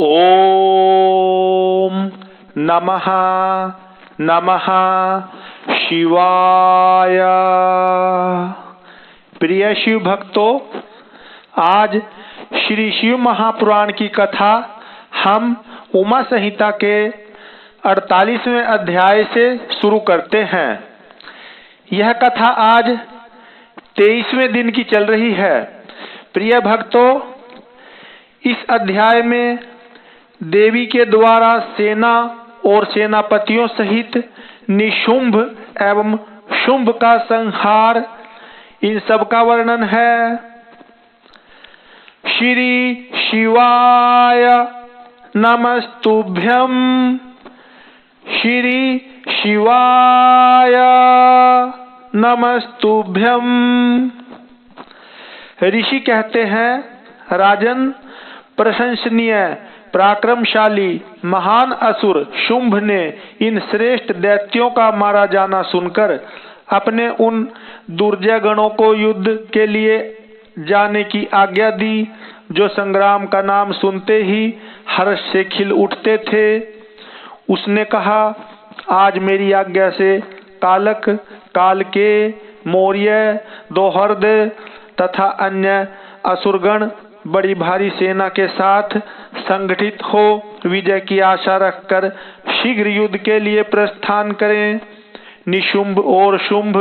ओम नमः नमः शिवाय। प्रिय शिव भक्तों, आज श्री शिव महापुराण की कथा हम उमा संहिता के 48वें अध्याय से शुरू करते हैं। यह कथा आज 23वें दिन की चल रही है। प्रिय भक्तों, इस अध्याय में देवी के द्वारा सेना और सेनापतियों सहित निशुंभ एवं शुंभ का संहार, इन सब का वर्णन है। श्री शिवाय नमस्तुभ्यं, श्री शिवाय नमस्तुभ्यं। ऋषि कहते हैं, राजन, प्रशंसनीय पराक्रमशाली महान असुर शुंभ ने इन श्रेष्ठ दैत्यों का मारा जाना सुनकर अपने उन दुर्जय गणों को युद्ध के लिए जाने की आज्ञा दी, जो संग्राम का नाम सुनते ही हर्ष से खिल उठते थे। उसने कहा, आज मेरी आज्ञा से कालक, कालके, मौर्य, दोहर्द तथा अन्य असुरगण बड़ी भारी सेना के साथ संगठित हो विजय की आशा रखकर शीघ्र युद्ध के लिए प्रस्थान करें। निशुंभ और शुंभ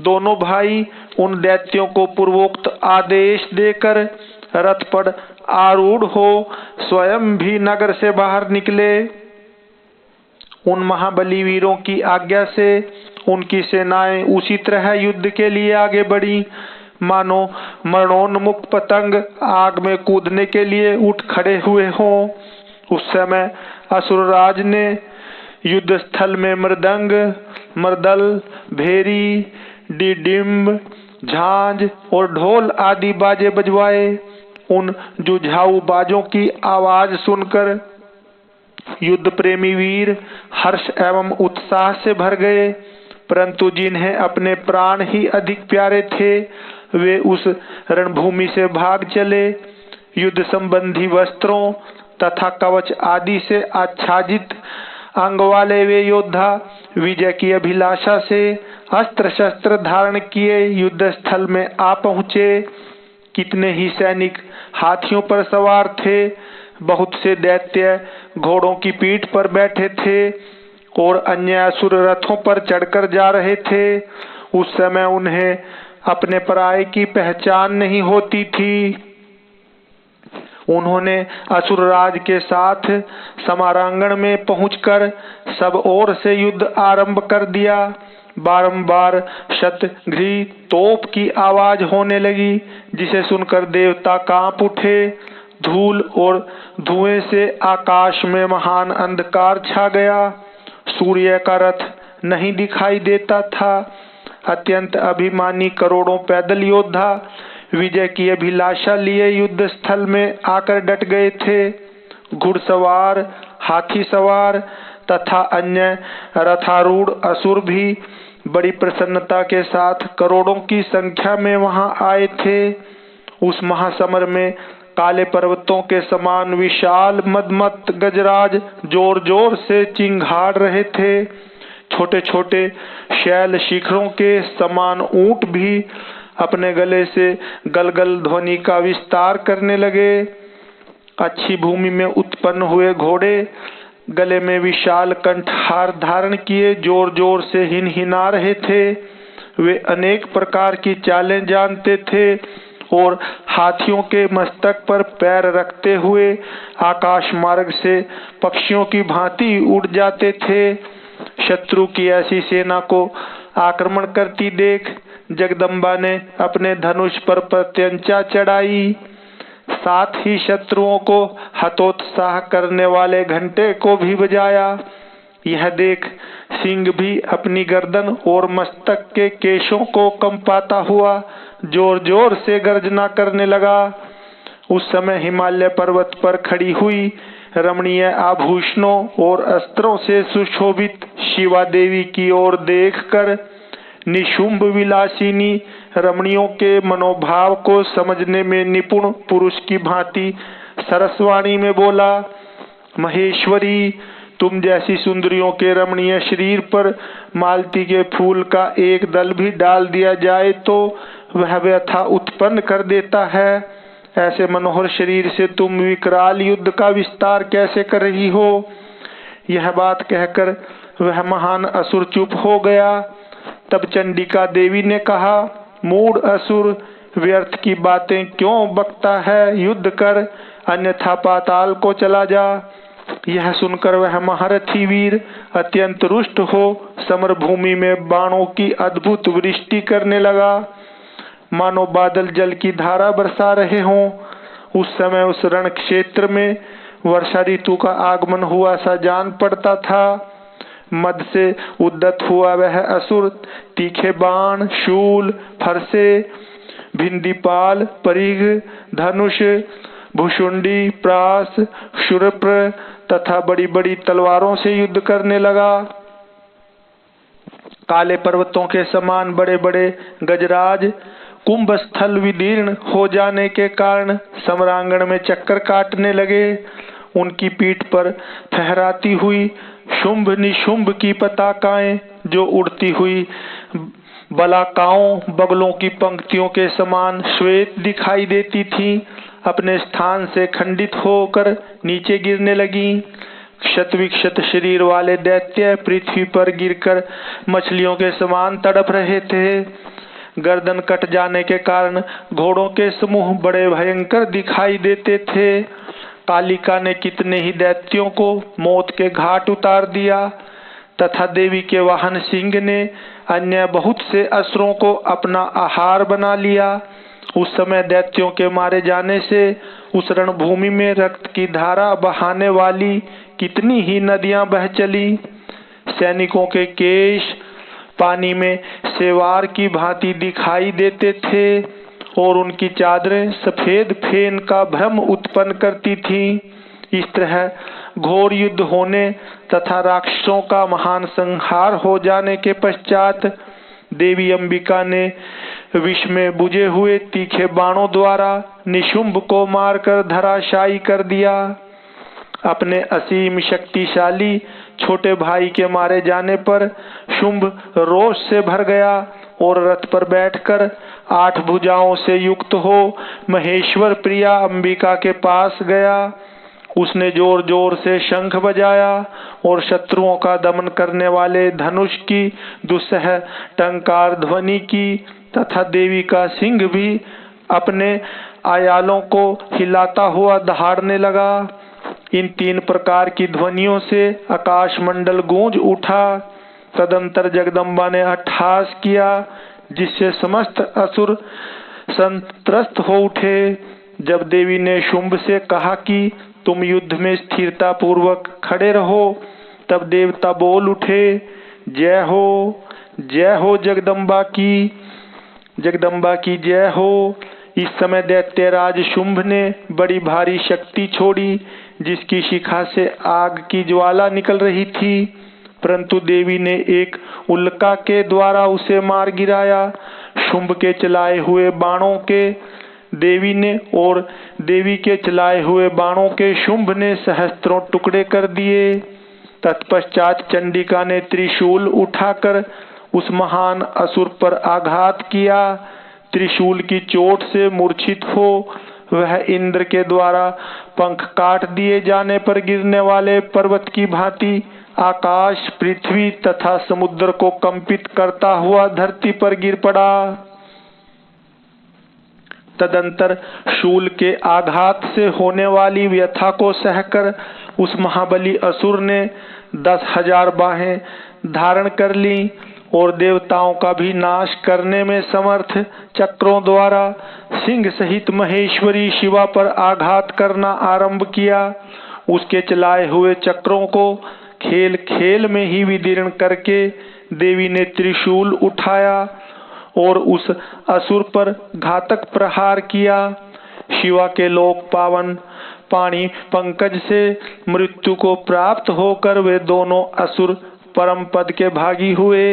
दोनों भाई उन दैत्यों को पूर्वोक्त आदेश देकर रथ पर आरूढ़ हो स्वयं भी नगर से बाहर निकले। उन महाबली वीरों की आज्ञा से उनकी सेनाएं उसी तरह युद्ध के लिए आगे बढ़ी, मानो मरणोन्मुख पतंग आग में कूदने के लिए उठ खड़े हुए हों। उस समय असुरराज ने युद्ध स्थल में मृदंग, मर्दल, भेरी, डिडिम्ब, झांझ और ढोल आदि बाजे बजवाए। उन जुझाऊ बाजों की आवाज सुनकर युद्ध प्रेमी वीर हर्ष एवं उत्साह से भर गए, परंतु जिन्हें अपने प्राण ही अधिक प्यारे थे वे उस रणभूमि से भाग चले। युद्ध संबंधी वस्त्रों तथा कवच आदि से आच्छादित अंग वाले वे योद्धा विजय की अभिलाषा से अस्त्र शस्त्र धारण किए युद्ध स्थल में आ पहुंचे। कितने ही सैनिक हाथियों पर सवार थे, बहुत से दैत्य घोड़ों की पीठ पर बैठे थे और अन्य असुर रथों पर चढ़कर जा रहे थे। उस समय उन्हें अपने पराये की पहचान नहीं होती थी। उन्होंने असुरराज के साथ समारांगण में पहुंचकर सब ओर से युद्ध आरंभ कर दिया। बारंबार शतघ्री तोप की आवाज होने लगी, जिसे सुनकर देवता कांप उठे। धूल और धुएं से आकाश में महान अंधकार छा गया। सूर्य का रथ नहीं दिखाई देता था। अत्यंत अभिमानी करोड़ों पैदल योद्धा विजय की अभिलाषा लिए युद्ध स्थल में आकर डट गए थे। घुड़सवार, हाथी सवार तथा अन्य रथारूढ़ असुर भी बड़ी प्रसन्नता के साथ करोड़ों की संख्या में वहां आए थे। उस महासमर में काले पर्वतों के समान विशाल मदमस्त गजराज जोर जोर से चिंघाड़ रहे थे। छोटे छोटे शैल शिखरों के समान ऊंट भी अपने गले से गलगल ध्वनि का विस्तार करने लगे। अच्छी भूमि में उत्पन्न हुए घोड़े गले में विशाल कंठहार धारण किए जोर जोर से हिनहिना रहे थे। वे अनेक प्रकार की चालें जानते थे और हाथियों के मस्तक पर पैर रखते हुए आकाश मार्ग से पक्षियों की भांति उड़ जाते थे। शत्रु की ऐसी सेना को आक्रमण करती देख जगदम्बा ने अपने धनुष पर प्रत्यंचा चढ़ाई। साथ ही शत्रुओं को हतोत्साह करने वाले घंटे को भी बजाया। यह देख सिंह भी अपनी गर्दन और मस्तक के केशों को कंपाता हुआ जोर जोर से गर्जना करने लगा। उस समय हिमालय पर्वत पर खड़ी हुई रमणीय आभूषणों और अस्त्रों से सुशोभित शिवा देवी की ओर देखकर निशुंभ विलासिनी रमणियों के मनोभाव को समझने में निपुण पुरुष की भांति सरसवाणी में बोला, महेश्वरी, तुम जैसी सुंदरियों के रमणीय शरीर पर मालती के फूल का एक दल भी डाल दिया जाए तो वह व्यथा उत्पन्न कर देता है। ऐसे मनोहर शरीर से तुम विकराल युद्ध का विस्तार कैसे कर रही हो? यह बात कहकर वह महान असुर चुप हो गया। तब चंडिका देवी ने कहा, मूढ़ असुर, व्यर्थ की बातें क्यों बकता है? युद्ध कर, अन्यथा पाताल को चला जा। यह सुनकर वह महारथी वीर अत्यंत रुष्ट हो समर भूमि में बाणों की अद्भुत वृष्टि करने लगा, मानो बादल जल की धारा बरसा रहे हों। उस समय उस रण क्षेत्र में वर्षा ऋतु का आगमन हुआ सा जान पड़ता था। मद से उद्यत हुआ वह असुर तीखे बाण, शूल, फरसे, भिंदीपाल, परिघ, धनुष, भुषुंडी, प्रास, शूरप्र तथा बड़ी बड़ी तलवारों से युद्ध करने लगा। काले पर्वतों के समान बड़े बड़े गजराज कुंभस्थल विदीर्ण हो जाने के कारण सम्रांगण में चक्कर काटने लगे। उनकी पीठ पर फहराती हुई शुंभ निशुंभ की पताकाएं जो उड़ती हुई बलाकाओं बगलों की पंक्तियों के समान श्वेत दिखाई देती थीं, अपने स्थान से खंडित होकर नीचे गिरने लगीं। क्षत विक्षत शरीर वाले दैत्य पृथ्वी पर गिरकर मछलियों के समान तड़प रहे थे। गर्दन कट जाने के कारण घोड़ों के समूह बड़े भयंकर दिखाई देते थे। कालिका ने कितने ही दैत्यों को मौत के घाट उतार दिया तथा देवी के वाहन सिंह ने अन्य बहुत से असुरों को अपना आहार बना लिया। उस समय दैत्यों के मारे जाने से उस रणभूमि में रक्त की धारा बहाने वाली कितनी ही नदियां बह चली। सैनिकों के केश पानी में सेवार की भांति दिखाई देते थे और उनकी चादरें सफेद फेन का भ्रम उत्पन्न करती थीं। इस तरह घोर युद्ध होने तथा राक्षसों का महान संहार हो जाने के पश्चात देवी अंबिका ने विष में बुझे हुए तीखे बाणों द्वारा निशुंभ को मारकर धराशायी कर दिया। अपने असीम शक्तिशाली छोटे भाई के मारे जाने पर शुंभ रोष से भर गया और रथ पर बैठकर 8 भुजाओं से युक्त हो महेश्वर प्रिया अंबिका के पास गया। उसने जोर जोर से शंख बजाया और शत्रुओं का दमन करने वाले धनुष की दुस्सह टंकार ध्वनि की तथा देवी का सिंह भी अपने आयालों को हिलाता हुआ दहाड़ने लगा। इन 3 प्रकार की ध्वनियों से आकाश मंडल गूंज उठा। तदंतर जगदम्बा ने अट्टहास किया जिससे समस्त असुर संत्रस्त हो उठे। जब देवी ने शुंभ से कहा कि तुम युद्ध में स्थिरता पूर्वक खड़े रहो, तब देवता बोल उठे, जय हो जगदम्बा की जय हो। इस समय दैत्यराज शुंभ ने बड़ी भारी शक्ति छोड़ी जिसकी शिखा से आग की ज्वाला निकल रही थी, परंतु देवी ने एक उल्का के द्वारा उसे मार गिराया। शुंभ के चलाए हुए बाणों के देवी ने और देवी के चलाए हुए बाणों के शुंभ ने सहस्त्रों टुकड़े कर दिए। तत्पश्चात चंडिका ने त्रिशूल उठाकर उस महान असुर पर आघात किया। त्रिशूल की चोट से मूर्छित हो वह इंद्र के द्वारा पंख काट दिए जाने पर गिरने वाले पर्वत की भांति आकाश, पृथ्वी तथा समुद्र को कंपित करता हुआ धरती पर गिर पड़ा। तदंतर शूल के आघात से होने वाली व्यथा को सहकर उस महाबली असुर ने 10,000 बाहें धारण कर ली और देवताओं का भी नाश करने में समर्थ चक्रों द्वारा सिंह सहित महेश्वरी शिवा पर आघात करना आरंभ किया। उसके चलाए हुए चक्रों को खेल खेल में ही विदीर्ण करके देवी ने त्रिशूल उठाया और उस असुर पर घातक प्रहार किया। शिवा के लोक पावन पाणी पंकज से मृत्यु को प्राप्त होकर वे दोनों असुर परम पद के भागी हुए।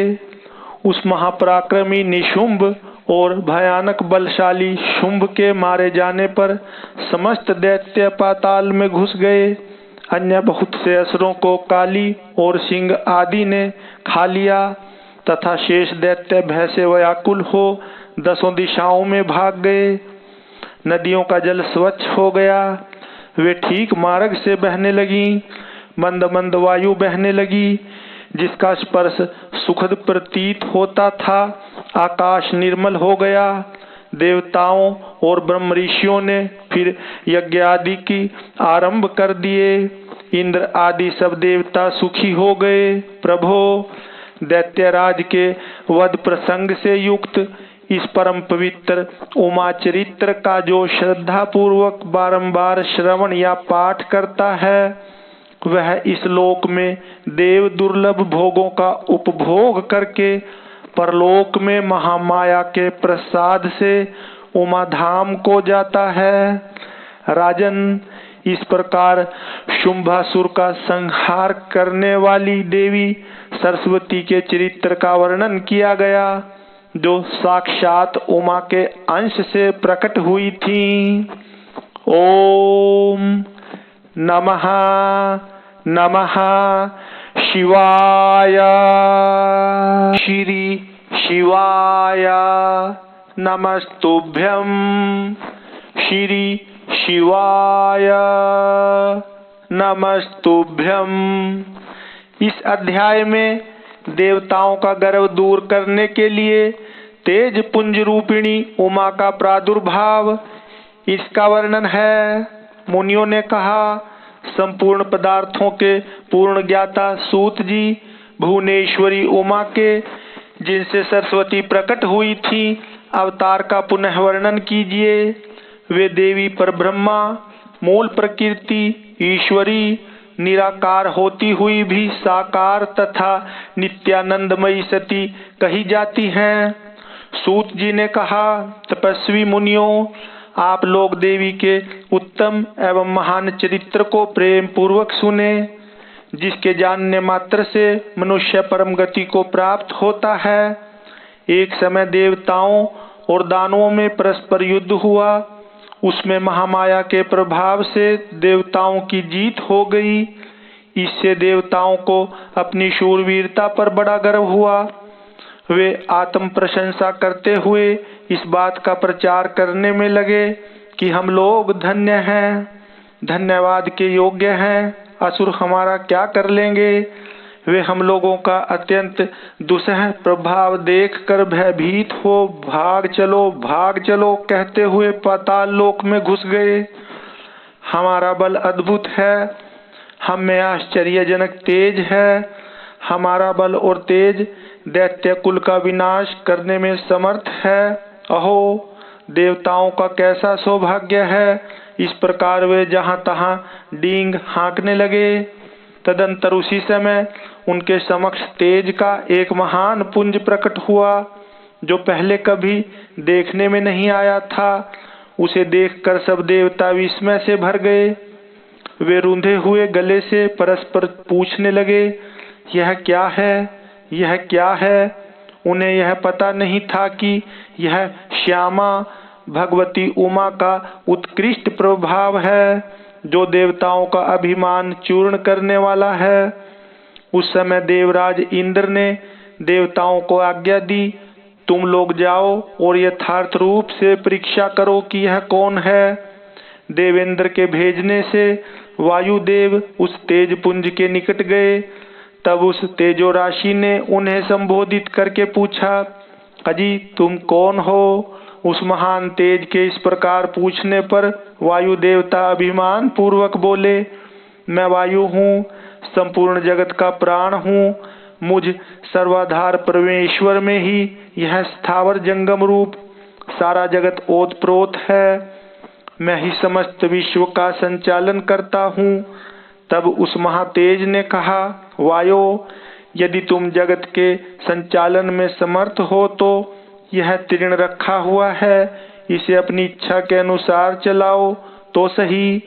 उस महापराक्रमी निशुंभ और भयानक बलशाली शुंभ के मारे जाने पर समस्त दैत्य पाताल में घुस गए। अन्य बहुत से असुरों को काली और सिंह आदि ने खा लिया तथा शेष दैत्य भय से व्याकुल हो 10 दिशाओं में भाग गए। नदियों का जल स्वच्छ हो गया, वे ठीक मार्ग से बहने लगी। मंद मंद वायु बहने लगी जिसका स्पर्श सुखद प्रतीत होता था। आकाश निर्मल हो गया। देवताओं और ब्रह्म ऋषियों ने फिर यज्ञ आदि की आरंभ कर दिए। इंद्र आदि सब देवता सुखी हो गए। प्रभो, दैत्यराज के वध प्रसंग से युक्त इस परम पवित्र उमा चरित्र का जो श्रद्धा पूर्वक बारंबार श्रवण या पाठ करता है वह इस लोक में देव दुर्लभ भोगों का उपभोग करके परलोक में महामाया के प्रसाद से उमा धाम को जाता है। राजन, इस प्रकार शुंभासुर का संहार करने वाली देवी सरस्वती के चरित्र का वर्णन किया गया जो साक्षात उमा के अंश से प्रकट हुई थी। ओम नमः नमः शिवाय। श्री शिवाय नमस्तुभ्यं। श्री शिवाय नमस्तुभ्यं। इस अध्याय में देवताओं का गर्व दूर करने के लिए तेज पुंज रूपिणी उमा का प्रादुर्भाव इसका वर्णन है। मुनियों ने कहा, संपूर्ण पदार्थों के पूर्ण ज्ञाता सूत जी भुवनेश्वरी उमा के जिनसे सरस्वती प्रकट हुई थी अवतार का पुनः वर्णन कीजिए। वे देवी परब्रह्मा, मूल प्रकृति, ईश्वरी, निराकार होती हुई भी साकार तथा नित्यानंदमयी सती कही जाती हैं। सूत जी ने कहा, तपस्वी मुनियों, आप लोग देवी के उत्तम एवं महान चरित्र को प्रेम पूर्वक सुने, जिसके जानने मात्र से मनुष्य परम गति को प्राप्त होता है। एक समय देवताओं और दानवों में परस्पर युद्ध हुआ। उसमें महामाया के प्रभाव से देवताओं की जीत हो गई। इससे देवताओं को अपनी शूरवीरता पर बड़ा गर्व हुआ। वे आत्म प्रशंसा करते हुए इस बात का प्रचार करने में लगे कि हम लोग धन्य हैं, धन्यवाद के योग्य हैं, असुर हमारा क्या कर लेंगे। वे हम लोगों का अत्यंत दुस्सह प्रभाव देखकर भयभीत हो भाग चलो कहते हुए पाताल लोक में घुस गए। हमारा बल अद्भुत है, हम में आश्चर्यजनक तेज है। हमारा बल और तेज दैत्य कुल का विनाश करने में समर्थ है। अहो, देवताओं का कैसा सौभाग्य है। इस प्रकार वे जहां तहां डींग हाँकने लगे। तदंतर उसी समय उनके समक्ष तेज का एक महान पुंज प्रकट हुआ जो पहले कभी देखने में नहीं आया था। उसे देखकर सब देवता विस्मय से भर गए। वे रूंधे हुए गले से परस्पर पूछने लगे, यह क्या है, यह क्या है। उन्हें यह पता नहीं था कि यह श्यामा भगवती उमा का उत्कृष्ट प्रभाव है जो देवताओं का अभिमान चूर्ण करने वाला है। उस समय देवराज इंद्र ने देवताओं को आज्ञा दी, तुम लोग जाओ और यथार्थ रूप से परीक्षा करो कि यह कौन है। देवेंद्र के भेजने से वायुदेव उस तेज पुंज के निकट गए। तब उस तेजो राशि ने उन्हें संबोधित करके पूछा, अजी तुम कौन हो। उस महान तेज के इस प्रकार पूछने पर वायु देवता अभिमान पूर्वक बोले, मैं वायु हूँ, संपूर्ण जगत का प्राण हूँ। मुझ सर्वाधार परमेश्वर में ही यह स्थावर जंगम रूप सारा जगत ओतप्रोत है। मैं ही समस्त विश्व का संचालन करता हूँ। तब उस महातेज ने कहा, वायो, यदि तुम जगत के संचालन में समर्थ हो तो यह तीर्ण रखा हुआ है, इसे अपनी इच्छा के अनुसार चलाओ तो सही।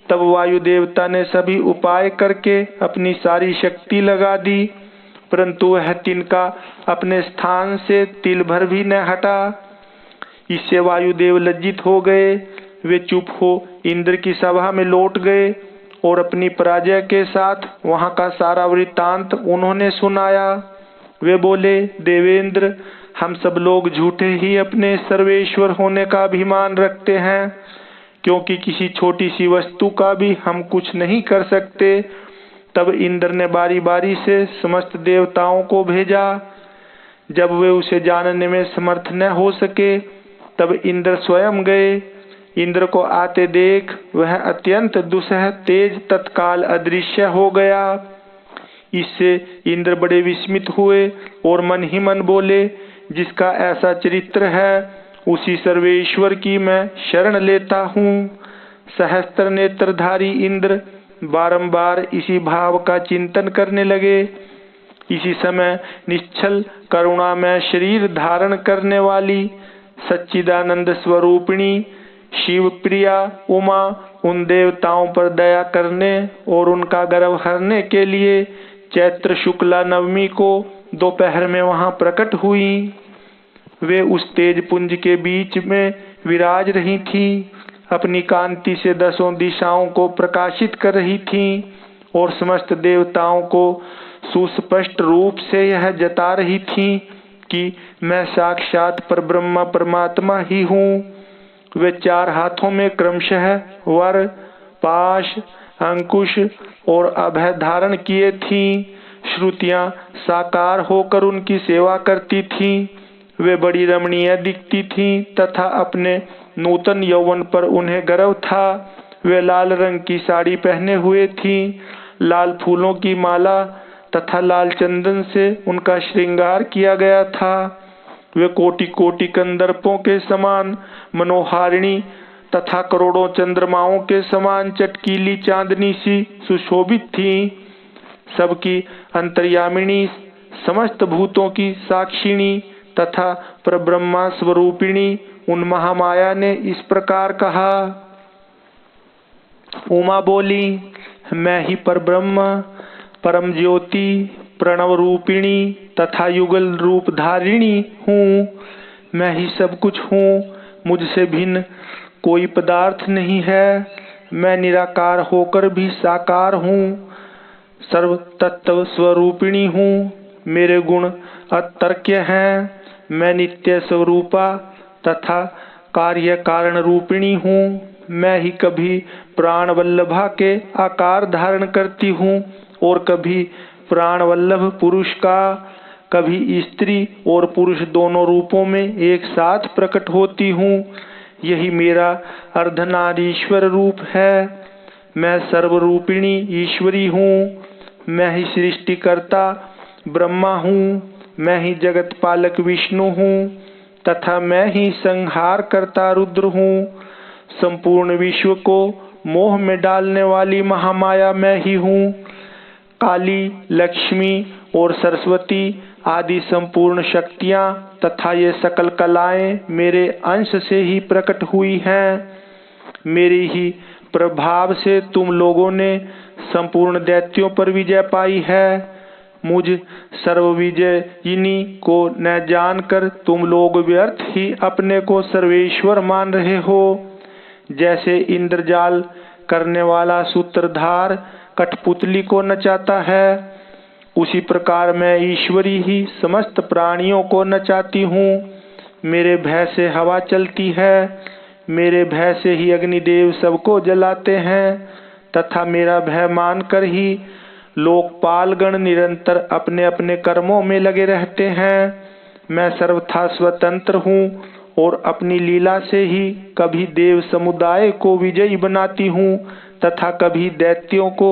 तब वायु देवता ने सभी उपाय करके अपनी सारी शक्ति लगा दी, परंतु वह तिनका अपने स्थान से तिल भर भी न हटा। इससे वायुदेव लज्जित हो गए। वे चुप हो इंद्र की सभा में लौट गए और अपनी पराजय के साथ वहां का सारा वृत्तांत उन्होंने सुनाया। वे बोले, देवेंद्र, हम सब लोग झूठे ही अपने सर्वेश्वर होने का अभिमान रखते हैं, क्योंकि किसी छोटी सी वस्तु का भी हम कुछ नहीं कर सकते। तब इंद्र ने बारी बारी से समस्त देवताओं को भेजा। जब वे उसे जानने में समर्थ न हो सके, तब इंद्र स्वयं गए। इंद्र को आते देख वह अत्यंत दुस्सह तेज तत्काल अदृश्य हो गया। इससे इंद्र बड़े विस्मित हुए और मन ही मन बोले, जिसका ऐसा चरित्र है उसी सर्वेश्वर की मैं शरण लेता हूँ। सहस्त्र नेत्रधारी इंद्र बारंबार इसी भाव का चिंतन करने लगे। इसी समय निश्चल करुणा में शरीर धारण करने वाली सच्चिदानंद स्वरूपिणी शिव प्रिया उमा उन देवताओं पर दया करने और उनका गर्व हरने के लिए चैत्र शुक्ला नवमी को दोपहर में वहां प्रकट हुई। वे उस तेज पुंज के बीच में विराज रही थी, अपनी कांति से दसों दिशाओं को प्रकाशित कर रही थी और समस्त देवताओं को सुस्पष्ट रूप से यह जता रही थी कि मैं साक्षात परब्रह्म परमात्मा ही हूँ। वे 4 हाथों में क्रमशः वर, पाश, अंकुश और अभय धारण किए थी। श्रुतियां साकार होकर उनकी सेवा करती थीं। वे बड़ी रमणीय दिखती थीं तथा अपने नूतन यौवन पर उन्हें गर्व था। वे लाल रंग की साड़ी पहने हुए थीं। लाल फूलों की माला तथा लाल चंदन से उनका श्रृंगार किया गया था। वे कोटि कोटि कंदर्पों के समान मनोहारिणी तथा करोड़ों चंद्रमाओं के समान चटकीली चांदनी सी सुशोभित थीं। सबकी अंतर्यामिनी, समस्त भूतों की साक्षिणी तथा परब्रह्मा स्वरूपिणी उन महामाया ने इस प्रकार कहा। उमा बोली, मैं ही परब्रह्म, परम ज्योति, प्रणव रूपिणी तथा युगल रूप धारिणी हूँ। मैं ही सब कुछ हूँ, मुझसे भिन्न कोई पदार्थ नहीं है। मैं निराकार होकर भी साकार हूँ, सर्व तत्व स्वरूपिणी हूँ। मेरे गुण अतर्क्य हैं। मैं नित्य स्वरूपा तथा कार्य कारण रूपिणी हूँ। मैं ही कभी प्राण वल्लभा के आकार धारण करती हूँ और कभी प्राण वल्लभ पुरुष का, कभी स्त्री और पुरुष दोनों रूपों में एक साथ प्रकट होती हूँ। यही मेरा अर्धनारीश्वर रूप है। मैं सर्वरूपिणी ईश्वरी हूँ। मैं ही सृष्टिकर्ता ब्रह्मा हूँ। मैं ही जगत पालक विष्णु हूँ तथा मैं ही संहार करता रुद्र हूँ। संपूर्ण विश्व को मोह में डालने वाली महामाया मैं ही हूँ। काली, लक्ष्मी और सरस्वती आदि संपूर्ण शक्तियाँ तथा ये सकल कलाएं मेरे अंश से ही प्रकट हुई हैं। मेरे ही प्रभाव से तुम लोगों ने संपूर्ण दैत्यों पर विजय पाई है। मुझ सर्वविजयिनी को न जानकर तुम लोग व्यर्थ ही अपने को सर्वेश्वर मान रहे हो। जैसे इंद्रजाल करने वाला सूत्रधार कठपुतली को नचाता है, उसी प्रकार मैं ईश्वरी ही समस्त प्राणियों को नचाती हूँ। मेरे भय से हवा चलती है, मेरे भय से ही अग्निदेव सबको जलाते हैं तथा मेरा भय मानकर ही लोकपालगण निरंतर अपने अपने कर्मों में लगे रहते हैं। मैं सर्वथा स्वतंत्र हूँ और अपनी लीला से ही कभी देव समुदाय को विजयी बनाती हूँ तथा कभी दैत्यों को।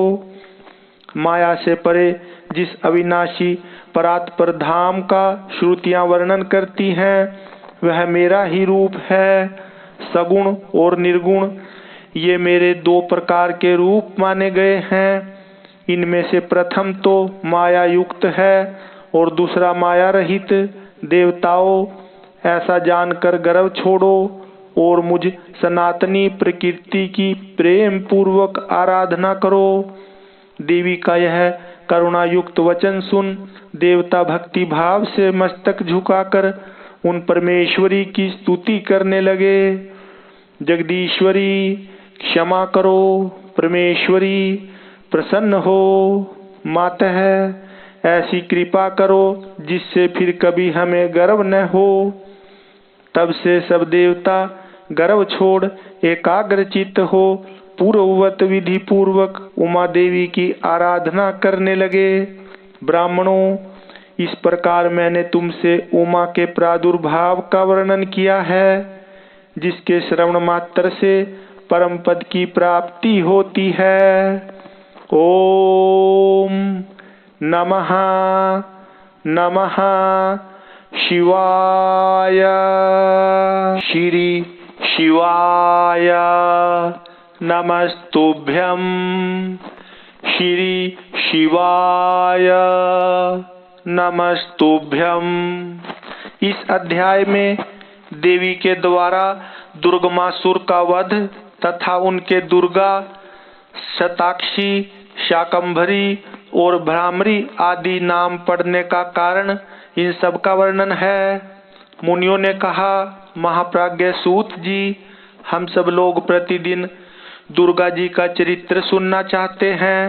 माया से परे जिस अविनाशी परात्पर धाम का श्रुतियां वर्णन करती हैं, वह मेरा ही रूप है। सगुण और निर्गुण ये मेरे 2 प्रकार के रूप माने गए हैं। इनमें से प्रथम तो माया युक्त है और दूसरा माया रहित। देवताओं, ऐसा जानकर गर्व छोड़ो और मुझ सनातनी प्रकृति की प्रेम पूर्वक आराधना करो। देवी का यह करुणा युक्त वचन सुन देवता भक्ति भाव से मस्तक झुकाकर उन परमेश्वरी की स्तुति करने लगे। जगदीश्वरी, क्षमा करो, परमेश्वरी प्रसन्न हो। मातः ऐसी कृपा करो जिससे फिर कभी हमें गर्व न हो। तब से सब देवता गर्व छोड़ एकाग्र चित्त हो पूर्ववत विधि पूर्वक उमा देवी की आराधना करने लगे। ब्राह्मणों, इस प्रकार मैंने तुमसे उमा के प्रादुर्भाव का वर्णन किया है, जिसके श्रवण मात्र से परम पद की प्राप्ति होती है। ओम नमः नमः शिवाय। श्री शिवाय नमस्तुभ्यं। श्री शिवाय नमस्तुभ्यं। इस अध्याय में देवी के द्वारा दुर्गमासुर का वध तथा उनके दुर्गा, शताक्षी, शाकंभरी और भ्रामरी आदि नाम पड़ने का कारण इन सब का वर्णन है। मुनियों ने कहा, महाप्राज्ञ सूत जी, हम सब लोग प्रतिदिन दुर्गा जी का चरित्र सुनना चाहते हैं,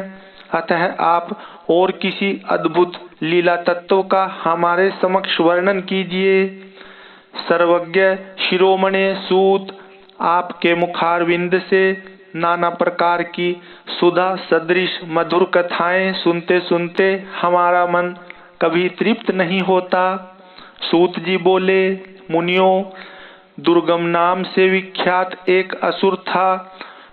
अतः आप और किसी अद्भुत लीला तत्व का हमारे समक्ष वर्णन कीजिए। सर्वज्ञ शिरोमणि सूत, आपके मुखारविंद से नाना प्रकार की सुधा सदृश मधुर कथाएं सुनते सुनते हमारा मन कभी तृप्त नहीं होता। सूत जी बोले, मुनियों, दुर्गम नाम से विख्यात एक असुर था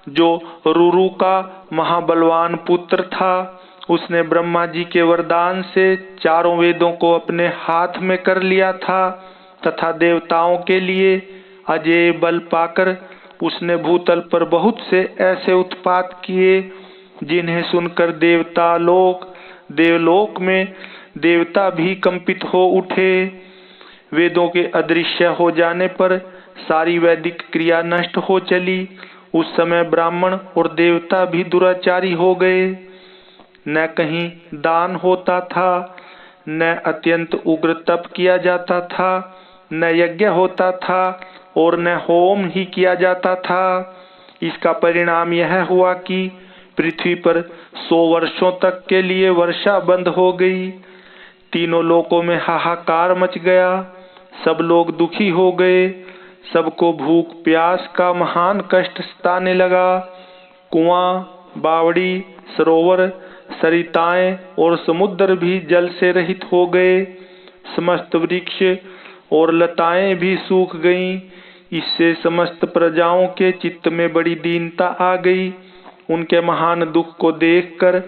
जो रुरु का महाबलवान पुत्र था। उसने ब्रह्मा जी के वरदान से चारों वेदों को अपने हाथ में कर लिया था तथा देवताओं के लिए अजेय बल पाकर उसने भूतल पर बहुत से ऐसे उत्पात किए जिन्हें सुनकर देवलोक में देवता भी कंपित हो उठे। वेदों के अदृश्य हो जाने पर सारी वैदिक क्रिया नष्ट हो चली। उस समय ब्राह्मण और देवता भी दुराचारी हो गए। न कहीं दान होता था, न अत्यंत उग्र तप किया जाता था, न यज्ञ होता था और न होम ही किया जाता था। इसका परिणाम यह हुआ कि पृथ्वी पर 100 वर्षों तक के लिए वर्षा बंद हो गई। तीनों लोकों में हाहाकार मच गया। सब लोग दुखी हो गए। सबको भूख प्यास का महान कष्ट सताने लगा। कुआं, बावड़ी, सरोवर, सरिताएं और समुद्र भी जल से रहित हो गए। समस्त वृक्ष और लताएं भी सूख गईं। इससे समस्त प्रजाओं के चित्त में बड़ी दीनता आ गई। उनके महान दुख को देखकर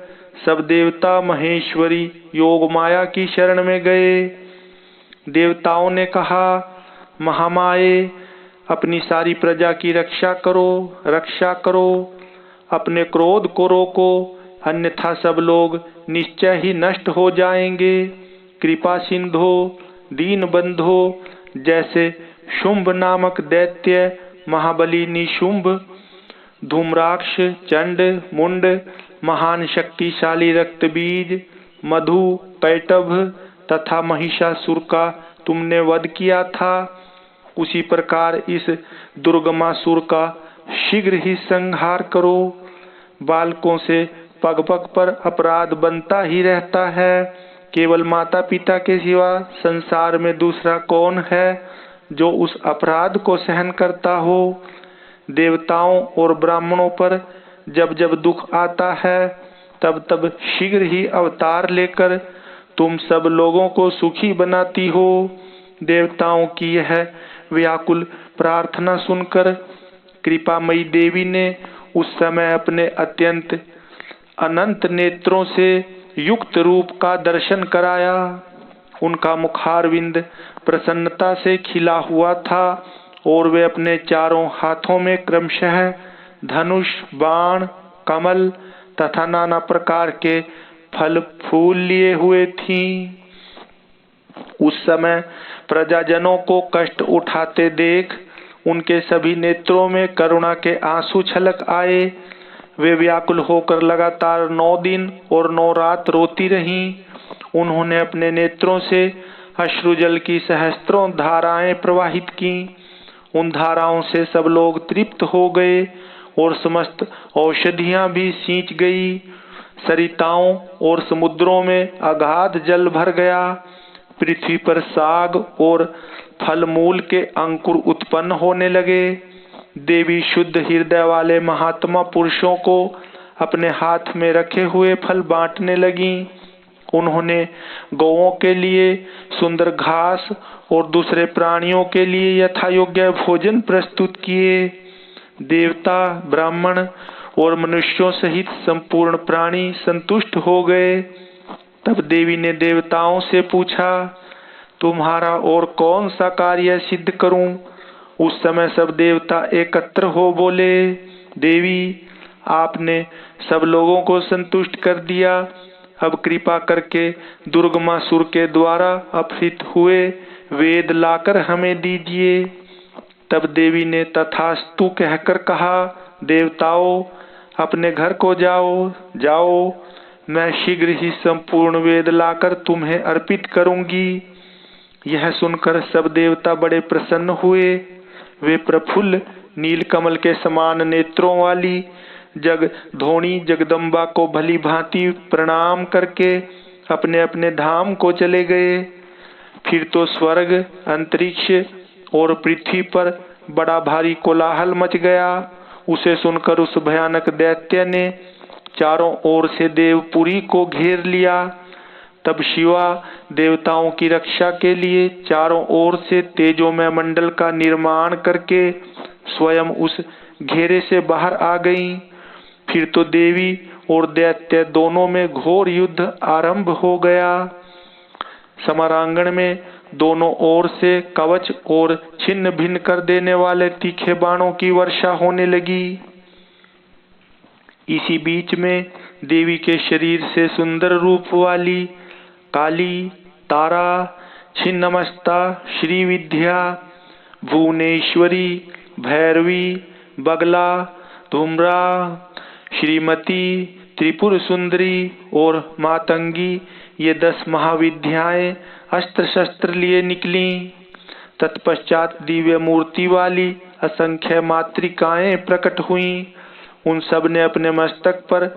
सब देवता महेश्वरी योग माया की शरण में गए। देवताओं ने कहा, महामाये, अपनी सारी प्रजा की रक्षा करो, अपने क्रोध को रोको, अन्यथा सब लोग निश्चय ही नष्ट हो जाएंगे। कृपा सिंधो, दीन बंधो, जैसे शुंभ नामक दैत्य, महाबली निशुंभ, धूम्राक्ष, चंड, मुंड, महान शक्तिशाली रक्तबीज, मधु, पैटभ तथा महिषासुर का तुमने वध किया था, उसी प्रकार इस दुर्गमासुर का शीघ्र ही संहार करो। बालकों से पग पग पर अपराध बनता ही रहता है। केवल माता पिता के सिवा संसार में दूसरा कौन है जो उस अपराध को सहन करता हो। देवताओं और ब्राह्मणों पर जब जब दुख आता है तब तब शीघ्र ही अवतार लेकर तुम सब लोगों को सुखी बनाती हो। देवताओं की यह व्याकुल प्रार्थना सुनकर कृपामयी देवी ने उस समय अपने अत्यंत अनंत नेत्रों से युक्त रूप का दर्शन कराया। उनका मुखारविंद प्रसन्नता से खिला हुआ था और वे अपने चारों हाथों में क्रमशः धनुष, बाण, कमल तथा नाना प्रकार के फल फूल लिए हुए थीं। उस समय प्रजाजनों को कष्ट उठाते देख उनके सभी नेत्रों में करुणा के आंसू छलक आए। वे व्याकुल होकर लगातार 9 दिन और 9 रात रोती रहीं। उन्होंने अपने नेत्रों से अश्रुजल की सहस्त्रों धाराएं प्रवाहित की। उन धाराओं से सब लोग तृप्त हो गए। और समस्त औषधियां भी सींच गई। सरिताओं और समुद्रों में अगाध जल भर गया। पृथ्वी पर साग और फल मूल के अंकुर उत्पन्न होने लगे। देवी शुद्ध हृदय वाले महात्मा पुरुषों को अपने हाथ में रखे हुए फल बांटने लगी। उन्होंने गौओं के लिए सुंदर घास और दूसरे प्राणियों के लिए यथायोग्य भोजन प्रस्तुत किए। देवता, ब्राह्मण और मनुष्यों सहित संपूर्ण प्राणी संतुष्ट हो गए। तब देवी ने देवताओं से पूछा, तुम्हारा और कौन सा कार्य सिद्ध करूं? उस समय सब देवता एकत्र हो बोले, देवी, आपने सब लोगों को संतुष्ट कर दिया। अब कृपा करके दुर्गमासुर के द्वारा अपहृत हुए वेद लाकर हमें दीजिए। तब देवी ने तथास्तु कहकर कहा, देवताओं, अपने घर को जाओ, मैं शीघ्र ही संपूर्ण वेद लाकर तुम्हें अर्पित करूंगी। यह सुनकर सब देवता बड़े प्रसन्न हुए। वे प्रफुल्ल नीलकमल के समान नेत्रों वाली जगधोणी जगदम्बा को भली भांति प्रणाम करके अपने अपने धाम को चले गए। फिर तो स्वर्ग, अंतरिक्ष और पृथ्वी पर बड़ा भारी कोलाहल मच गया। उसे सुनकर उस भयानक दैत्य ने चारों ओर से देवपुरी को घेर लिया। तब शिवा देवताओं की रक्षा के लिए चारों ओर से तेजोमय मंडल का निर्माण करके स्वयं उस घेरे से बाहर आ गईं। फिर तो देवी और दैत्य दोनों में घोर युद्ध आरंभ हो गया। समरांगण में दोनों ओर से कवच और छिन्न भिन्न कर देने वाले तीखे बाणों की वर्षा होने लगी। इसी बीच में देवी के शरीर से सुंदर रूप वाली काली, तारा, छिन्नमस्ता, श्रीविद्या, भुवनेश्वरी, भैरवी, बगला, धूम्रा, श्रीमती, त्रिपुर सुंदरी और मातंगी, ये 10 महाविद्याएं अस्त्र शस्त्र लिए निकली। तत्पश्चात दिव्य मूर्ति वाली असंख्य मातृकाएं प्रकट हुईं। उन सब ने अपने मस्तक पर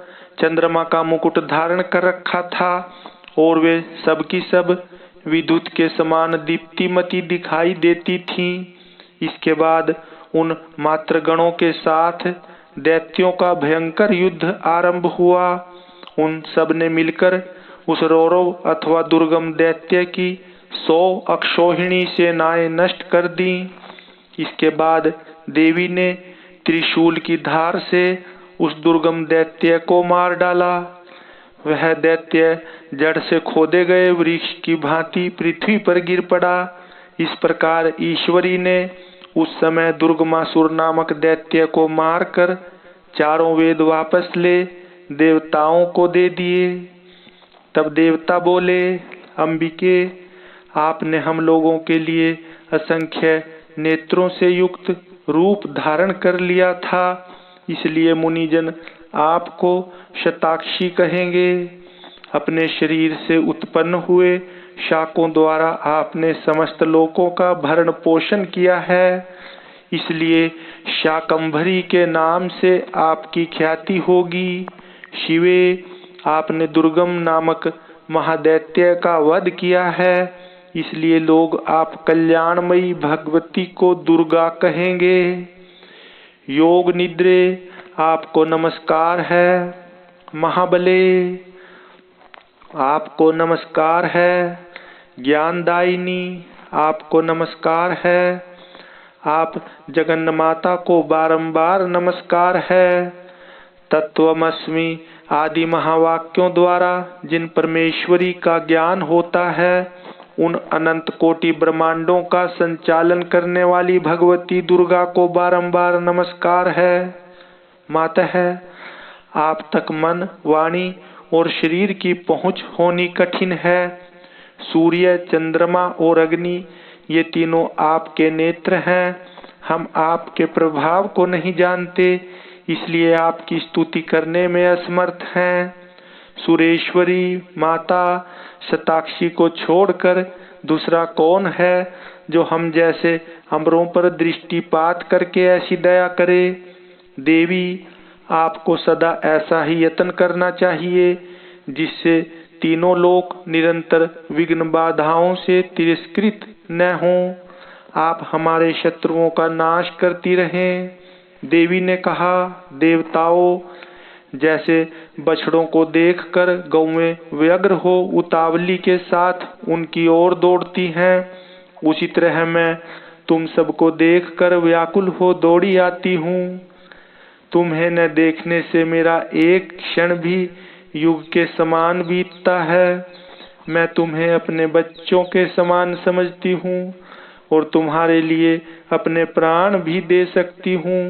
चंद्रमा का मुकुट धारण कर रखा था और वे सब की सब विद्युत के समान दीप्तिमती दिखाई देती थीं। इसके बाद उन मातृगणों के साथ दैत्यों का भयंकर युद्ध आरंभ हुआ। उन सब ने मिलकर उस रौरव अथवा दुर्गम दैत्य की 100 अक्षौहिणी सेनाएं नष्ट कर दी। इसके बाद देवी ने त्रिशूल की धार से उस दुर्गम दैत्य को मार डाला। वह दैत्य जड़ से खोदे गए वृक्ष की भांति पृथ्वी पर गिर पड़ा। इस प्रकार ईश्वरी ने उस समय दुर्गमासुर नामक दैत्य को मारकर चारों वेद वापस ले देवताओं को दे दिए। तब देवता बोले, अंबिके, आपने हम लोगों के लिए असंख्य नेत्रों से युक्त रूप धारण कर लिया था, इसलिए मुनिजन आपको शताक्षी कहेंगे। अपने शरीर से उत्पन्न हुए शाकों द्वारा आपने समस्त लोकों का भरण पोषण किया है, इसलिए शाकंभरी के नाम से आपकी ख्याति होगी। शिवे, आपने दुर्गम नामक महादैत्य का वध किया है, इसलिए लोग आप कल्याणमयी भगवती को दुर्गा कहेंगे। योग निद्रे, आपको नमस्कार है। महाबले, आपको नमस्कार है। ज्ञानदायिनी, आपको नमस्कार है। आप जगन्माता को बारंबार नमस्कार है। तत्वमस्मि आदि महावाक्यों द्वारा जिन परमेश्वरी का ज्ञान होता है, उन अनंत कोटि ब्रह्मांडों का संचालन करने वाली भगवती दुर्गा को बारंबार नमस्कार है। मातः, आप तक मन, वाणी और शरीर की पहुंच होनी कठिन है। सूर्य, चंद्रमा और अग्नि, ये तीनों आपके नेत्र हैं। हम आपके प्रभाव को नहीं जानते, इसलिए आपकी स्तुति करने में असमर्थ हैं। सुरेश्वरी माता, शताक्षी को छोड़कर दूसरा कौन है जो हम जैसे अमरों पर दृष्टिपात करके ऐसी दया करे। देवी, आपको सदा ऐसा ही यत्न करना चाहिए जिससे तीनों लोक निरंतर विघ्न बाधाओं से तिरस्कृत न हों। आप हमारे शत्रुओं का नाश करती रहें। देवी ने कहा, देवताओं, जैसे बछड़ों को देखकर गौएं व्यग्र हो उतावली के साथ उनकी ओर दौड़ती हैं, उसी तरह मैं तुम सबको देखकर व्याकुल हो दौड़ी आती हूँ। तुम्हें न देखने से मेरा एक क्षण भी युग के समान बीतता है। मैं तुम्हें अपने बच्चों के समान समझती हूँ और तुम्हारे लिए अपने प्राण भी दे सकती हूँ।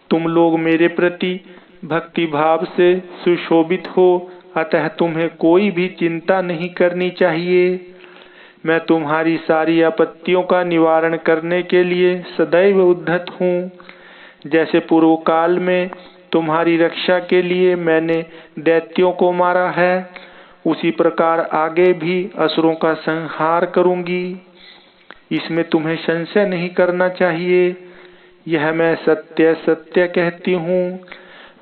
तुम लोग मेरे प्रति भक्ति भाव से सुशोभित हो, अतः तुम्हें कोई भी चिंता नहीं करनी चाहिए। मैं तुम्हारी सारी आपत्तियों का निवारण करने के लिए सदैव उद्धत हूँ। जैसे पूर्व काल में तुम्हारी रक्षा के लिए मैंने दैत्यों को मारा है, उसी प्रकार आगे भी असुरों का संहार करूंगी। इसमें तुम्हें संशय नहीं करना चाहिए। यह मैं सत्य सत्य कहती हूँ।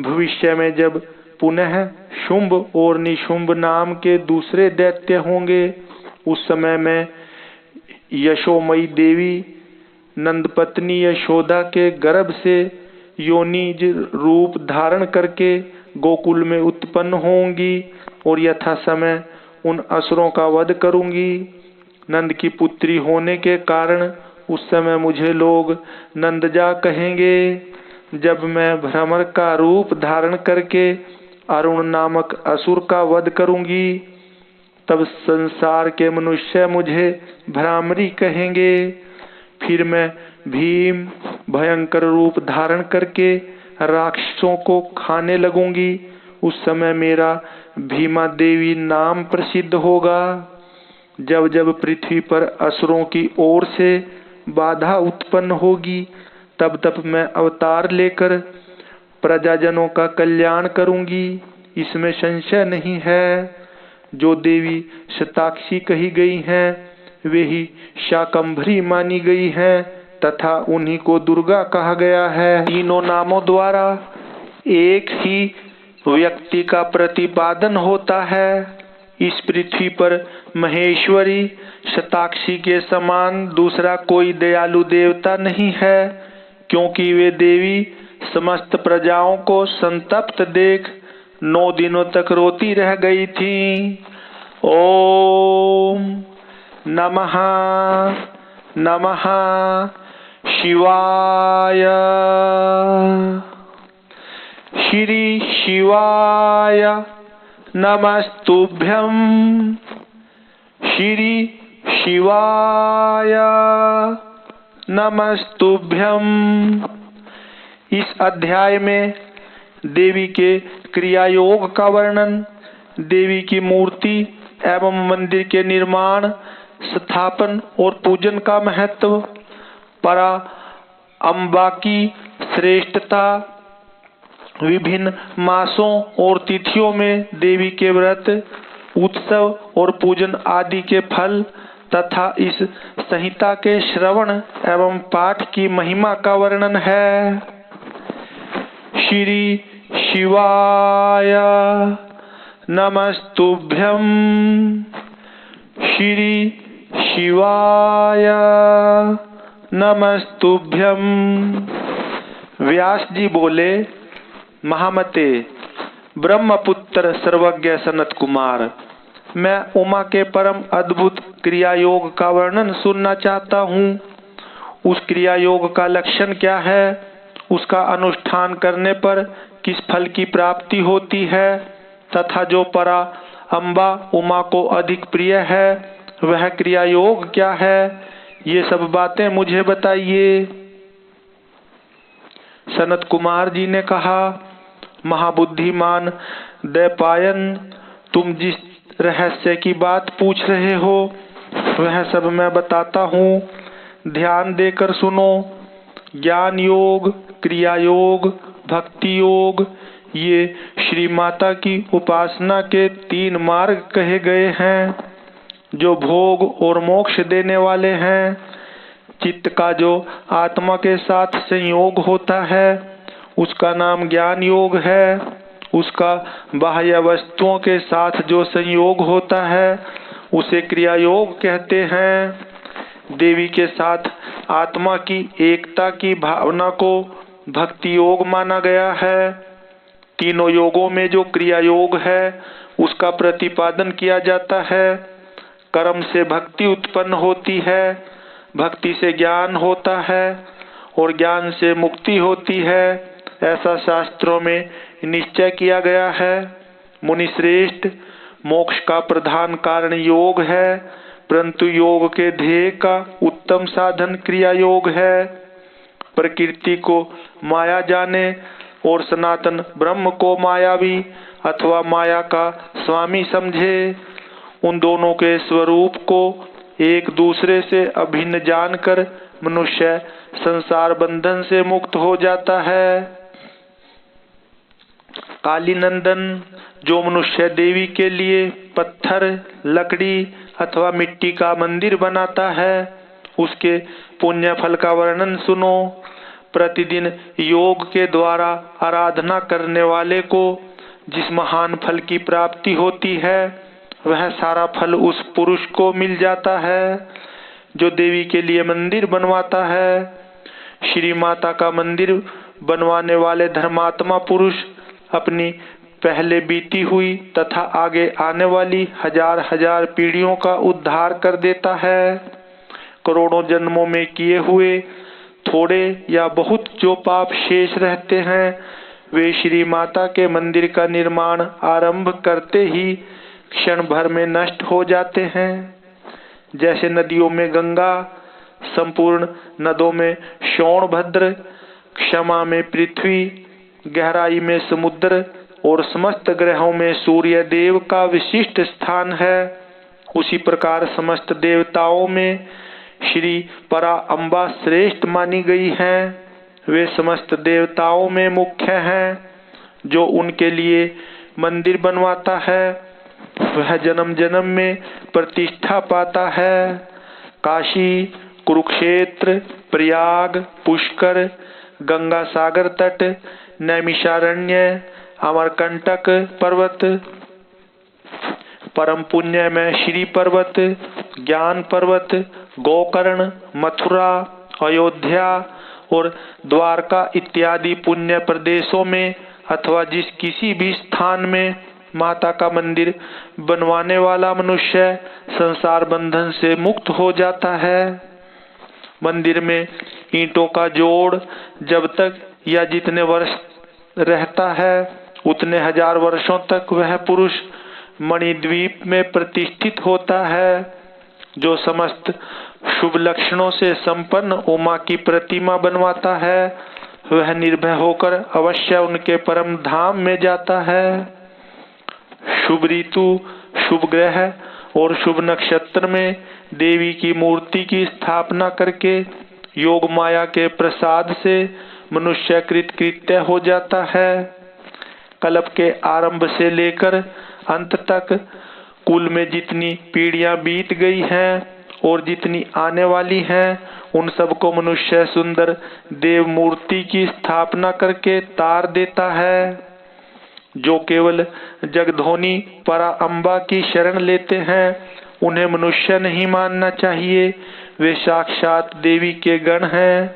भविष्य में जब पुनः शुंभ और निशुंभ नाम के दूसरे दैत्य होंगे, उस समय मैं यशोमयी देवी नंदपत्नी यशोदा के गर्भ से योनिज रूप धारण करके गोकुल में उत्पन्न होंगी और यथा समय उन असुरों का वध करूंगी। नंद की पुत्री होने के कारण उस समय मुझे लोग नंदजा कहेंगे। जब मैं भ्रमर का रूप धारण करके अरुण नामक असुर का वध करूंगी, तब संसार के मनुष्य मुझे भ्रामरी कहेंगे। फिर मैं भीम भयंकर रूप धारण करके राक्षसों को खाने लगूंगी। उस समय मेरा भीमा देवी नाम प्रसिद्ध होगा। जब जब पृथ्वी पर असुरों की ओर से बाधा उत्पन्न होगी, तब तब मैं अवतार लेकर प्रजाजनों का कल्याण करूंगी, इसमें संशय नहीं है। जो देवी शताक्षी कही गई हैं, वे ही शाकंभरी मानी गई हैं तथा उन्हीं को दुर्गा कहा गया है। तीनों नामों द्वारा एक ही व्यक्ति का प्रतिपादन होता है। इस पृथ्वी पर महेश्वरी शताक्षी के समान दूसरा कोई दयालु देवता नहीं है, क्योंकि वे देवी समस्त प्रजाओं को संतप्त देख 9 दिनों तक रोती रह गई थीं। ओम नमः नमः शिवाय। श्री शिवाय नमस्तुभ्यं। श्री शिवाय नमस्तुभ्यं। इस अध्याय में देवी के क्रिया योग का वर्णन, देवी की मूर्ति एवं मंदिर के निर्माण, स्थापन और पूजन का महत्व, परा अम्बा की श्रेष्ठता, विभिन्न मासों और तिथियों में देवी के व्रत, उत्सव और पूजन आदि के फल तथा इस संहिता के श्रवण एवं पाठ की महिमा का वर्णन है। श्री शिवाय नमस्तुभ्यं। श्री शिवाय नमस्तुभ्यं। व्यास जी बोले, महामते ब्रह्मपुत्र सर्वज्ञ सनत कुमार, मैं उमा के परम अद्भुत क्रिया योग का वर्णन सुनना चाहता हूँ। उस क्रिया योग का लक्षण क्या है, उसका अनुष्ठान करने पर किस फल की प्राप्ति होती है तथा जो परा अम्बा उमा को अधिक प्रिय है वह क्रिया योग क्या है, ये सब बातें मुझे बताइए। सनत कुमार जी ने कहा, महाबुद्धिमान दैपायन, तुम जिस रहस्य की बात पूछ रहे हो वह सब मैं बताता हूँ, ध्यान देकर सुनो। ज्ञान योग, क्रिया योग, भक्ति योग, ये श्री माता की उपासना के 3 मार्ग कहे गए हैं, जो भोग और मोक्ष देने वाले हैं। चित्त का जो आत्मा के साथ संयोग होता है उसका नाम ज्ञान योग है। उसका बाह्य वस्तुओं के साथ जो संयोग होता है उसे क्रिया योग कहते हैं। देवी के साथ आत्मा की एकता की भावना को भक्ति योग माना गया है। तीनों योगों में जो क्रिया योग है उसका प्रतिपादन किया जाता है। कर्म से भक्ति उत्पन्न होती है, भक्ति से ज्ञान होता है और ज्ञान से मुक्ति होती है, ऐसा शास्त्रों में निश्चय किया गया है। मुनि श्रेष्ठ, मोक्ष का प्रधान कारण योग है, परंतु योग के ध्येय का उत्तम साधन क्रिया योग है। प्रकृति को माया जाने और सनातन ब्रह्म को मायावी अथवा माया का स्वामी समझे। उन दोनों के स्वरूप को एक दूसरे से अभिन्न जानकर मनुष्य संसार बंधन से मुक्त हो जाता है। काली नंदन, जो मनुष्य देवी के लिए पत्थर, लकड़ी अथवा मिट्टी का मंदिर बनाता है, उसके पुण्य फल का वर्णन सुनो। प्रतिदिन योग के द्वारा आराधना करने वाले को जिस महान फल की प्राप्ति होती है वह सारा फल उस पुरुष को मिल जाता है जो देवी के लिए मंदिर बनवाता है। श्री माता का मंदिर बनवाने वाले धर्मात्मा पुरुष अपनी पहले बीती हुई तथा आगे आने वाली हजार हजार पीढ़ियों का उद्धार कर देता है। करोड़ों जन्मों में किए हुए थोड़े या बहुत जो पाप शेष रहते हैं वे श्री माता के मंदिर का निर्माण आरंभ करते ही क्षण भर में नष्ट हो जाते हैं। जैसे नदियों में गंगा, संपूर्ण नदों में सोनभद्र, क्षमा में पृथ्वी, गहराई में समुद्र और समस्त ग्रहों में सूर्य देव का विशिष्ट स्थान है, उसी प्रकार समस्त देवताओं में श्री परा अम्बा श्रेष्ठ मानी गई हैं। वे समस्त देवताओं में मुख्य हैं। जो उनके लिए मंदिर बनवाता है वह जन्म जन्म में प्रतिष्ठा पाता है। काशी, कुरुक्षेत्र, प्रयाग, पुष्कर, गंगा सागर तट, नैमिषारण्य, अमरकंटक पर्वत, परम पुण्य में श्री पर्वत, ज्ञान पर्वत, गोकर्ण, मथुरा, अयोध्या और द्वारका इत्यादि पुण्य प्रदेशों में अथवा जिस किसी भी स्थान में माता का मंदिर बनवाने वाला मनुष्य संसार बंधन से मुक्त हो जाता है। मंदिर में ईंटों का जोड़ जब तक या जितने वर्ष रहता है उतने हजार वर्षों तक वह पुरुष मणिद्वीप में प्रतिष्ठित होता है। जो समस्त शुभ लक्षणों से संपन्न उमा की प्रतिमा बनवाता है वह निर्भय होकर अवश्य उनके परम धाम में जाता है। शुभ ऋतु, शुभ ग्रह और शुभ नक्षत्र में देवी की मूर्ति की स्थापना करके योग माया के प्रसाद से मनुष्य कृतकृत्य हो जाता है। कल्प के आरंभ से लेकर अंत तक कुल में जितनी पीढ़ियां बीत गई हैं और जितनी आने वाली हैं उन सबको मनुष्य सुंदर देव मूर्ति की स्थापना करके तार देता है। जो केवल जगधोनी परा अम्बा की शरण लेते हैं उन्हें मनुष्य नहीं मानना चाहिए, वे साक्षात देवी के गण हैं।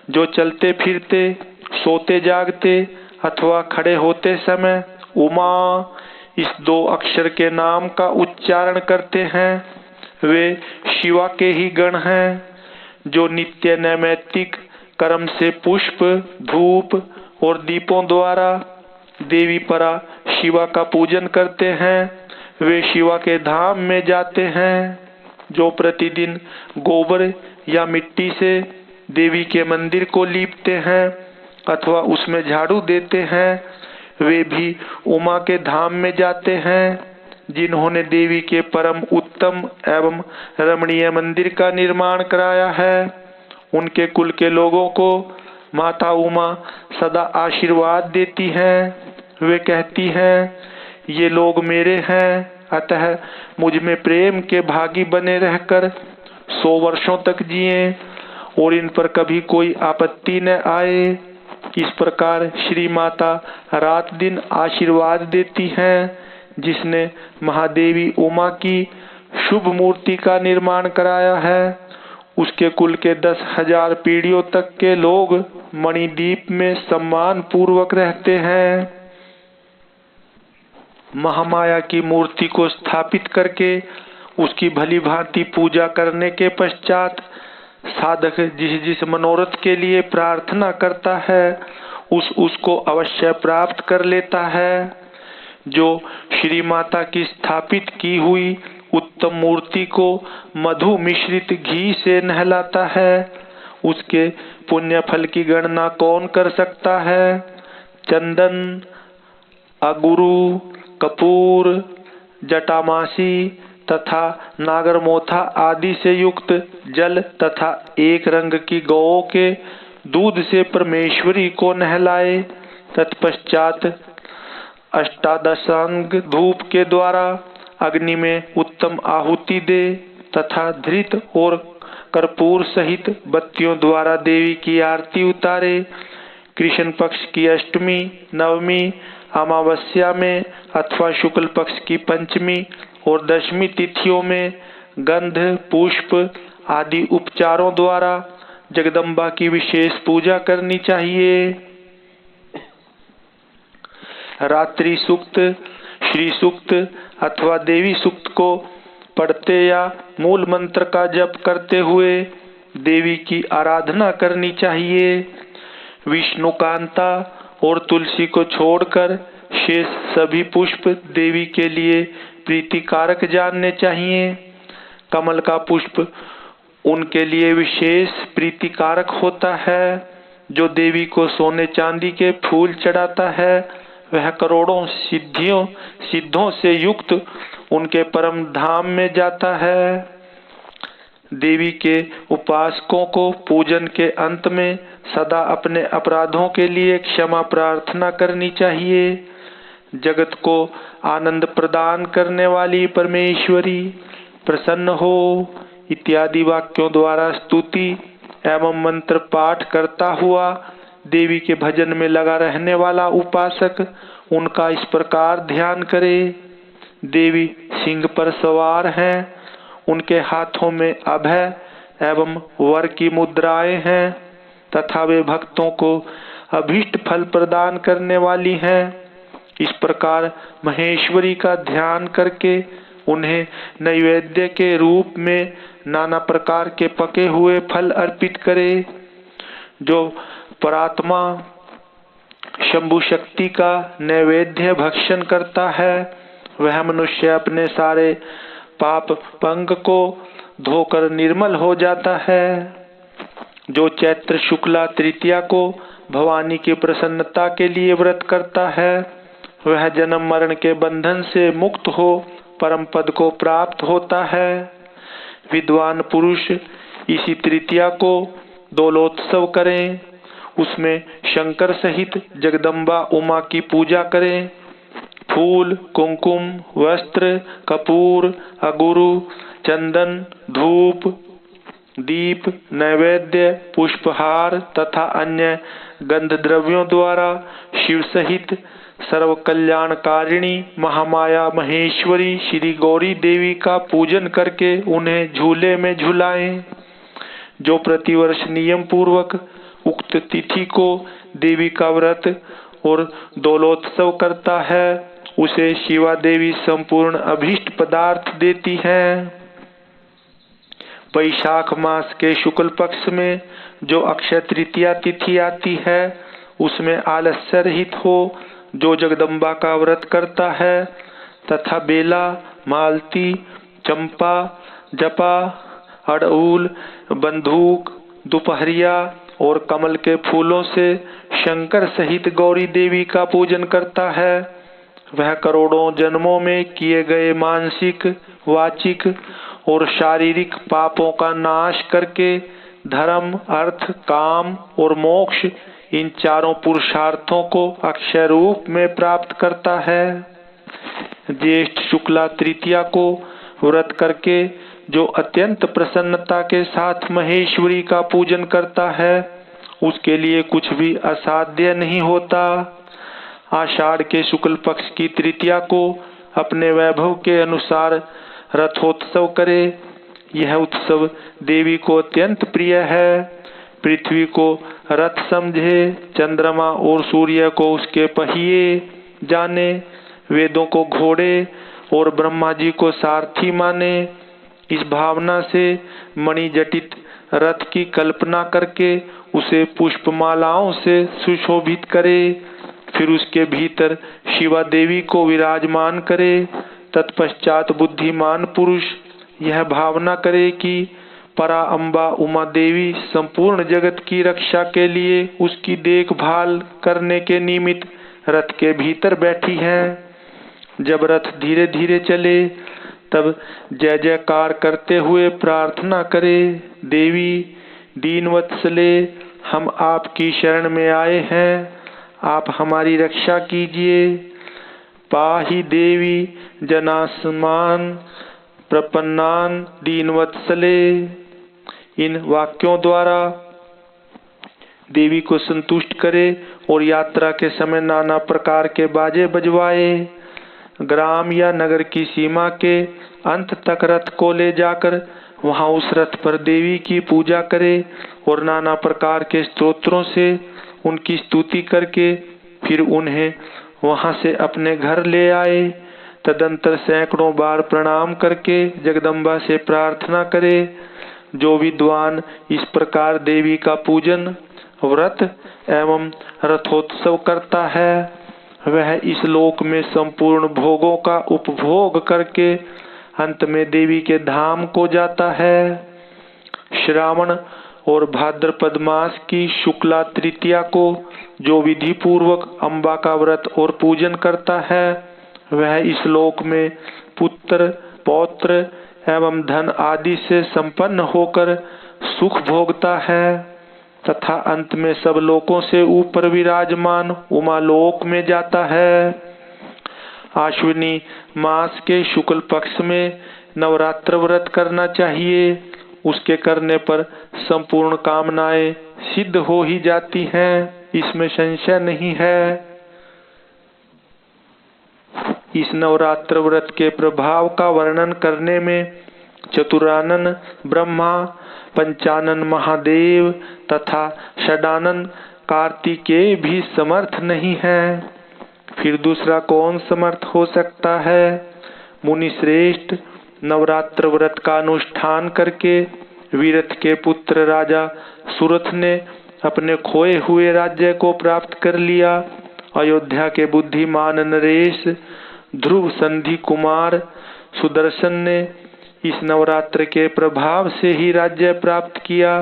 जो चलते फिरते, सोते जागते अथवा खड़े होते समय उमा इस दो अक्षर के नाम का उच्चारण करते हैं वे शिवा के ही गण हैं। जो नित्य नैमित्तिक कर्म से पुष्प, धूप और दीपों द्वारा देवी परा शिवा का पूजन करते हैं वे शिवा के धाम में जाते हैं। जो प्रतिदिन गोबर या मिट्टी से देवी के मंदिर को लीपते हैं अथवा उसमें झाड़ू देते हैं वे भी उमा के धाम में जाते हैं। जिन्होंने देवी के परम उत्तम एवं रमणीय मंदिर का निर्माण कराया है उनके कुल के लोगों को माता उमा सदा आशीर्वाद देती हैं। वे कहती हैं ये लोग मेरे हैं, अतः मुझ में प्रेम के भागी बने रहकर 100 वर्षों तक जिए और इन पर कभी कोई आपत्ति न आए। इस प्रकार श्री माता रात दिन आशीर्वाद देती हैं। जिसने महादेवी उमा की शुभ मूर्ति का निर्माण कराया है, उसके कुल के 10,000 पीढ़ियों तक के लोग मणिद्वीप में सम्मान पूर्वक रहते हैं। महामाया की मूर्ति को स्थापित करके उसकी भली भांति पूजा करने के पश्चात साधक जिस जिस मनोरथ के लिए प्रार्थना करता है उसको अवश्य प्राप्त कर लेता है। जो श्री माता की स्थापित की हुई उत्तम मूर्ति को मधु मिश्रित घी से नहलाता है, उसके पुण्य फल की गणना कौन कर सकता है। चंदन, अगुरु, कपूर, जटामासी तथा नागरमोथा आदि से युक्त जल तथा एक रंग की गौओं के दूध से परमेश्वरी को नहलाए। तत्पश्चात अष्टादशांग धूप के द्वारा अग्नि में उत्तम आहुति दे तथा धृत और कर्पूर सहित बत्तियों द्वारा देवी की आरती उतारे। कृष्ण पक्ष की अष्टमी, नवमी, अमावस्या में अथवा शुक्ल पक्ष की पंचमी और दशमी तिथियों में गंध, पुष्प आदि उपचारों द्वारा जगदम्बा की विशेष पूजा करनी चाहिए। रात्रि सूक्त, श्री सूक्त अथवा देवी सूक्त को पढ़ते या मूल मंत्र का जप करते हुए देवी की आराधना करनी चाहिए। विष्णुकांता और तुलसी को छोड़कर शेष सभी पुष्प देवी के लिए प्रीतिकारक जानने चाहिए। कमल का पुष्प उनके लिए विशेष प्रीतिकारक होता है। जो देवी को सोने चांदी के फूल चढ़ाता है वह करोड़ों सिद्धों से युक्त उनके परम धाम में जाता है। देवी के उपासकों को पूजन के अंत में सदा अपने अपराधों के लिए क्षमा प्रार्थना करनी चाहिए। जगत को आनंद प्रदान करने वाली परमेश्वरी प्रसन्न हो इत्यादि वाक्यों द्वारा स्तुति एवं मंत्र पाठ करता हुआ देवी के भजन में लगा रहने वाला उपासक उनका इस प्रकार ध्यान करे। देवी सिंह पर सवार हैं, उनके हाथों में अभय एवं वर की मुद्राएं हैं तथा वे भक्तों को अभीष्ट फल प्रदान करने वाली हैं। इस प्रकार महेश्वरी का ध्यान करके उन्हें नैवेद्य के रूप में नाना प्रकार के पके हुए फल अर्पित करे। जो परात्मा शंभु शक्ति का नैवेद्य भक्षण करता है वह मनुष्य अपने सारे पाप पंग को धोकर निर्मल हो जाता है। जो चैत्र शुक्ला तृतीया को भवानी की प्रसन्नता के लिए व्रत करता है वह जन्म मरण के बंधन से मुक्त हो परम पद को प्राप्त होता है। विद्वान पुरुष इसी तृतीया को दोलोत्सव करें, उसमें शंकर सहित जगदम्बा उमा की पूजा करें। फूल, कुमकुम, वस्त्र, कपूर, अगुरु, चंदन, धूप, दीप, नैवेद्य, पुष्पहार तथा अन्य गंध द्रव्यों द्वारा शिव सहित सर्व कल्याणकारिणी महामाया महेश्वरी श्री गौरी देवी का पूजन करके उन्हें झूले में झुलाएं। जो प्रतिवर्ष नियम पूर्वक उक्त तिथि को देवी का व्रत और दोलोत्सव करता है उसे शिवा देवी संपूर्ण अभीष्ट पदार्थ देती हैं। वैशाख मास के शुक्ल पक्ष में जो अक्षय तृतीया तिथि आती है उसमें आलस्य रहित हो जो जगदम्बा का व्रत करता है तथा बेला, मालती, चंपा, जपा, अड़ऊल, बंदूक, दोपहरिया और कमल के फूलों से शंकर सहित गौरी देवी का पूजन करता है वह करोड़ों जन्मों में किए गए मानसिक, वाचिक और शारीरिक पापों का नाश करके धर्म, अर्थ, काम और मोक्ष इन चारों पुरुषार्थों को अक्षय रूप में प्राप्त करता है। ज्येष्ठ शुक्ला तृतीया को व्रत करके जो अत्यंत प्रसन्नता के साथ महेश्वरी का पूजन करता है उसके लिए कुछ भी असाध्य नहीं होता। आषाढ़ के शुक्ल पक्ष की तृतीया को अपने वैभव के अनुसार रथोत्सव करे। यह उत्सव देवी को अत्यंत प्रिय है। पृथ्वी को रथ समझे, चंद्रमा और सूर्य को उसके पहिए जाने, वेदों को घोड़े और ब्रह्मा जी को सारथी माने। इस भावना से मणिजटित रथ की कल्पना करके उसे पुष्पमालाओं से सुशोभित करे। फिर उसके भीतर शिवा देवी को विराजमान करे। तत्पश्चात बुद्धिमान पुरुष यह भावना करे कि परा अम्बा उमा देवी संपूर्ण जगत की रक्षा के लिए उसकी देखभाल करने के निमित्त रथ के भीतर बैठी है। जब रथ धीरे धीरे चले तब जय जयकार करते हुए प्रार्थना करे, देवी दीनवत्सले, हम आपकी शरण में आए हैं, आप हमारी रक्षा कीजिए। पाहि देवी जनासमान प्रपन्नान दीनवत्सले। इन वाक्यों द्वारा देवी को संतुष्ट करे और यात्रा के समय नाना प्रकार के बाजे बजवाए। ग्राम या नगर की सीमा के अंत तक रथ को ले जाकर वहां उस रथ पर देवी की पूजा करे और नाना प्रकार के स्तोत्रों से उनकी स्तुति करके फिर उन्हें वहां से अपने घर ले आए। तदंतर सैकड़ों बार प्रणाम करके जगदम्बा से प्रार्थना करे। जो विद्वान इस प्रकार देवी का पूजन, व्रत एवं रथोत्सव करता है वह इस लोक में संपूर्ण भोगों का उपभोग करके अंत में देवी के धाम को जाता है। श्रावण और भाद्रपद मास की शुक्ला तृतीया को जो विधि पूर्वक अम्बा का व्रत और पूजन करता है वह इस लोक में पुत्र पौत्र एवं धन आदि से संपन्न होकर सुख भोगता है तथा अंत में सब लोकों से ऊपर विराजमान उमालोक में जाता है। आश्विनी मास के शुक्ल पक्ष में नवरात्र व्रत करना चाहिए। उसके करने पर संपूर्ण कामनाएं सिद्ध हो ही जाती हैं, इसमें संशय नहीं है। इस नवरात्र व्रत के प्रभाव का वर्णन करने में चतुरानन ब्रह्मा, पंचानन महादेव तथा षडानन कार्तिकेय भी समर्थ नहीं है। फिर दूसरा कौन समर्थ हो सकता है? मुनि श्रेष्ठ नवरात्र व्रत का अनुष्ठान करके वीरथ के पुत्र राजा सुरथ ने अपने खोए हुए राज्य को प्राप्त कर लिया। अयोध्या के बुद्धिमान नरेश, ध्रुव संधि कुमार सुदर्शन ने इस नवरात्र के प्रभाव से ही राज्य प्राप्त किया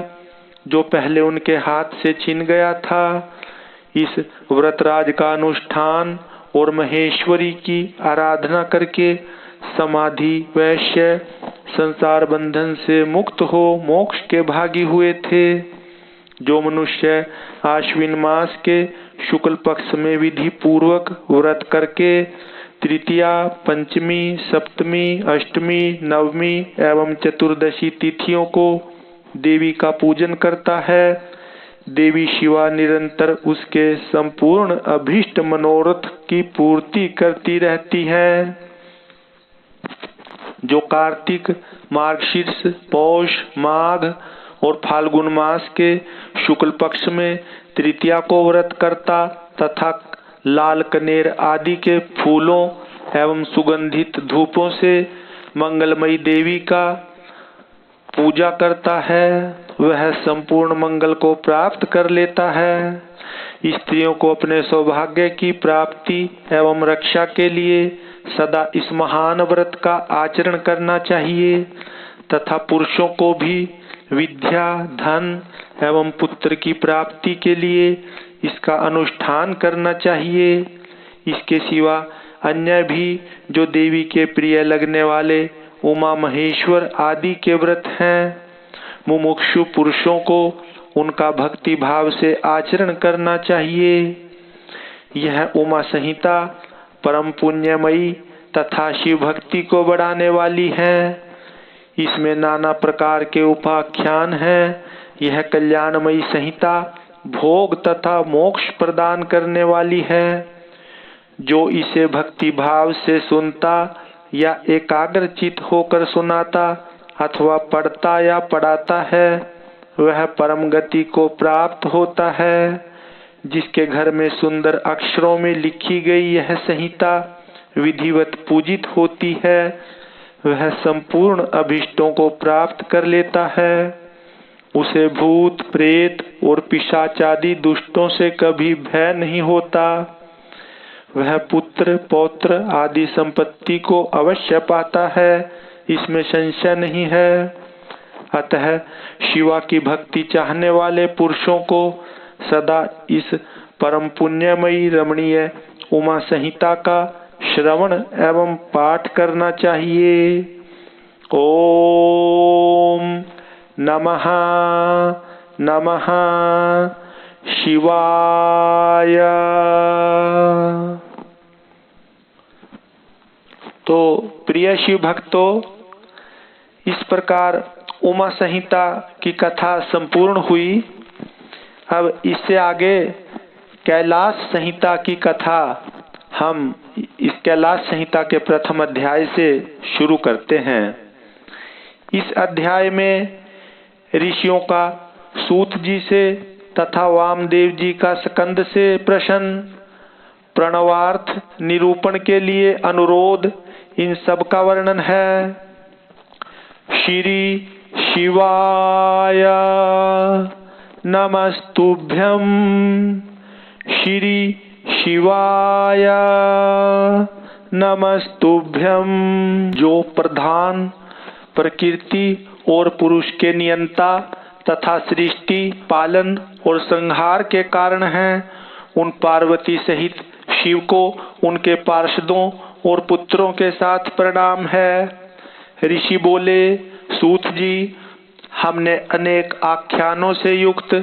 जो पहले उनके हाथ से छिन गया था। इस व्रतराज का अनुष्ठान और महेश्वरी की आराधना करके समाधि वैश्य संसार बंधन से मुक्त हो मोक्ष के भागी हुए थे। जो मनुष्य आश्विन मास के शुक्ल पक्ष में विधि पूर्वक व्रत करके तृतीया, पंचमी, सप्तमी, अष्टमी, नवमी एवं चतुर्दशी तिथियों को देवी का पूजन करता है, देवी शिवा निरंतर उसके संपूर्ण अभीष्ट मनोरथ की पूर्ति करती रहती है। जो कार्तिक, मार्गशीर्ष, पौष, माघ और फाल्गुन मास के शुक्ल पक्ष में तृतीया को व्रत करता तथा लाल कनेर आदि के फूलों एवं सुगंधित धूपों से मंगलमयी देवी का पूजा करता है वह संपूर्ण मंगल को प्राप्त कर लेता है। स्त्रियों को अपने सौभाग्य की प्राप्ति एवं रक्षा के लिए सदा इस महान व्रत का आचरण करना चाहिए तथा पुरुषों को भी विद्या, धन एवं पुत्र की प्राप्ति के लिए इसका अनुष्ठान करना चाहिए। इसके सिवा अन्य भी जो देवी के प्रिय लगने वाले उमा महेश्वर आदि के व्रत हैं, मुमुक्षु पुरुषों को उनका भक्ति भाव से आचरण करना चाहिए। यह उमा संहिता परम पुण्यमयी तथा शिव भक्ति को बढ़ाने वाली है। इसमें नाना प्रकार के उपाख्यान हैं। यह कल्याणमयी संहिता भोग तथा मोक्ष प्रदान करने वाली है। जो इसे भक्ति भाव से सुनता या एकाग्रचित होकर सुनाता अथवा पढ़ता या पढ़ाता है वह परम गति को प्राप्त होता है। जिसके घर में सुंदर अक्षरों में लिखी गई यह संहिता विधिवत पूजित होती है वह संपूर्ण अभिष्टों को प्राप्त कर लेता है। उसे भूत प्रेत और पिशाचादि दुष्टों से कभी भय नहीं होता। वह पुत्र पौत्र आदि संपत्ति को अवश्य पाता है, इसमें संशय नहीं है। अतः शिवा की भक्ति चाहने वाले पुरुषों को सदा इस परम पुण्यमयी रमणीय उमा संहिता का श्रवण एवं पाठ करना चाहिए। ओम नमः नमः शिवाय। तो प्रिय शिव भक्तों, इस प्रकार उमा संहिता की कथा संपूर्ण हुई। अब इससे आगे कैलाश संहिता की कथा हम इस कैलाश संहिता के प्रथम अध्याय से शुरू करते हैं। इस अध्याय में ऋषियों का सूत जी से तथा वामदेव जी का स्कंद से प्रश्न, प्रणवार्थ निरूपण के लिए अनुरोध, इन सब का वर्णन है। श्री शिवाय नमस्तुभ्यं। श्री शिवाय नमस्तुभ्यं। जो प्रधान प्रकृति और पुरुष के नियंता तथा सृष्टि पालन और संहार के कारण हैं, उन पार्वती सहित शिव को उनके पार्षदों और पुत्रों के साथ प्रणाम है। ऋषि बोले, सूत जी, हमने अनेक आख्यानों से युक्त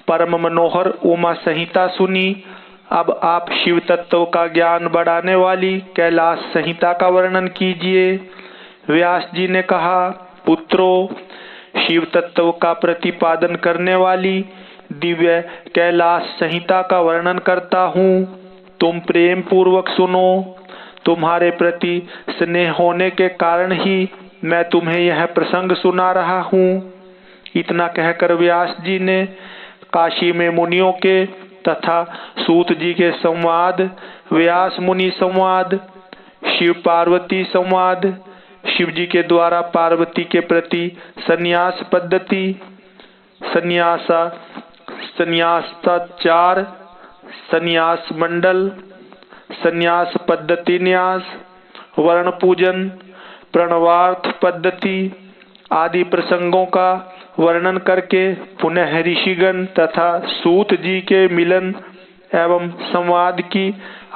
परम मनोहर उमा संहिता सुनी। अब आप शिव तत्व का ज्ञान बढ़ाने वाली कैलाश संहिता का वर्णन कीजिए। व्यास जी ने कहा, पुत्रों, शिव तत्व का प्रतिपादन करने वाली दिव्य कैलाश संहिता का वर्णन करता हूँ, तुम प्रेम पूर्वक सुनो। तुम्हारे प्रति स्नेह होने के कारण ही मैं तुम्हें यह प्रसंग सुना रहा हूँ। इतना कहकर व्यास जी ने काशी में मुनियों के तथा सूत जी के संवाद, व्यास मुनि संवाद, शिव पार्वती संवाद, शिव जी के द्वारा पार्वती के प्रति संन्यास पद्धति, संन्यासाचार, संन्यास मंडल, संन्यास पद्धति न्यास, वर्ण पूजन, प्रणवार्थ पद्धति आदि प्रसंगों का वर्णन करके पुनः ऋषिगण तथा सूत जी के मिलन एवं संवाद की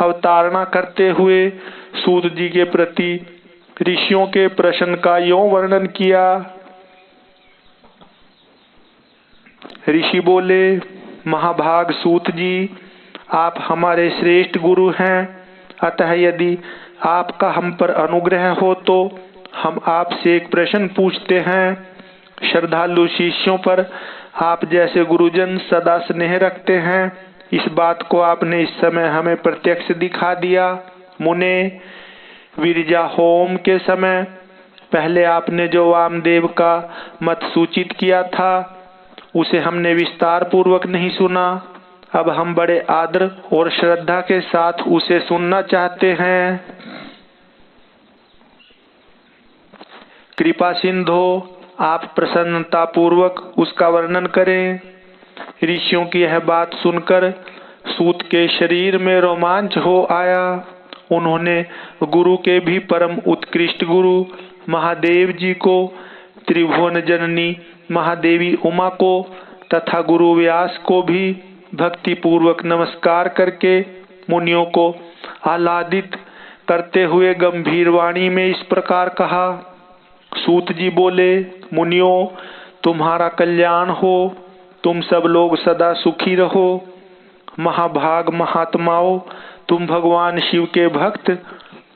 अवतारणा करते हुए सूत जी के प्रति ऋषियों के प्रश्न का यों वर्णन किया। ऋषि बोले, महाभाग सूत जी, आप हमारे श्रेष्ठ गुरु हैं, अतः यदि आपका हम पर अनुग्रह हो तो हम आपसे एक प्रश्न पूछते हैं। श्रद्धालु शिष्यों पर आप जैसे गुरुजन सदा स्नेह रखते हैं, इस बात को आपने इस समय हमें प्रत्यक्ष दिखा दिया। मुने, विरजा होम के समय पहले आपने जो वामदेव का मत सूचित किया था उसे हमने विस्तार पूर्वक नहीं सुना। अब हम बड़े आदर और श्रद्धा के साथ उसे सुनना चाहते हैं। कृपा सिंधो, आप प्रसन्नता पूर्वक उसका वर्णन करें। ऋषियों की यह बात सुनकर सूत के शरीर में रोमांच हो आया। उन्होंने गुरु के भी परम उत्कृष्ट गुरु महादेव जी को, त्रिभुवन जननी महादेवी उमा को तथा गुरु व्यास को भी भक्ति पूर्वक नमस्कार करके मुनियों को आह्लादित करते हुए गंभीर वाणी में इस प्रकार कहा। सूत जी बोले, मुनियों, तुम्हारा कल्याण हो, तुम सब लोग सदा सुखी रहो। महाभाग महात्माओं, तुम भगवान शिव के भक्त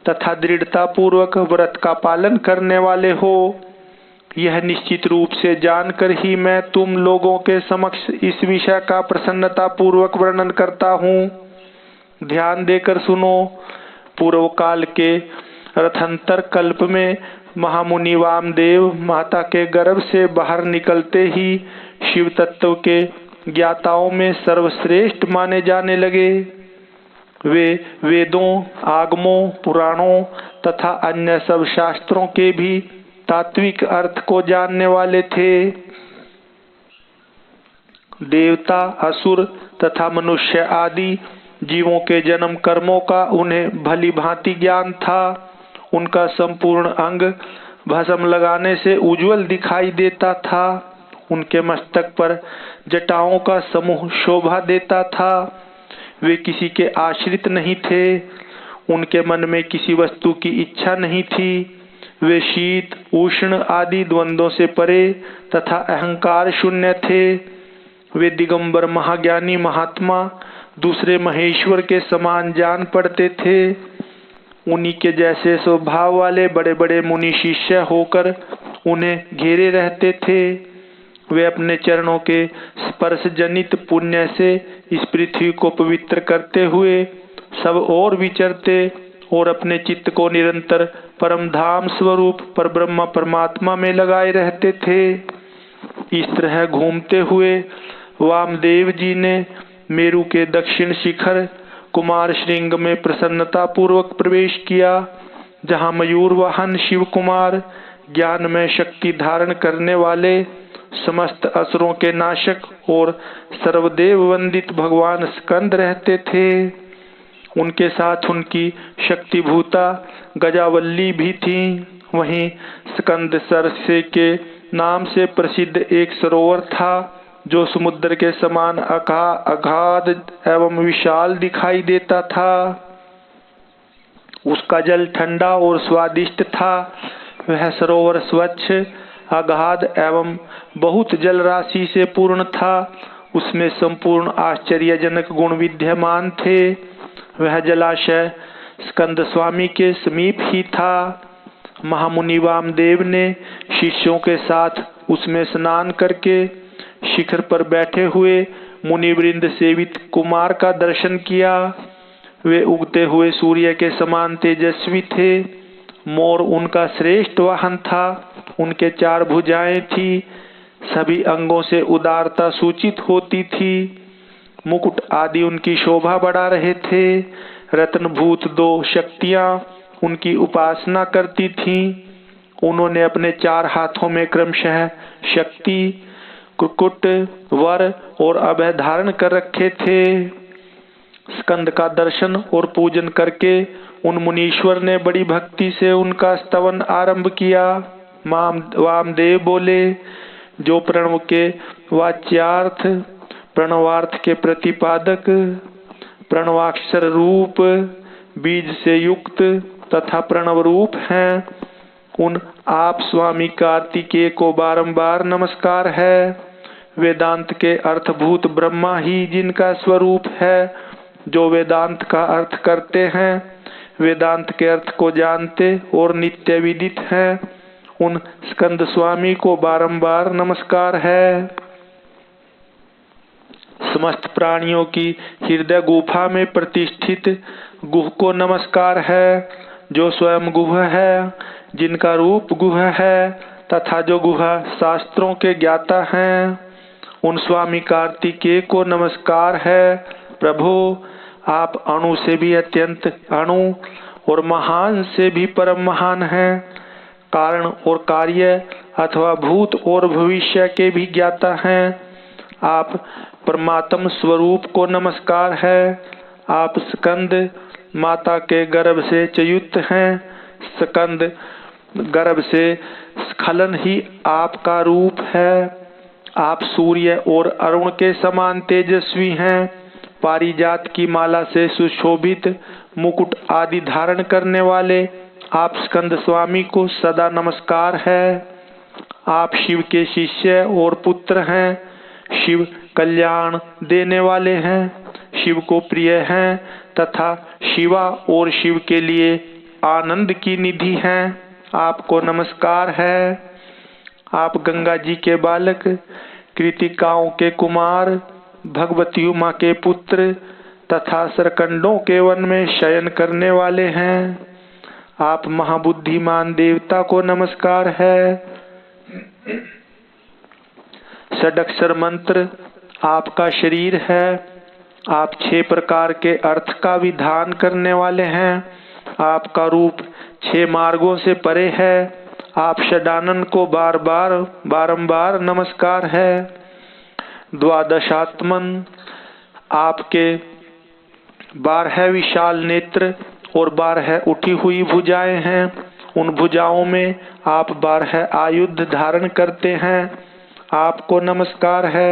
तथा दृढ़ता पूर्वक व्रत का पालन करने वाले हो। यह निश्चित रूप से जानकर ही मैं तुम लोगों के समक्ष इस विषय का प्रसन्नता पूर्वक वर्णन करता हूँ। ध्यान देकर सुनो। पूर्व काल के रथंतर कल्प में महामुनि वामदेव माता के गर्भ से बाहर निकलते ही शिव तत्व के ज्ञाताओं में सर्वश्रेष्ठ माने जाने लगे। वे वेदों, आगमों, पुराणों तथा अन्य सब शास्त्रों के भी तात्विक अर्थ को जानने वाले थे। देवता, असुर तथा मनुष्य आदि जीवों के जन्म कर्मों का उन्हें भली भांति ज्ञान था। उनका संपूर्ण अंग भस्म लगाने से उज्जवल दिखाई देता था। उनके मस्तक पर जटाओं का समूह शोभा देता था। वे किसी के आश्रित नहीं थे। उनके मन में किसी वस्तु की इच्छा नहीं थी। वे शीत, उष्ण आदि द्वंद्वों से परे तथा अहंकार शून्य थे। वे दिगंबर महाज्ञानी महात्मा दूसरे महेश्वर के समान जान पड़ते थे। उन्हीं के जैसे स्वभाव वाले बड़े बड़े मुनि शिष्य होकर उन्हें घेरे रहते थे। वे अपने चरणों के स्पर्श जनित पुण्य से इस पृथ्वी को पवित्र करते हुए सब ओर विचरते और अपने चित्त को निरंतर परम धाम स्वरूप परब्रह्म परमात्मा में लगाए रहते थे। इस तरह घूमते हुए वामदेव जी ने मेरु के दक्षिण शिखर कुमार श्रृंग में प्रसन्नता पूर्वक प्रवेश किया, जहाँ मयूर वाहन शिव कुमार ज्ञान में शक्ति धारण करने वाले समस्त असुरों के नाशक और सर्वदेव वंदित भगवान स्कंद रहते थे। उनके साथ उनकी शक्तिभूता गजावल्ली भी थी। वहीं स्कंद सरसे के नाम से प्रसिद्ध एक सरोवर था, जो समुद्र के समान अगाध एवं विशाल दिखाई देता था। उसका जल ठंडा और स्वादिष्ट था। वह सरोवर स्वच्छ, अगाध एवं बहुत जल राशि से पूर्ण था। उसमें संपूर्ण आश्चर्यजनक गुण विद्यमान थे। वह जलाशय स्कंद स्वामी के समीप ही था। महामुनि वामदेव ने शिष्यों के साथ उसमें स्नान करके शिखर पर बैठे हुए मुनिवृंद सेवित कुमार का दर्शन किया। वे उगते हुए सूर्य के समान तेजस्वी थे। मोर उनका श्रेष्ठ वाहन था। उनके 4 भुजाएं थी। सभी अंगों से उदारता सूचित होती थी। मुकुट आदि उनकी शोभा बढ़ा रहे थे। रत्नभूत 2 शक्तियां उनकी उपासना करती थीं। उन्होंने अपने 4 हाथों में क्रमशः शक्ति, कुकुट, वर और अभय धारण कर रखे थे। स्कंद का दर्शन और पूजन करके उन मुनीश्वर ने बड़ी भक्ति से उनका स्तवन आरंभ किया। वामदेव बोले, जो प्रणव के वाच्यार्थ, प्रणवार्थ के प्रतिपादक, प्रणवाक्षर रूप, बीज से युक्त तथा प्रणव रूप हैं, उन आप स्वामी कार्तिकेय को बारंबार नमस्कार है। वेदांत के अर्थभूत ब्रह्मा ही जिनका स्वरूप है, जो वेदांत का अर्थ करते हैं, वेदांत के अर्थ को जानते और नित्य विदित हैं, उन स्कंद स्वामी को बारंबार नमस्कार है। समस्त प्राणियों की हृदय गुफा में प्रतिष्ठित गुह को नमस्कार है, जो स्वयं गुह है, जिनका रूप गुह है तथा जो गुहा शास्त्रों के ज्ञाता हैं, उन स्वामी कार्तिकेय को नमस्कार है। प्रभु, आप अणु से भी अत्यंत अणु और महान से भी परम महान हैं। कारण और कार्य अथवा भूत और भविष्य के भी ज्ञाता हैं। आप परमात्म स्वरूप को नमस्कार है। आप स्कंद माता के गर्भ से च्युत हैं। स्कंद गर्भ से स्खलन ही आपका रूप है। आप सूर्य और अरुण के समान तेजस्वी हैं। पारिजात की माला से सुशोभित मुकुट आदि धारण करने वाले आप स्कंद स्वामी को सदा नमस्कार है। आप शिव के शिष्य और पुत्र हैं। शिव कल्याण देने वाले हैं, शिव को प्रिय हैं तथा शिवा और शिव के लिए आनंद की निधि हैं। आपको नमस्कार है। आप गंगा जी के बालक, कृतिकाओं के कुमार, भगवती उमा के पुत्र तथा सरकंडों के वन में शयन करने वाले हैं। आप महाबुद्धिमान देवता को नमस्कार है। षडक्षर मंत्र आपका शरीर है। आप 6 प्रकार के अर्थ का विधान करने वाले हैं। आपका रूप 6 मार्गों से परे है। आप षडानन को बारंबार नमस्कार है। द्वादशात्मन आपके 12 विशाल नेत्र और 12 उठी हुई भुजाएं हैं। उन भुजाओं में आप 12 आयुध धारण करते हैं। आपको नमस्कार है।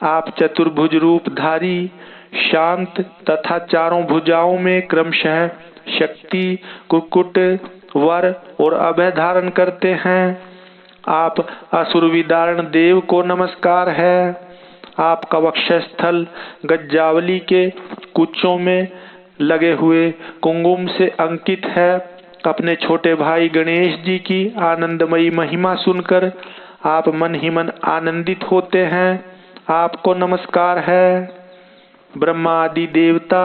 आप चतुर्भुज रूपधारी, शांत तथा चारों भुजाओं में क्रमशः शक्ति, कुक्कुट, वर और अभय धारण करते हैं। आप असुर विदारण देव को नमस्कार है। आपका वक्षस्थल गज्जावली के कुचों में लगे हुए कुंकुम से अंकित है। अपने छोटे भाई गणेश जी की आनंदमयी महिमा सुनकर आप मन ही मन आनंदित होते हैं। आपको नमस्कार है। ब्रह्मा आदि देवता,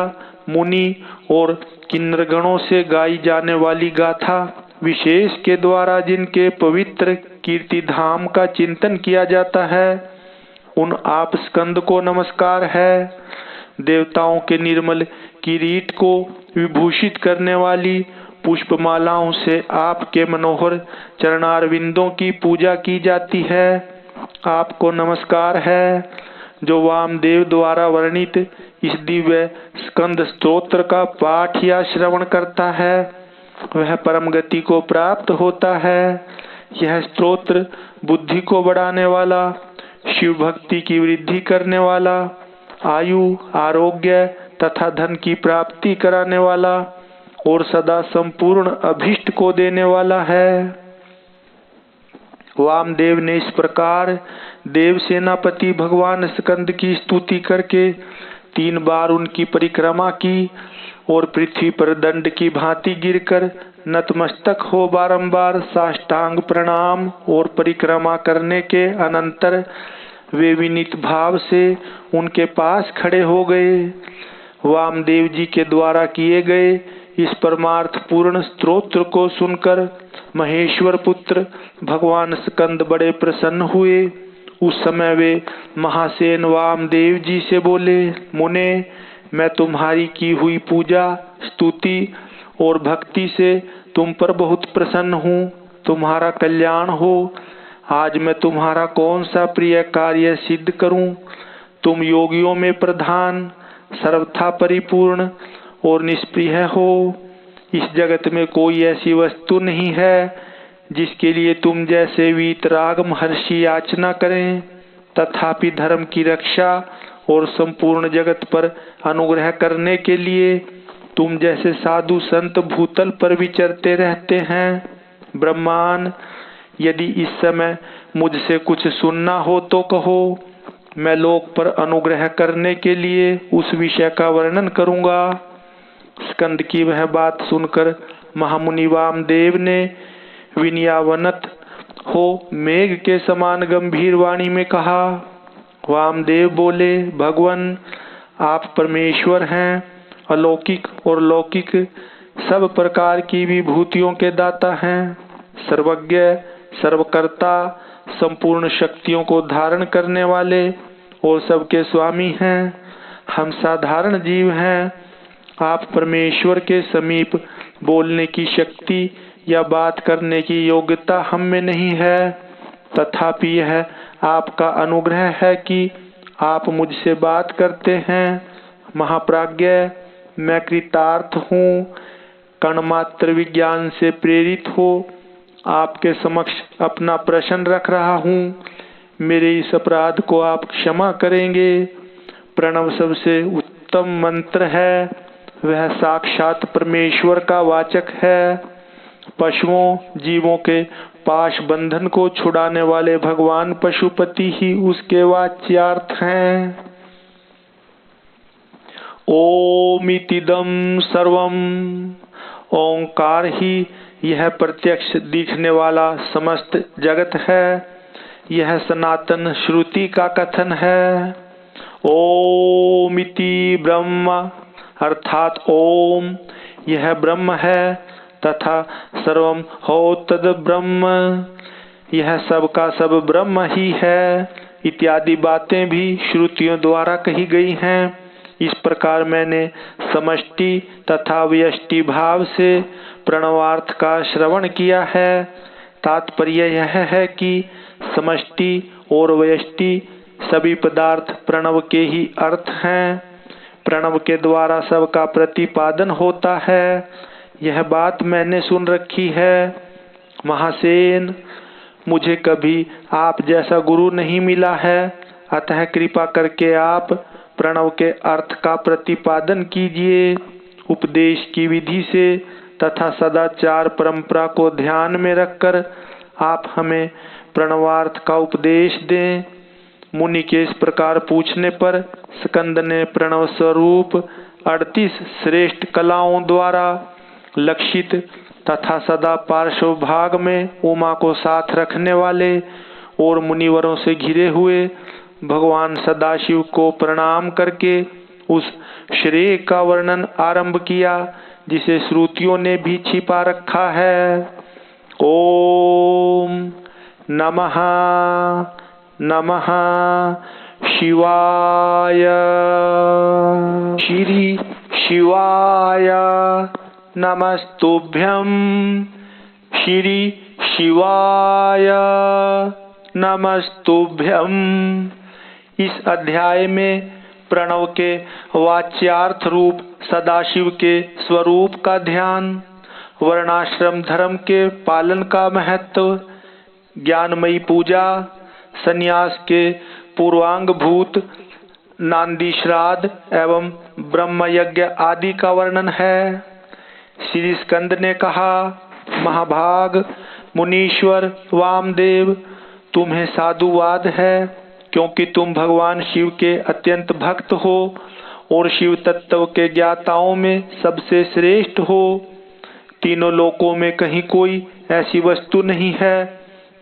मुनि और किन्नरगणों से गाई जाने वाली गाथा विशेष के द्वारा जिनके पवित्र कीर्ति धाम का चिंतन किया जाता है, उन आप स्कंद को नमस्कार है। देवताओं के निर्मल किरीट को विभूषित करने वाली पुष्पमालाओं से आपके मनोहर चरणारविंदों की पूजा की जाती है। आपको नमस्कार है। जो वामदेव द्वारा वर्णित इस दिव्य स्कंद स्तोत्र का पाठ या श्रवण करता है, वह परम गति को प्राप्त होता है। यह स्तोत्र बुद्धि को बढ़ाने वाला, शिव भक्ति की वृद्धि करने वाला, आयु, आरोग्य तथा धन की प्राप्ति कराने वाला और सदा संपूर्ण अभीष्ट को देने वाला है। वामदेव ने इस प्रकार देव सेनापति भगवान स्कंद की स्तुति करके 3 बार उनकी परिक्रमा की और पृथ्वी पर दंड की भांति गिरकर नतमस्तक हो बारंबार साष्टांग प्रणाम और परिक्रमा करने के अनंतर वे विनीत भाव से उनके पास खड़े हो गए। वामदेव जी के द्वारा किए गए इस परमार्थ पूर्ण स्तोत्र को सुनकर महेश्वर पुत्र भगवान स्कंद बड़े प्रसन्न हुए। उस समय वे महासेन वामदेव जी से बोले, मुने, मैं तुम्हारी की हुई पूजा, स्तुति और भक्ति से तुम पर बहुत प्रसन्न हूँ। तुम्हारा कल्याण हो। आज मैं तुम्हारा कौन सा प्रिय कार्य सिद्ध करूं? तुम योगियों में प्रधान, सर्वथा परिपूर्ण और निष्प्रिय हो। इस जगत में कोई ऐसी वस्तु नहीं है जिसके लिए तुम जैसे वीतराग महर्षि याचना करें। तथापि धर्म की रक्षा और संपूर्ण जगत पर अनुग्रह करने के लिए तुम जैसे साधु संत भूतल पर विचरते रहते हैं। ब्रह्मान, यदि इस समय मुझसे कुछ सुनना हो तो कहो। मैं लोक पर अनुग्रह करने के लिए उस विषय का वर्णन करूंगा। स्कंद की वह बात सुनकर महामुनि वामदेव ने विनयावनत हो मेघ के समान गंभीर वाणी में कहा। वामदेव बोले, भगवन, आप परमेश्वर हैं, अलौकिक और लौकिक सब प्रकार की विभूतियों के दाता हैं, सर्वज्ञ, सर्वकर्ता, संपूर्ण शक्तियों को धारण करने वाले और सबके स्वामी हैं। हम साधारण जीव हैं। आप परमेश्वर के समीप बोलने की शक्ति या बात करने की योग्यता हम में नहीं है। तथापि यह आपका अनुग्रह है कि आप मुझसे बात करते हैं। महाप्राज्ञ, मैं कृतार्थ हूँ। कणमात्र विज्ञान से प्रेरित हो आपके समक्ष अपना प्रश्न रख रहा हूँ। मेरे इस अपराध को आप क्षमा करेंगे। प्रणव सबसे उत्तम मंत्र है। वह साक्षात परमेश्वर का वाचक है। पशुओं, जीवों के पाश बंधन को छुड़ाने वाले भगवान पशुपति ही उसके वाच्यार्थ हैं। ओमितिदं सर्वं, ओंकार ही यह प्रत्यक्ष दिखने वाला समस्त जगत है। यह सनातन श्रुति का कथन है। ओम इति ब्रह्म अर्थात ओम यह ब्रह्म है तथा सर्वम हो तद ब्रह्म यह सब का सब ब्रह्म ही है इत्यादि बातें भी श्रुतियों द्वारा कही गई हैं। इस प्रकार मैंने समष्टि तथा व्यष्टि भाव से प्रणवार्थ का श्रवण किया है। तात्पर्य यह है कि समष्टि और व्यष्टि सभी पदार्थ प्रणव के ही अर्थ हैं। प्रणव के द्वारा सबका प्रतिपादन होता है। यह बात मैंने सुन रखी है। महासेन, मुझे कभी आप जैसा गुरु नहीं मिला है, अतः कृपा करके आप प्रणव के अर्थ का प्रतिपादन कीजिए। उपदेश की विधि से तथा सदाचार परंपरा को ध्यान में रखकर आप हमें प्रणवार्थ का उपदेश दें। मुनि के इस प्रकार पूछने पर स्कंद ने प्रणव स्वरूप 38 श्रेष्ठ कलाओं द्वारा लक्षित तथा सदा पार्श्व भाग में उमा को साथ रखने वाले और मुनिवरों से घिरे हुए भगवान सदाशिव को प्रणाम करके उस श्रेय का वर्णन आरंभ किया जिसे श्रुतियों ने भी छिपा रखा है। ओम नमः नमः शिवाय। श्री शिवाय नमस्तुभ्यं। श्री शिवाय नमस्तुभ्यं। इस अध्याय में प्रणव के वाच्यार्थ रूप सदाशिव के स्वरूप का ध्यान, वर्णाश्रम धर्म के पालन का महत्व, ज्ञानमयी पूजा, संन्यास के पूर्वांगभूत नांदी श्राद्ध एवं ब्रह्म यज्ञ आदि का वर्णन है। श्री स्कंद ने कहा, महाभाग मुनीश्वर वामदेव, तुम्हें साधुवाद है क्योंकि तुम भगवान शिव के अत्यंत भक्त हो और शिव तत्व के ज्ञाताओं में सबसे श्रेष्ठ हो। तीनों लोकों में कहीं कोई ऐसी वस्तु नहीं है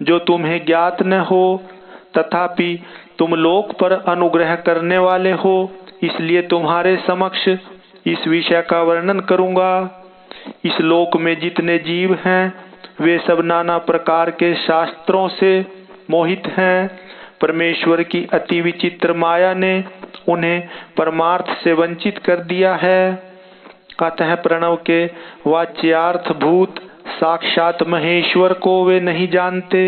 जो तुम्हें ज्ञात न हो, तथापि तुम लोक पर अनुग्रह करने वाले हो, इसलिए तुम्हारे समक्ष इस विषय का वर्णन करूंगा। इस लोक में जितने जीव हैं वे सब नाना प्रकार के शास्त्रों से मोहित हैं। परमेश्वर की अति विचित्र माया ने उन्हें परमार्थ से वंचित कर दिया है। अतः प्रणव के वाच्यार्थ भूत साक्षात महेश्वर को वे नहीं जानते।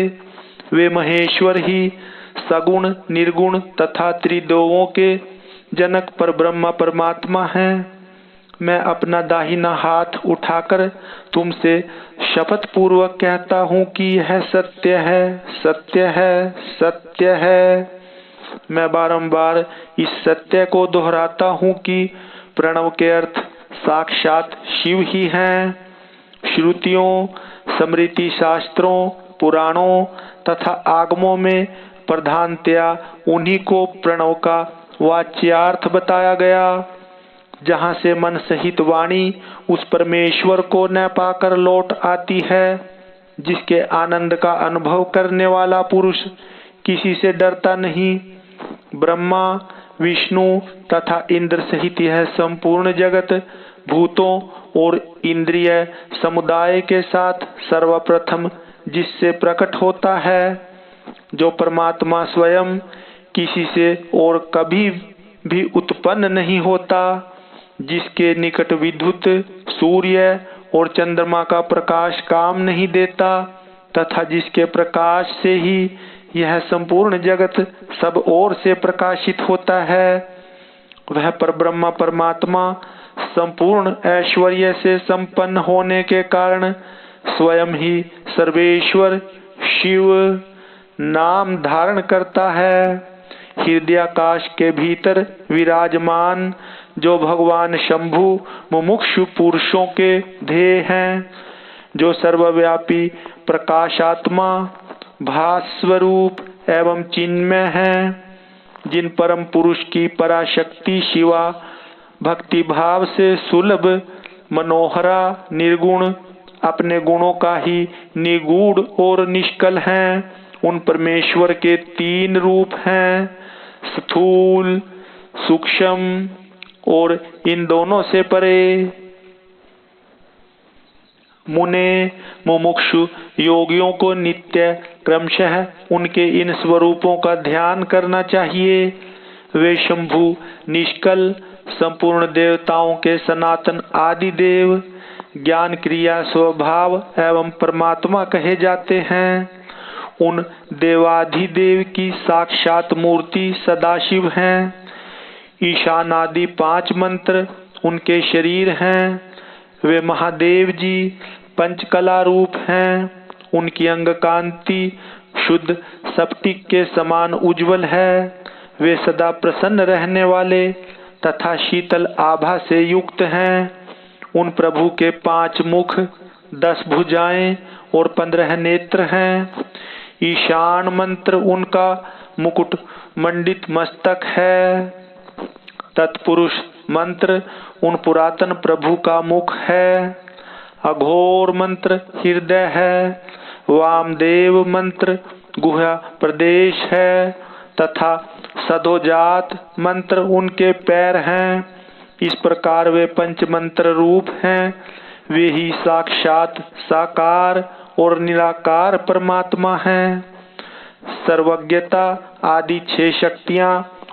वे महेश्वर ही सगुण निर्गुण तथा त्रिदेवों के जनक पर ब्रह्म परमात्मा हैं। मैं अपना दाहिना हाथ उठाकर तुमसे शपथ पूर्वक कहता हूँ कि यह सत्य है, सत्य है, सत्य है। मैं बारंबार इस सत्य को दोहराता हूँ कि प्रणव के अर्थ साक्षात शिव ही हैं। श्रुतियों, स्मृति शास्त्रों, पुराणों तथा आगमों में प्रधानतया उन्हीं को प्रणव का वाच्यार्थ बताया गया। जहाँ से मन सहित वाणी उस परमेश्वर को न पाकर लौट आती है, जिसके आनंद का अनुभव करने वाला पुरुष किसी से डरता नहीं। ब्रह्मा, विष्णु तथा इंद्र सहित यह संपूर्ण जगत भूतों और इंद्रिय समुदाय के साथ सर्वप्रथम जिससे प्रकट होता है, जो परमात्मा स्वयं किसी से और कभी भी उत्पन्न नहीं होता, जिसके निकट विद्युत, सूर्य और चंद्रमा का प्रकाश काम नहीं देता तथा जिसके प्रकाश से ही यह संपूर्ण जगत सब ओर से प्रकाशित होता है, वह परब्रह्म परमात्मा संपूर्ण ऐश्वर्य से संपन्न होने के कारण स्वयं ही सर्वेश्वर शिव नाम धारण करता है। हृदयाकाश के भीतर विराजमान जो भगवान शंभु मुमुक्षु पुरुषों के ध्येय हैं, जो सर्वव्यापी प्रकाशात्मा भास्वरूप एवं चिन्मय हैं, जिन परम पुरुष की पराशक्ति शिवा भक्ति भाव से सुलभ मनोहरा निर्गुण अपने गुणों का ही निगूढ़ और निष्कल हैं। उन परमेश्वर के 3 रूप हैं, स्थूल, सूक्ष्म और इन दोनों से परे। मुने मुमुक्षु योगियों को नित्य क्रमशः उनके इन स्वरूपों का ध्यान करना चाहिए। वे शंभु, निष्कल, संपूर्ण देवताओं के सनातन आदि देव, ज्ञान क्रिया स्वभाव एवं परमात्मा कहे जाते हैं। उन देवाधिदेव की साक्षात मूर्ति सदाशिव हैं। ईशान आदि 5 मंत्र उनके शरीर हैं। वे महादेव जी पंचकला रूप हैं। उनकी अंग कांति शुद्ध स्फटिक के समान उज्जवल है। वे सदा प्रसन्न रहने वाले तथा शीतल आभा से युक्त हैं। उन प्रभु के 5 मुख, 10 भुजाएं और 15 नेत्र हैं। ईशान मंत्र उनका मुकुट मंडित मस्तक है। तत्पुरुष मंत्र उन पुरातन प्रभु का मुख है। अघोर मंत्र हृदय है। वामदेव मंत्र गुहा प्रदेश है तथा सदोजात मंत्र उनके पैर हैं। इस प्रकार वे पंच मंत्र रूप हैं। वे ही साक्षात साकार और निराकार परमात्मा हैं। सर्वज्ञता आदि 6 शक्तियां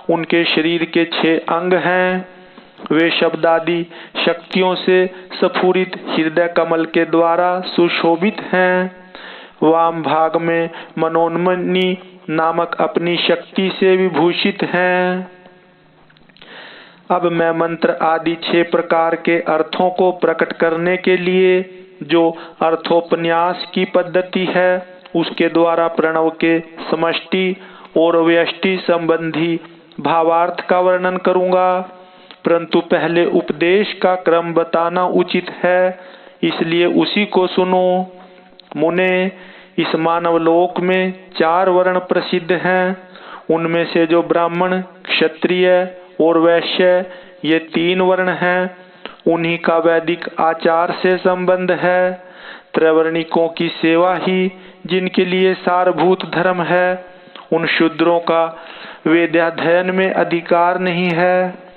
उनके शरीर के 6 अंग हैं। वे शब्द आदि शक्तियों से स्फुरित हृदय कमल के द्वारा सुशोभित हैं। वाम भाग में मनोन्मनी नामक अपनी शक्ति से विभूषित हैं। अब मैं मंत्र आदि 6 प्रकार के अर्थों को प्रकट करने के लिए जो अर्थोपन्यास की पद्धति है उसके द्वारा प्रणव के समष्टि और व्यष्टि संबंधी भावार्थ का वर्णन करूंगा। परंतु पहले उपदेश का क्रम बताना उचित है, इसलिए उसी को सुनो। मुने, इस मानव लोक में 4 वर्ण प्रसिद्ध हैं। उनमें से जो ब्राह्मण, क्षत्रिय और वैश्य ये 3 वर्ण हैं, उन्हीं का वैदिक आचार से संबंध है। त्रैवर्णिकों की सेवा ही जिनके लिए सारभूत धर्म है, उन शूद्रों का वेदाध्ययन में अधिकार नहीं है।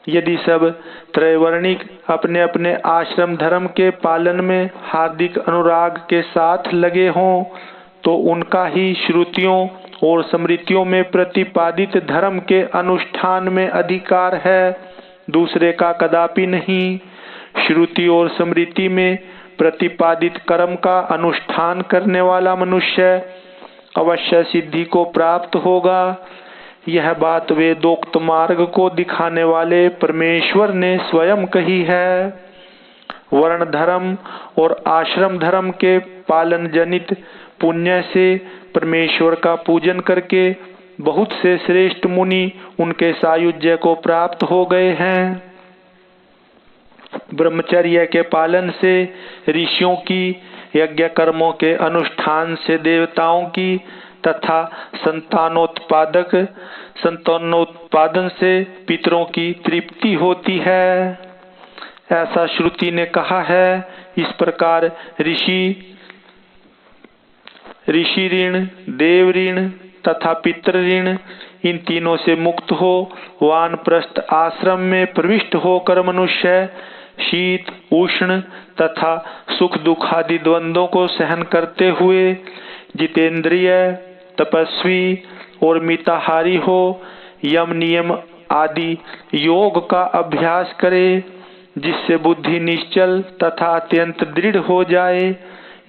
यदि सब त्रैवर्णिक अपने अपने आश्रम धर्म के पालन में हार्दिक अनुराग के साथ लगे हों, तो उनका ही श्रुतियों और स्मृतियों में प्रतिपादित धर्म के अनुष्ठान में अधिकार है, दूसरे का कदापि नहीं। श्रुति और स्मृति में प्रतिपादित कर्म का अनुष्ठान करने वाला मनुष्य अवश्य सिद्धि को प्राप्त होगा। यह बात वेदोक्त मार्ग को दिखाने वाले परमेश्वर ने स्वयं कही है। वर्ण धर्म और आश्रम धर्म के पालन जनित पुण्य से परमेश्वर का पूजन करके बहुत से श्रेष्ठ मुनि उनके सायुज्य को प्राप्त हो गए हैं। ब्रह्मचर्य के पालन से ऋषियों की, यज्ञ कर्मों के अनुष्ठान से देवताओं की तथा संतानोत्पादन से पितरों की तृप्ति होती है, ऐसा श्रुति ने कहा है। इस प्रकार ऋषि ऋण, देव ऋण तथा पितृ ऋण इन तीनों से मुक्त हो वानप्रस्थ आश्रम में प्रविष्ट होकर मनुष्य शीत, उष्ण तथा सुख दुख आदि द्वंद्वों को सहन करते हुए जितेंद्रिय, तपस्वी और मिताहारी हो यम नियम आदि योग का अभ्यास करे, जिससे बुद्धि निश्चल तथा अत्यंत दृढ़ हो जाए।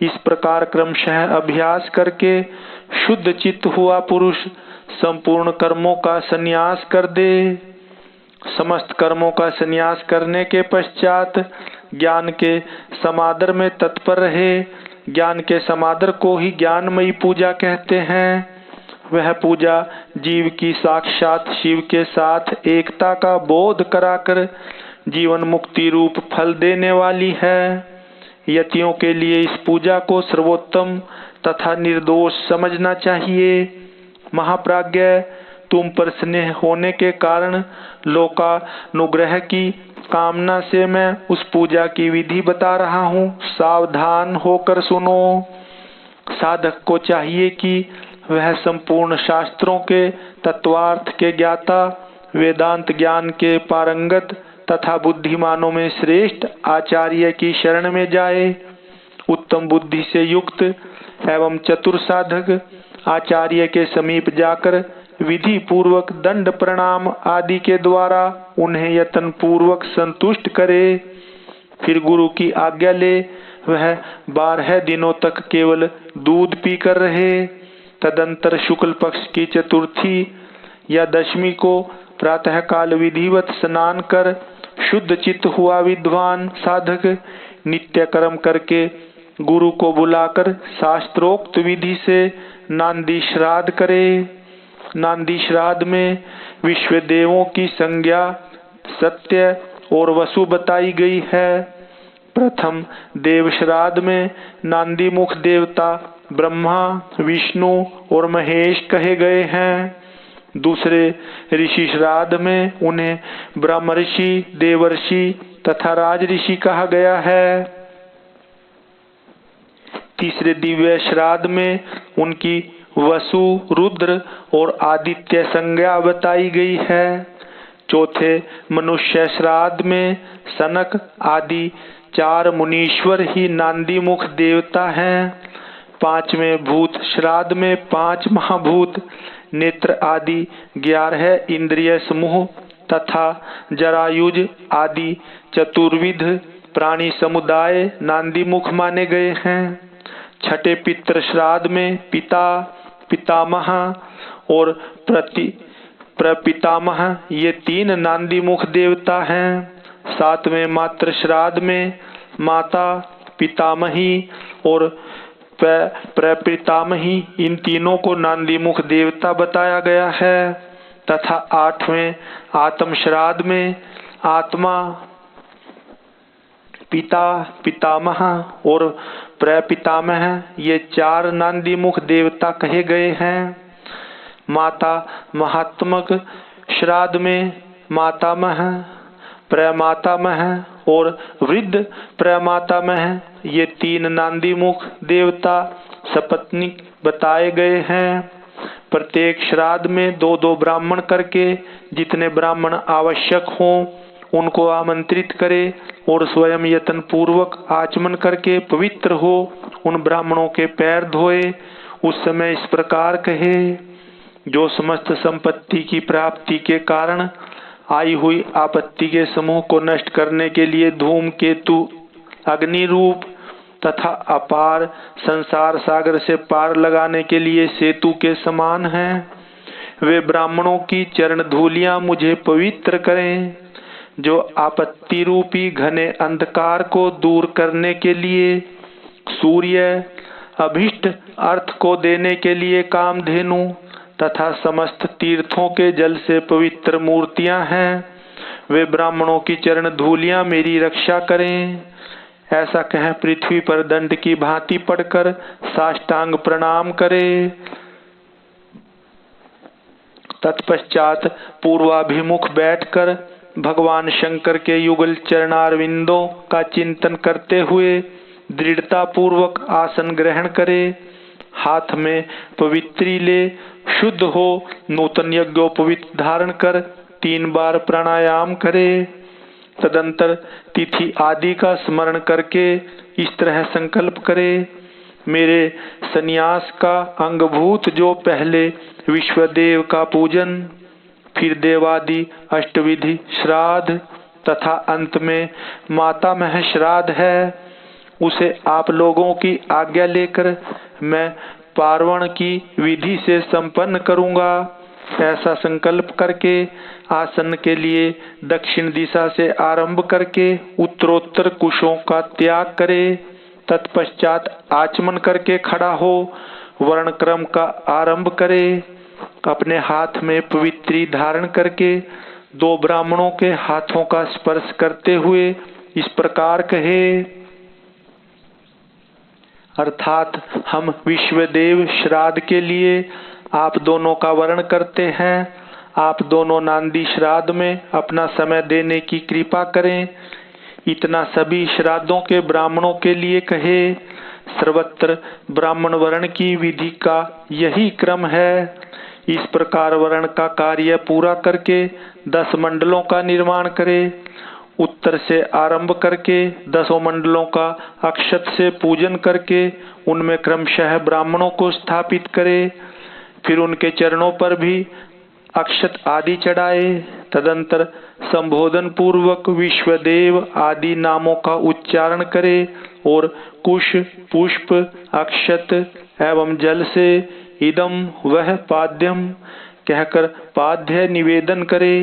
इस प्रकार क्रमशः अभ्यास करके शुद्ध चित्त हुआ पुरुष संपूर्ण कर्मों का संन्यास कर दे। समस्त कर्मों का संन्यास करने के पश्चात ज्ञान के समादर में तत्पर रहे। ज्ञान के समादर को ही ज्ञानमयी पूजा कहते हैं। वह पूजा जीव की साक्षात शिव के साथ एकता का बोध कराकर जीवन मुक्ति रूप फल देने वाली है। यतियों के लिए इस पूजा को सर्वोत्तम तथा निर्दोष समझना चाहिए। महाप्राज्ञ, तुम पर स्नेह होने के कारण लोकानुग्रह की कामना से मैं उस पूजा की विधि बता रहा हूँ, सावधान होकर सुनो। साधक को चाहिए कि वह संपूर्ण शास्त्रों के तत्वार्थ के ज्ञाता, वेदांत ज्ञान के पारंगत तथा बुद्धिमानों में श्रेष्ठ आचार्य की शरण में जाए। उत्तम बुद्धि से युक्त एवं चतुर साधक आचार्य के समीप जाकर विधि पूर्वक दंड प्रणाम आदि के द्वारा उन्हें यत्न पूर्वक संतुष्ट करे। फिर गुरु की आज्ञा ले वह 12 दिनों तक केवल दूध पीकर रहे। तदंतर शुक्ल पक्ष की चतुर्थी या दशमी को प्रातः काल विधिवत स्नान कर शुद्ध चित्त हुआ विद्वान साधक नित्य कर्म करके गुरु को बुलाकर शास्त्रोक्त विधि से नांदी श्राद्ध करे। नांदी श्राद्ध में विश्व देवों की संज्ञा, सत्य और वसु बताई गई है। प्रथम देव श्राद्ध में नांदी मुख देवता ब्रह्मा, विष्णु और महेश कहे गए हैं। दूसरे ऋषि श्राद्ध में उन्हें ब्रह्मर्षि, देवर्षि तथा राजऋषि कहा गया है। तीसरे दिव्य श्राद्ध में उनकी वसु, रुद्र और आदित्य संज्ञा बताई गई है। चौथे मनुष्य श्राद्ध में सनक आदि 4 मुनीश्वर ही नांदी मुख देवता हैं। पांचवें भूत श्राद्ध में 5 महाभूत, नेत्र आदि 11 इंद्रिय समूह तथा जरायुज आदि चतुर्विध प्राणी समुदाय नांदी मुख माने गए हैं। छठे पितृ श्राद्ध में पिता, पितामह और प्रपितामह ये 3 नांदी मुख देवता हैं। सातवें मातृ श्राद्ध में माता, पितामही और प्रपितामही इन तीनों को नांदी मुख देवता बताया गया है। तथा 8वें आत्म श्राद्ध में आत्मा, पिता, पितामह और प्रपितामह ये 4 नांदी मुख देवता कहे गए हैं। माता महात्मक श्राद्ध में मातामह, प्रमातामह और वृद्ध प्रमातामह ये 3 नांदी मुख देवता सपत्नीक बताए गए हैं। प्रत्येक श्राद्ध में 2-2 ब्राह्मण करके जितने ब्राह्मण आवश्यक हों उनको आमंत्रित करे और स्वयं यत्न पूर्वक आचमन करके पवित्र हो उन ब्राह्मणों के पैर धोए। उस समय इस प्रकार कहे, जो समस्त संपत्ति की प्राप्ति के कारण आई हुई आपत्ति के समूह को नष्ट करने के लिए धूमकेतु अग्नि रूप तथा अपार संसार सागर से पार लगाने के लिए सेतु के समान हैं, वे ब्राह्मणों की चरण धूलियां मुझे पवित्र करें। जो आपत्ति रूपी घने अंधकार को दूर करने के लिए सूर्य, अभिष्ट अर्थ को देने के लिए कामधेनु तथा समस्त तीर्थों के जल से पवित्र मूर्तियां हैं, वे ब्राह्मणों की चरण धूलियां मेरी रक्षा करें। ऐसा कह पृथ्वी पर दंड की भांति पड़कर साष्टांग प्रणाम करे। तत्पश्चात पूर्वाभिमुख बैठकर भगवान शंकर के युगल चरणारविंदों का चिंतन करते हुए दृढ़ता पूर्वक आसन ग्रहण करे। हाथ में पवित्री ले शुद्ध हो नूतन यज्ञोपवीत धारण कर 3 बार प्राणायाम करे। तदंतर तिथि आदि का स्मरण करके इस तरह संकल्प करे, मेरे सन्यास का अंगभूत जो पहले विश्वदेव का पूजन, फिर देवादि अष्टविधि श्राद्ध तथा अंत में मातामह श्राद्ध है, उसे आप लोगों की आज्ञा लेकर मैं पार्वण की विधि से संपन्न करूंगा। ऐसा संकल्प करके आसन के लिए दक्षिण दिशा से आरंभ करके उत्तरोत्तर कुशों का त्याग करे। तत्पश्चात आचमन करके खड़ा हो वर्ण क्रम का आरंभ करे। अपने हाथ में पवित्री धारण करके 2 ब्राह्मणों के हाथों का स्पर्श करते हुए इस प्रकार कहे, अर्थात हम विश्वदेव श्राद्ध के लिए आप दोनों का वर्ण करते हैं। आप दोनों नांदी श्राद्ध में अपना समय देने की कृपा करें। इतना सभी श्राद्धों के ब्राह्मणों के लिए कहे। सर्वत्र ब्राह्मण वर्ण की विधि का यही क्रम है। इस प्रकार वर्ण का कार्य पूरा करके 10 मंडलों का निर्माण करे। उत्तर से आरंभ करके 10 मंडलों का अक्षत से पूजन करके उनमें क्रमशः ब्राह्मणों को स्थापित करे। फिर उनके चरणों पर भी अक्षत आदि चढ़ाए। तदंतर संबोधन पूर्वक विश्वदेव आदि नामों का उच्चारण करे और कुश, पुष्प, अक्षत एवं जल से इदम वह पाद्यम कहकर पाद्य निवेदन करे।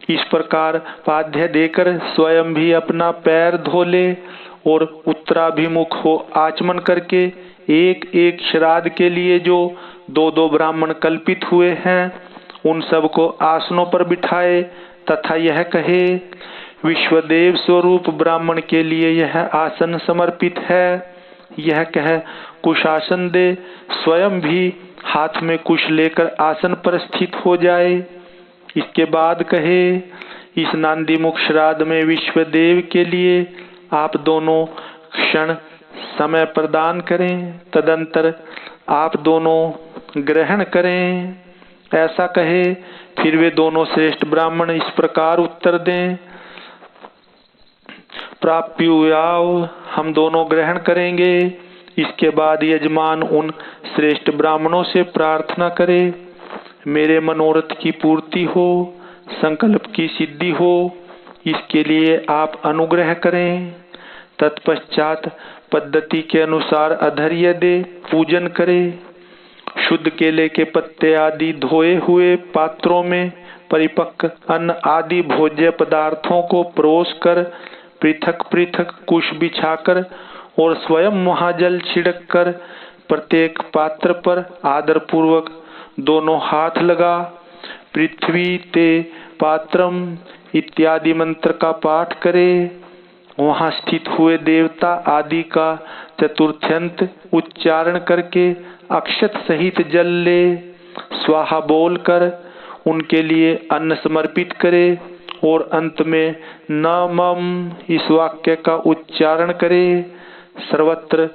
इस प्रकार पाद्य देकर स्वयं भी अपना पैर धो ले और उत्तराभिमुख हो आचमन करके एक एक श्राद्ध के लिए जो 2-2 ब्राह्मण कल्पित हुए हैं उन सबको आसनों पर बिठाए तथा यह कहे, विश्वदेव स्वरूप ब्राह्मण के लिए यह आसन समर्पित है। यह कह कुशासन दे, स्वयं भी हाथ में कुश लेकर आसन पर स्थित हो जाए। इसके बाद कहे, इस नांदीमुख श्राद्ध में विश्वदेव के लिए आप दोनों क्षण समय प्रदान करें। तदंतर आप दोनों ग्रहण करें। ऐसा कहे। फिर वे दोनों श्रेष्ठ ब्राह्मण इस प्रकार उत्तर दें, प्राप्युयाव, हम दोनों ग्रहण करेंगे। इसके बाद यजमान उन श्रेष्ठ ब्राह्मणों से प्रार्थना करे, मेरे मनोरथ की पूर्ति हो, संकल्प की सिद्धि हो, इसके लिए आप अनुग्रह करें। तत्पश्चात पद्धति के अनुसार अधर्य दे पूजन करे। शुद्ध केले के पत्ते आदि धोए हुए पात्रों में परिपक्व अन्न आदि भोज्य पदार्थों को परोस कर पृथक पृथक कुश बिछाकर और स्वयं वहां जल छिड़क कर प्रत्येक पात्र पर आदर पूर्वक दोनों हाथ लगा पृथ्वी ते पात्रम इत्यादि मंत्र का पाठ करे। वहां स्थित हुए देवता आदि का चतुर्थ्यंत उच्चारण करके अक्षत सहित जल ले स्वाहा बोलकर उनके लिए अन्न समर्पित करे और अंत में नमः इस वाक्य का उच्चारण करे। सर्वत्र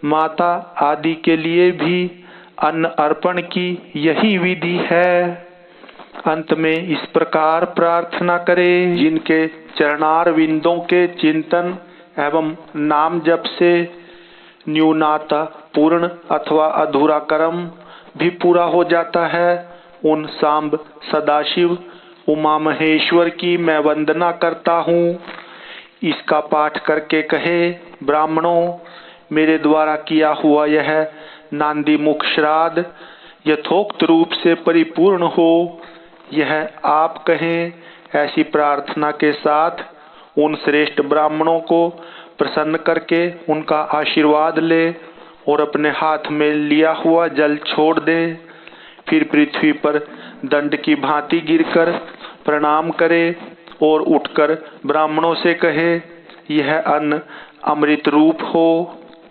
माता आदि के लिए भी अन्न अर्पण की यही विधि है। अंत में इस प्रकार प्रार्थना करे, जिनके चरणार विंदों के चिंतन एवं नाम जप से न्यूनाता पूर्ण अथवा अधूरा कर्म भी पूरा हो जाता है, उन सांब सदाशिव उमा महेश्वर की मैं वंदना करता हूँ। इसका पाठ करके कहे, ब्राह्मणों, मेरे द्वारा किया हुआ यह नांदीमुख श्राद्ध यथोक्त रूप से परिपूर्ण हो, यह आप कहें। ऐसी प्रार्थना के साथ उन श्रेष्ठ ब्राह्मणों को प्रसन्न करके उनका आशीर्वाद ले और अपने हाथ में लिया हुआ जल छोड़ दे। फिर पृथ्वी पर दंड की भांति गिरकर प्रणाम करे और उठकर ब्राह्मणों से कहे, यह अन्न अमृत रूप हो।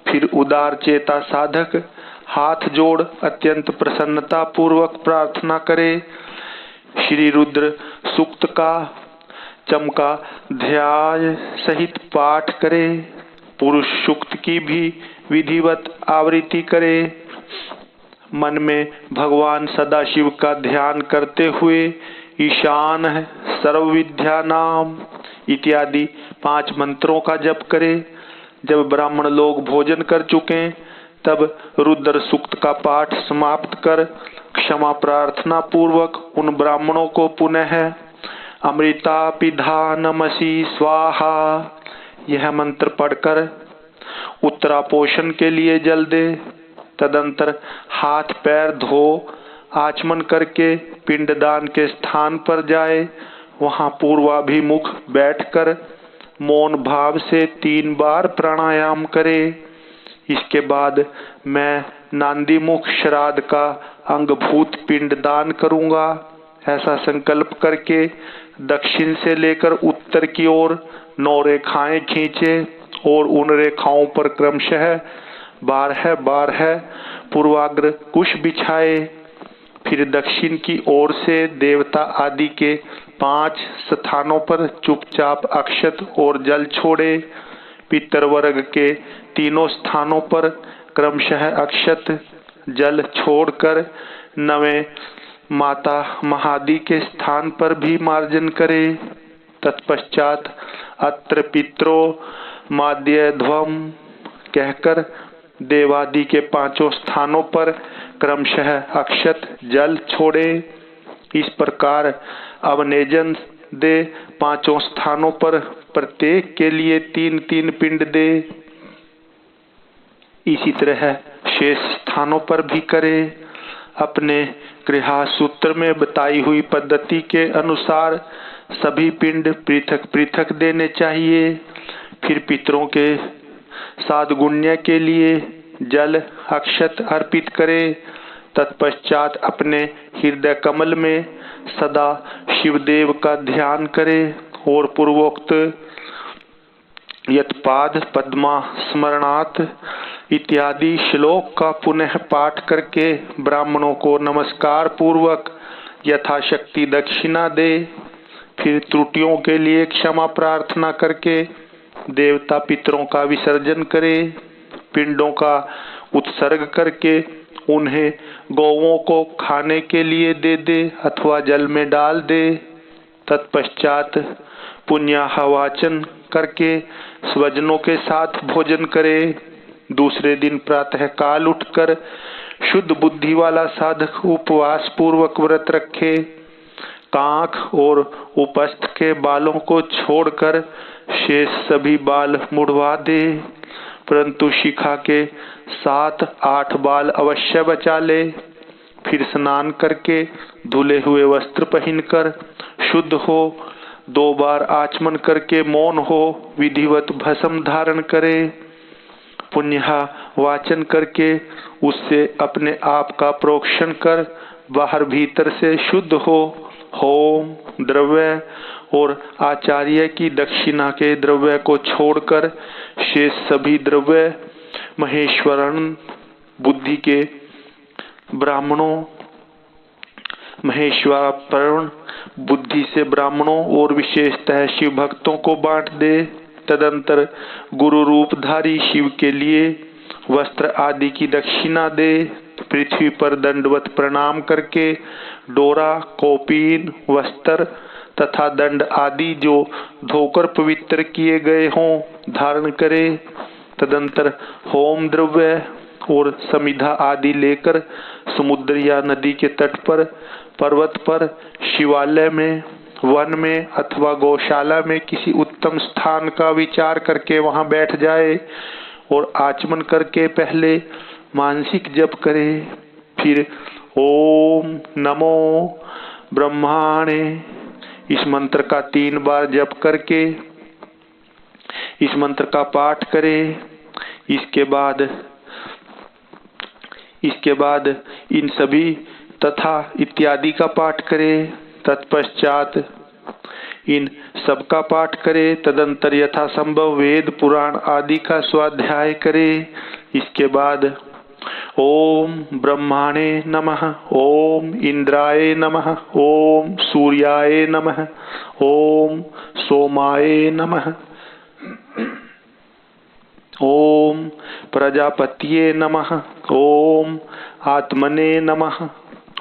फिर उदार चेता साधक हाथ जोड़ अत्यंत प्रसन्नता पूर्वक प्रार्थना करे। श्री रुद्र सूक्त का चमका ध्याय सहित पाठ करे। पुरुष सूक्त की भी विधिवत आवृत्ति करे। मन में भगवान सदाशिव का ध्यान करते हुए ईशान सर्व विद्या नाम इत्यादि 5 मंत्रों का जप करे। जब ब्राह्मण लोग भोजन कर चुके तब रुद्र सूक्त का पाठ समाप्त कर क्षमा प्रार्थना पूर्वक उन ब्राह्मणों को पुनः अमृता पिधानमसि स्वाहा यह मंत्र पढ़कर उत्तरापोषण के लिए जल दे। तदंतर हाथ पैर धो आचमन करके पिंडदान के स्थान पर जाए। वहां पूर्वाभिमुख बैठकर मौन भाव से 3 बार प्राणायाम करे। इसके बाद मैं नांदीमुख श्राद्ध का अंगभूत पिंडदान करूंगा, ऐसा संकल्प करके दक्षिण से लेकर उत्तर की ओर 9 रेखाएं खींचे और उन रेखाओं पर क्रमशः 12 पूर्वाग्र कुश बिछाए। फिर दक्षिण की ओर से देवता आदि के 5 स्थानों पर चुपचाप अक्षत और जल छोड़े। पितर वर्ग के तीनों स्थानों पर क्रमशः अक्षत जल छोड़कर 9वें माता महादि के स्थान पर भी मार्जन करे। तत्पश्चात अत्र पित्रो माद्यध्वम कहकर देवादि के 5 स्थानों पर क्रमशः अक्षत जल छोड़े। इस प्रकार अवनेजन दे 5 स्थानों पर प्रत्येक के लिए 3-3 पिंड दे। इसी तरह शेष स्थानों पर भी करे। अपने गृहस्थ सूत्र में बताई हुई पद्धति के अनुसार सभी पिंड पृथक पृथक देने चाहिए। फिर पितरों के सादगुण्य के लिए जल अक्षत अर्पित करे। तत्पश्चात अपने हृदय कमल में सदा शिवदेव का ध्यान करे और पूर्वोक्त यत्पाद पद्मा स्मरणात् इत्यादि श्लोक का पुनः पाठ करके ब्राह्मणों को नमस्कार पूर्वक यथाशक्ति दक्षिणा दे। फिर त्रुटियों के लिए क्षमा प्रार्थना करके देवता पितरों का विसर्जन करे। पिंडों का उत्सर्ग करके उन्हें गौओं को खाने के लिए दे दे अथवा जल में डाल दे। तत्पश्चात पुण्याहवाचन करके स्वजनों के साथ भोजन करे। दूसरे दिन प्रातः काल उठकर शुद्ध बुद्धि वाला साधक उपवास पूर्वक व्रत रखे। कांख और उपस्थ के बालों को छोड़कर शेष सभी बाल मुड़वा दे, परंतु शिखा के 7-8 बाल अवश्य बचा ले। फिर स्नान करके धुले हुए वस्त्र पहनकर शुद्ध हो 2 बार आचमन करके मौन हो विधिवत भस्म धारण करे। पुण्यहा वाचन करके उससे अपने आप का प्रोक्षण कर बाहर भीतर से शुद्ध हो। होम द्रव्य और आचार्य की दक्षिणा के द्रव्य को छोड़कर शेष सभी द्रव्य महेश्वरण बुद्धि के ब्राह्मणों महेश्वरपर्ण बुद्धि से ब्राह्मणों और विशेषतः शिव भक्तों को बांट दे। तदंतर गुरु रूपधारी शिव के लिए वस्त्र आदि की दक्षिणा दे। पृथ्वी पर दंडवत प्रणाम करके डोरा, कौपीन, वस्त्र तथा दंड आदि जो धोकर पवित्र किए गए हों धारण करे। तदंतर होम द्रव्य और समिधा आदि लेकर समुद्र या नदी के तट पर, पर्वत पर, शिवालय में, वन में अथवा गौशाला में किसी उत्तम स्थान का विचार करके वहां बैठ जाए और आचमन करके पहले मानसिक जप करे। फिर ओम नमो ब्रह्माणे इस मंत्र का 3 बार जप करके इस मंत्र का पाठ करे। इसके बाद इन सभी तथा इत्यादि का पाठ करे। तत्पश्चात इन सबका पाठ करे। तदंतर यथा संभव वेद पुराण आदि का स्वाध्याय करे। इसके बाद ओम ब्रह्माणे नमः, ओम इंद्राय नमः, ओम सूर्याय नमः, ओम सोमाय नमः, ओम प्रजापतये नमः, ओम आत्मने नमः,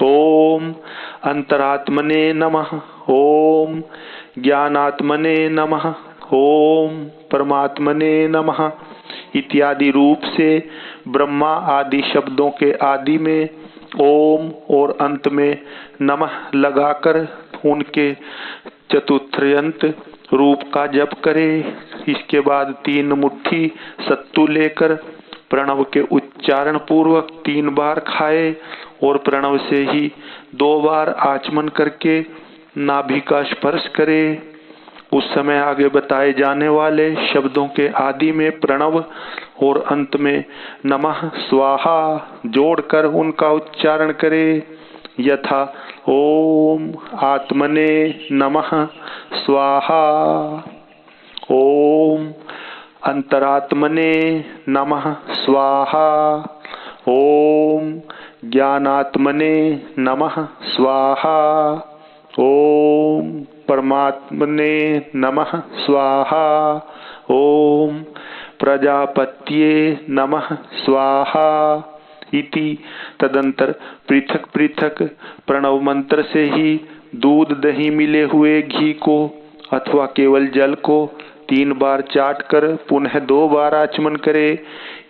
ओम अंतरात्मने नमः, ओम ज्ञानात्मने नमः, ओम परमात्मने नमः इत्यादि रूप से ब्रह्मा आदि शब्दों के आदि में ओम और अंत में नमः लगाकर उनके चतुर्थ्यंत रूप का जप करे। इसके बाद 3 मुट्ठी सत्तू लेकर प्रणव के उच्चारण पूर्वक 3 बार खाए और प्रणव से ही 2 बार आचमन करके नाभि का स्पर्श करे। उस समय आगे बताए जाने वाले शब्दों के आदि में प्रणव और अंत में नमः स्वाहा जोड़कर उनका उच्चारण करे। यथा ओम आत्मने नमः स्वाहा, ओम अंतरात्मने नमः स्वाहा, ओम ज्ञानात्मने नमः स्वाहा। ओम परमात्मने नमः स्वाहा। ओम प्रजापत्ये नमः स्वाहा इति। तदंतर पृथक पृथक प्रणव मंत्र से ही दूध दही मिले हुए घी को अथवा केवल जल को 3 बार चाट कर पुनः 2 बार आचमन करे।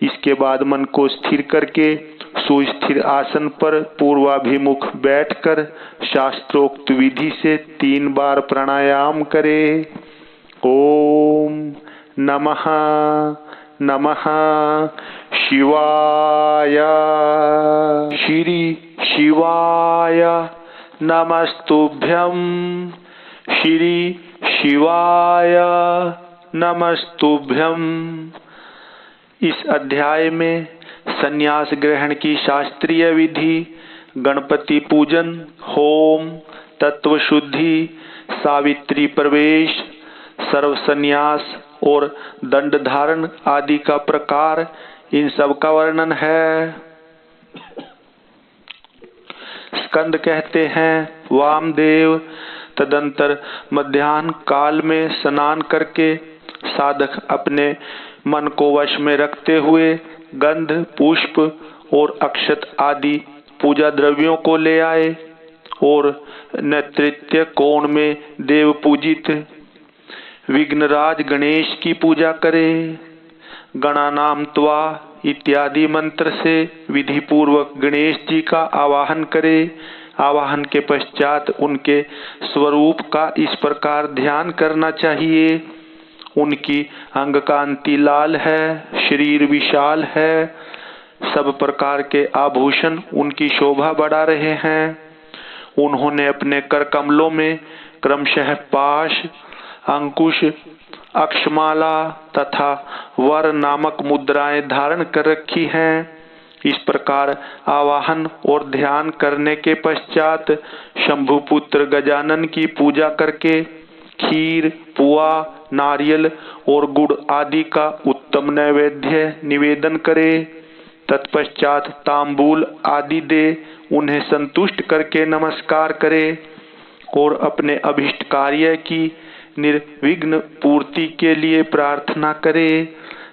इसके बाद मन को स्थिर करके सुस्थिर आसन पर पूर्वाभिमुख बैठकर शास्त्रोक्त विधि से 3 बार प्राणायाम करे। ओम नमः नमः शिवाय। श्री शिवाय नमस्तुभ्यं। श्री शिवाय नमस्तुभ्यं। इस अध्याय में संन्यास ग्रहण की शास्त्रीय विधि, गणपति पूजन, होम, तत्व शुद्धि, सावित्री प्रवेश, सर्व संन्यास और दंड धारण आदि का प्रकार, इन सब का वर्णन है। स्कंद कहते हैं वामदेव। तदंतर मध्याह्न काल में स्नान करके साधक अपने मन को वश में रखते हुए गंध, पुष्प और अक्षत आदि पूजा द्रव्यों को ले आए और नैऋत्य कोण में देव पूजित विघ्नराज गणेश की पूजा करे। गणानाम त्वा इत्यादि मंत्र से विधि पूर्वक गणेश जी का आवाहन करे। आवाहन के पश्चात उनके स्वरूप का इस प्रकार ध्यान करना चाहिए। उनकी अंग कांति लाल है, शरीर विशाल है, सब प्रकार के आभूषण उनकी शोभा बढ़ा रहे हैं। उन्होंने अपने कर कमलों में क्रमशः पाश, अंकुश, अक्षमाला तथा वर नामक मुद्राएं धारण कर रखी हैं। इस प्रकार आवाहन और ध्यान करने के पश्चात शंभुपुत्र गजानन की पूजा करके खीर, पुआ, नारियल और गुड़ आदि का उत्तम नैवेद्य निवेदन करे। तत्पश्चात तांबूल आदि दे उन्हें संतुष्ट करके नमस्कार करे और अपने अभिष्ट कार्य की निर्विघ्न पूर्ति के लिए प्रार्थना करे।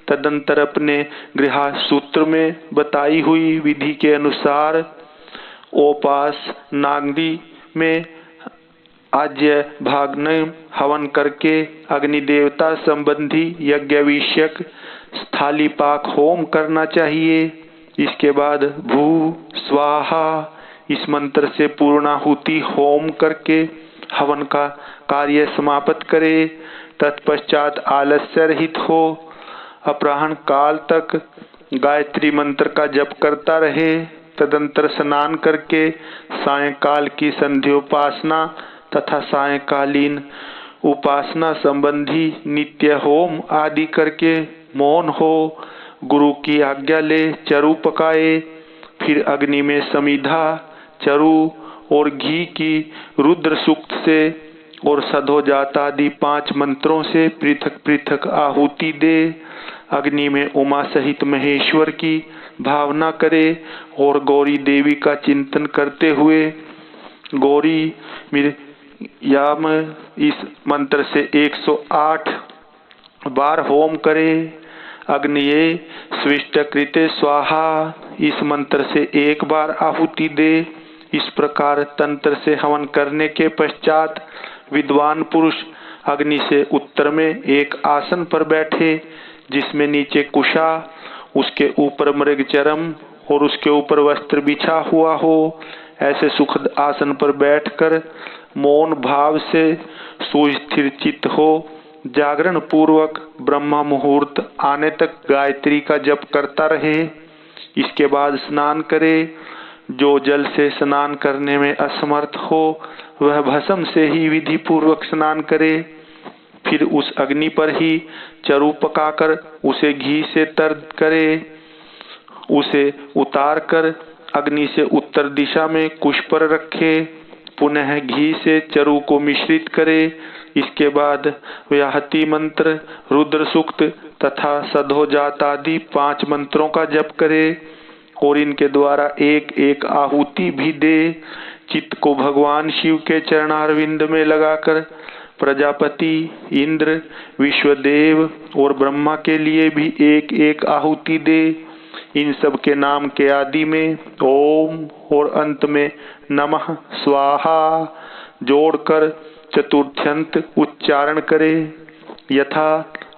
तदंतर अपने गृह सूत्र में बताई हुई विधि के अनुसार ओपास नागदी में आज्य भाग्न हवन करके अग्नि देवता संबंधी यज्ञ विषयक स्थाली पाक होम करना चाहिए। इसके बाद भू स्वाहा इस मंत्र से पूर्णाहुति होम करके हवन का कार्य समाप्त करे। तत्पश्चात आलस्य रहित हो अपराह्न काल तक गायत्री मंत्र का जप करता रहे। तदंतर स्नान करके सायंकाल की संध्योपासना तथा सायंकालीन उपासना संबंधी नित्य होम आदि करके मौन हो गुरु की आज्ञा ले चरु पकाए। फिर अग्नि में समिधा, चरु और घी की रुद्र सूक्त से और सधोजात आदि 5 मंत्रों से पृथक पृथक आहुति दे। अग्नि में उमा सहित महेश्वर की भावना करे और गौरी देवी का चिंतन करते हुए गौरी याम इस मंत्र से 108 बार होम करे। अग्निये स्विष्ट कृते स्वाहा इस मंत्र से 1 बार आहुति दे। इस प्रकार तंत्र से हवन करने के पश्चात विद्वान पुरुष अग्नि से उत्तर में एक आसन पर बैठे जिसमें नीचे कुशा, उसके ऊपर मृगचरम और उसके ऊपर वस्त्र बिछा हुआ हो। ऐसे सुखद आसन पर बैठकर मौन भाव से सुस्थिर चित्त हो जागरण पूर्वक ब्रह्म मुहूर्त आने तक गायत्री का जप करता रहे। इसके बाद स्नान करे। जो जल से स्नान करने में असमर्थ हो वह भस्म से ही विधि पूर्वक स्नान करे। फिर उस अग्नि पर ही चरु पकाकर उसे घी से तर करे। उसे उतार कर अग्नि से उत्तर दिशा में कुश पर रखे। पुनः घी से चरु को मिश्रित करे। इसके बाद व्याहति मंत्र, रुद्र सूक्त तथा सधोजात आदि 5 मंत्रों का जप करे। और इनके द्वारा एक एक आहुति भी दे। चित्त को भगवान शिव के चरणारविंद में लगाकर प्रजापति, इंद्र, विश्वदेव और ब्रह्मा के लिए भी एक एक आहुति दे। इन सब के नाम के आदि में ओम और अंत में नमः स्वाहा जोड़कर चतुर्थ्यंत उच्चारण करे। यथा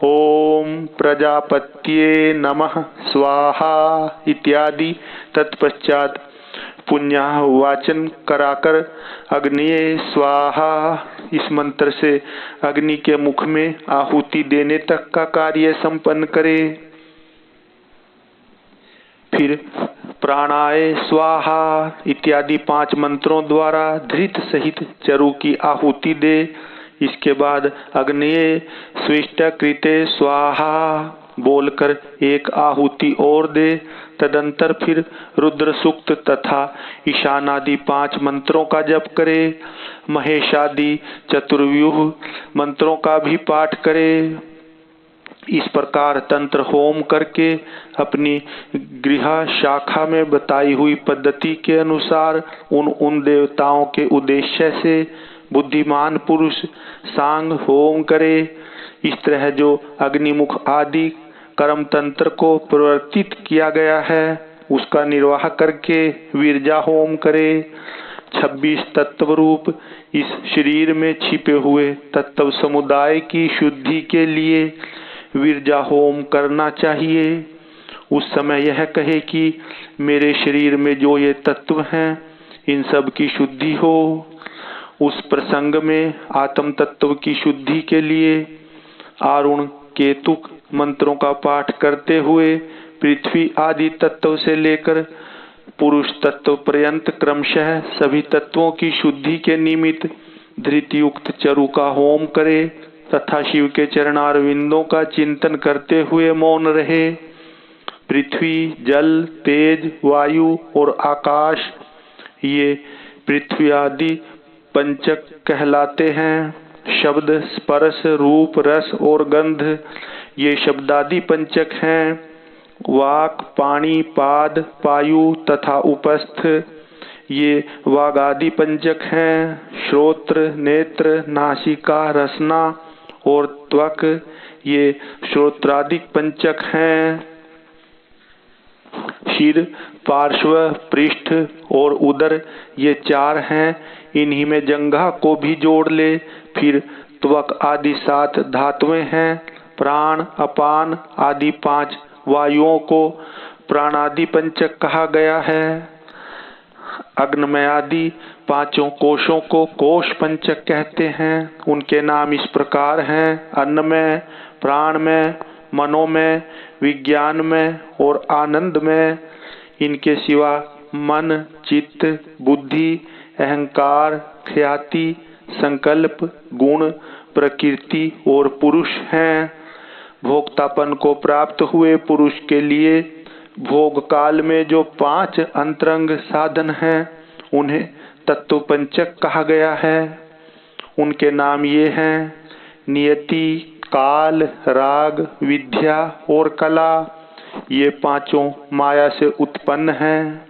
ओम प्रजापत्ये नमः स्वाहा इत्यादि। तत्पश्चात पुण्याह वाचन कराकर अग्निये स्वाहा इस मंत्र से अग्नि के मुख में आहुति देने तक का कार्य संपन्न करे। फिर प्राणाय स्वाहा इत्यादि 5 मंत्रों द्वारा धृत सहित चरु की आहुति दे। इसके बाद अग्निये स्विष्टकृते स्वाहा बोलकर एक आहुति और दे। तदंतर फिर रुद्र सूक्त तथा ईशानादि 5 मंत्रों का जप करे। महेशादि चतुर्व्यूह मंत्रों का भी पाठ करे। इस प्रकार तंत्र होम करके अपनी गृह शाखा में बताई हुई पद्धति के अनुसार उन देवताओं के उद्देश्य से बुद्धिमान पुरुष सांग होम करे। इस तरह जो अग्निमुख आदि कर्म तंत्र को प्रवर्तित किया गया है उसका निर्वाह करके वीरजा होम करे। 26 तत्व रूप इस शरीर में छिपे हुए तत्व समुदाय की शुद्धि के लिए वीरजा होम करना चाहिए। उस समय यह कहे कि मेरे शरीर में जो ये तत्व हैं इन सब की शुद्धि हो। उस प्रसंग में आत्म तत्व की शुद्धि के लिए आरुण केतुक मंत्रों का पाठ करते हुए पृथ्वी आदि तत्व से लेकर पुरुष तत्व पर्यंत क्रमशः सभी तत्वों की शुद्धि के निमित्त धृतयुक्त चरु का होम करे तथा शिव के चरणारविंदों का चिंतन करते हुए मौन रहे। पृथ्वी, जल, तेज, वायु और आकाश ये पृथ्वी आदि पंचक कहलाते हैं। शब्द, स्पर्श, रूप, रस और गंध ये शब्दादि पंचक हैं। वाक, पाणी, पाद, पायु तथा उपस्थ ये वागादि पंचक हैं। श्रोत्र, नेत्र, नासिका, रसना और त्वक ये श्रोत्रादि पंचक हैं। सिर, पार्श्व, पृष्ठ और उदर ये 4 हैं। इन्हीं में जंघा को भी जोड़ ले। फिर त्वक आदि 7 धातुएं हैं। प्राण, अपान आदि 5 वायुओं को प्राणादि पंचक कहा गया है। अग्नमय आदि 5 कोशों को कोश पंचक कहते हैं। उनके नाम इस प्रकार हैं: अन्नमय, प्राणमय, मनोमय, विज्ञानमय और आनंदमय। इनके सिवा मन, चित्त, बुद्धि, अहंकार, ख्याति, संकल्प, गुण, प्रकृति और पुरुष हैं। भोक्तापन को प्राप्त हुए पुरुष के लिए भोग काल में जो 5 अंतरंग साधन हैं उन्हें तत्व पंचक कहा गया है। उनके नाम ये हैं: नियति, काल, राग, विद्या और कला। ये 5 माया से उत्पन्न हैं।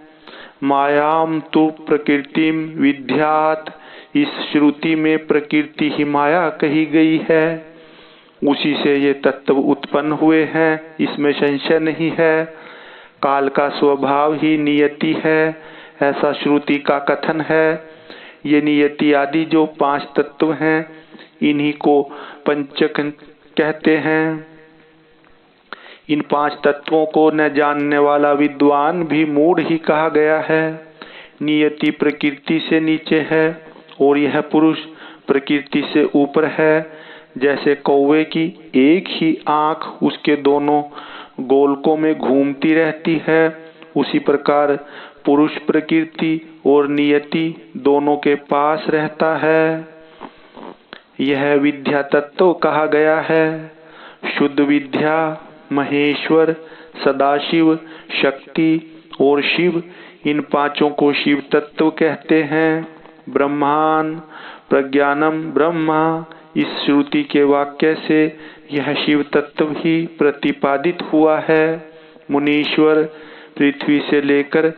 मायाम तु प्रकृतिम विद्यात् इस श्रुति में प्रकृति ही माया कही गई है। उसी से ये तत्व उत्पन्न हुए हैं, इसमें संशय नहीं है। काल का स्वभाव ही नियति है, ऐसा श्रुति का कथन है। ये नियति आदि जो 5 तत्व हैं इन्हीं को पंचक कहते हैं। इन 5 तत्वों को न जानने वाला विद्वान भी मूढ़ ही कहा गया है। नियति प्रकृति से नीचे है और यह पुरुष प्रकृति से ऊपर है। जैसे कौवे की एक ही आंख उसके दोनों गोलकों में घूमती रहती है, उसी प्रकार पुरुष प्रकृति और नियति दोनों के पास रहता है। यह विद्या तत्व कहा गया है। शुद्ध विद्या, महेश्वर, सदाशिव, शक्ति और शिव इन 5 को शिव तत्व कहते हैं। ब्रह्मान प्रज्ञानम ब्रह्मा इस श्रुति के वाक्य से यह शिव तत्व ही प्रतिपादित हुआ है। मुनीश्वर पृथ्वी से लेकर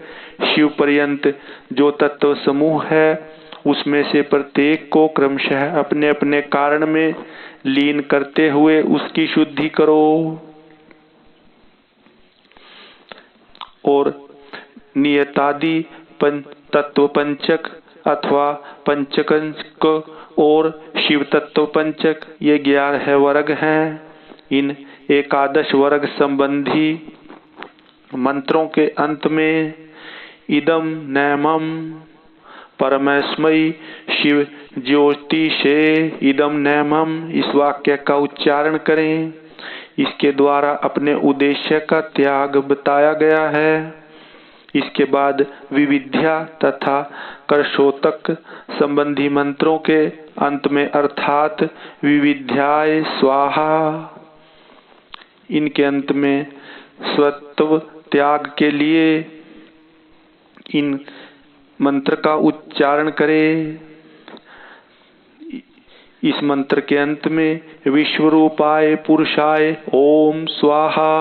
शिव पर्यंत जो तत्व समूह है, उसमें से प्रत्येक को क्रमशः अपने अपने कारण में लीन करते हुए उसकी शुद्धि करो। और नियतादि तत्व पंचक अथवा पंचकंक और शिव तत्व पंचक, ये 11 वर्ग हैं। इन एकादश वर्ग संबंधी मंत्रों के अंत में इदम नैमम परमस्मै शिव ज्योतिषे इदम नैमम, इस वाक्य का उच्चारण करें। इसके द्वारा अपने उद्देश्य का त्याग बताया गया है। इसके बाद विविध्या तथा करशोतक संबंधी मंत्रों के अंत में अर्थात विविध्याय स्वाहा, इनके अंत में स्वत्व त्याग के लिए इन मंत्र का उच्चारण करें। इस मंत्र के अंत में विश्वरूपाय पुरुषाय ओम स्वाहा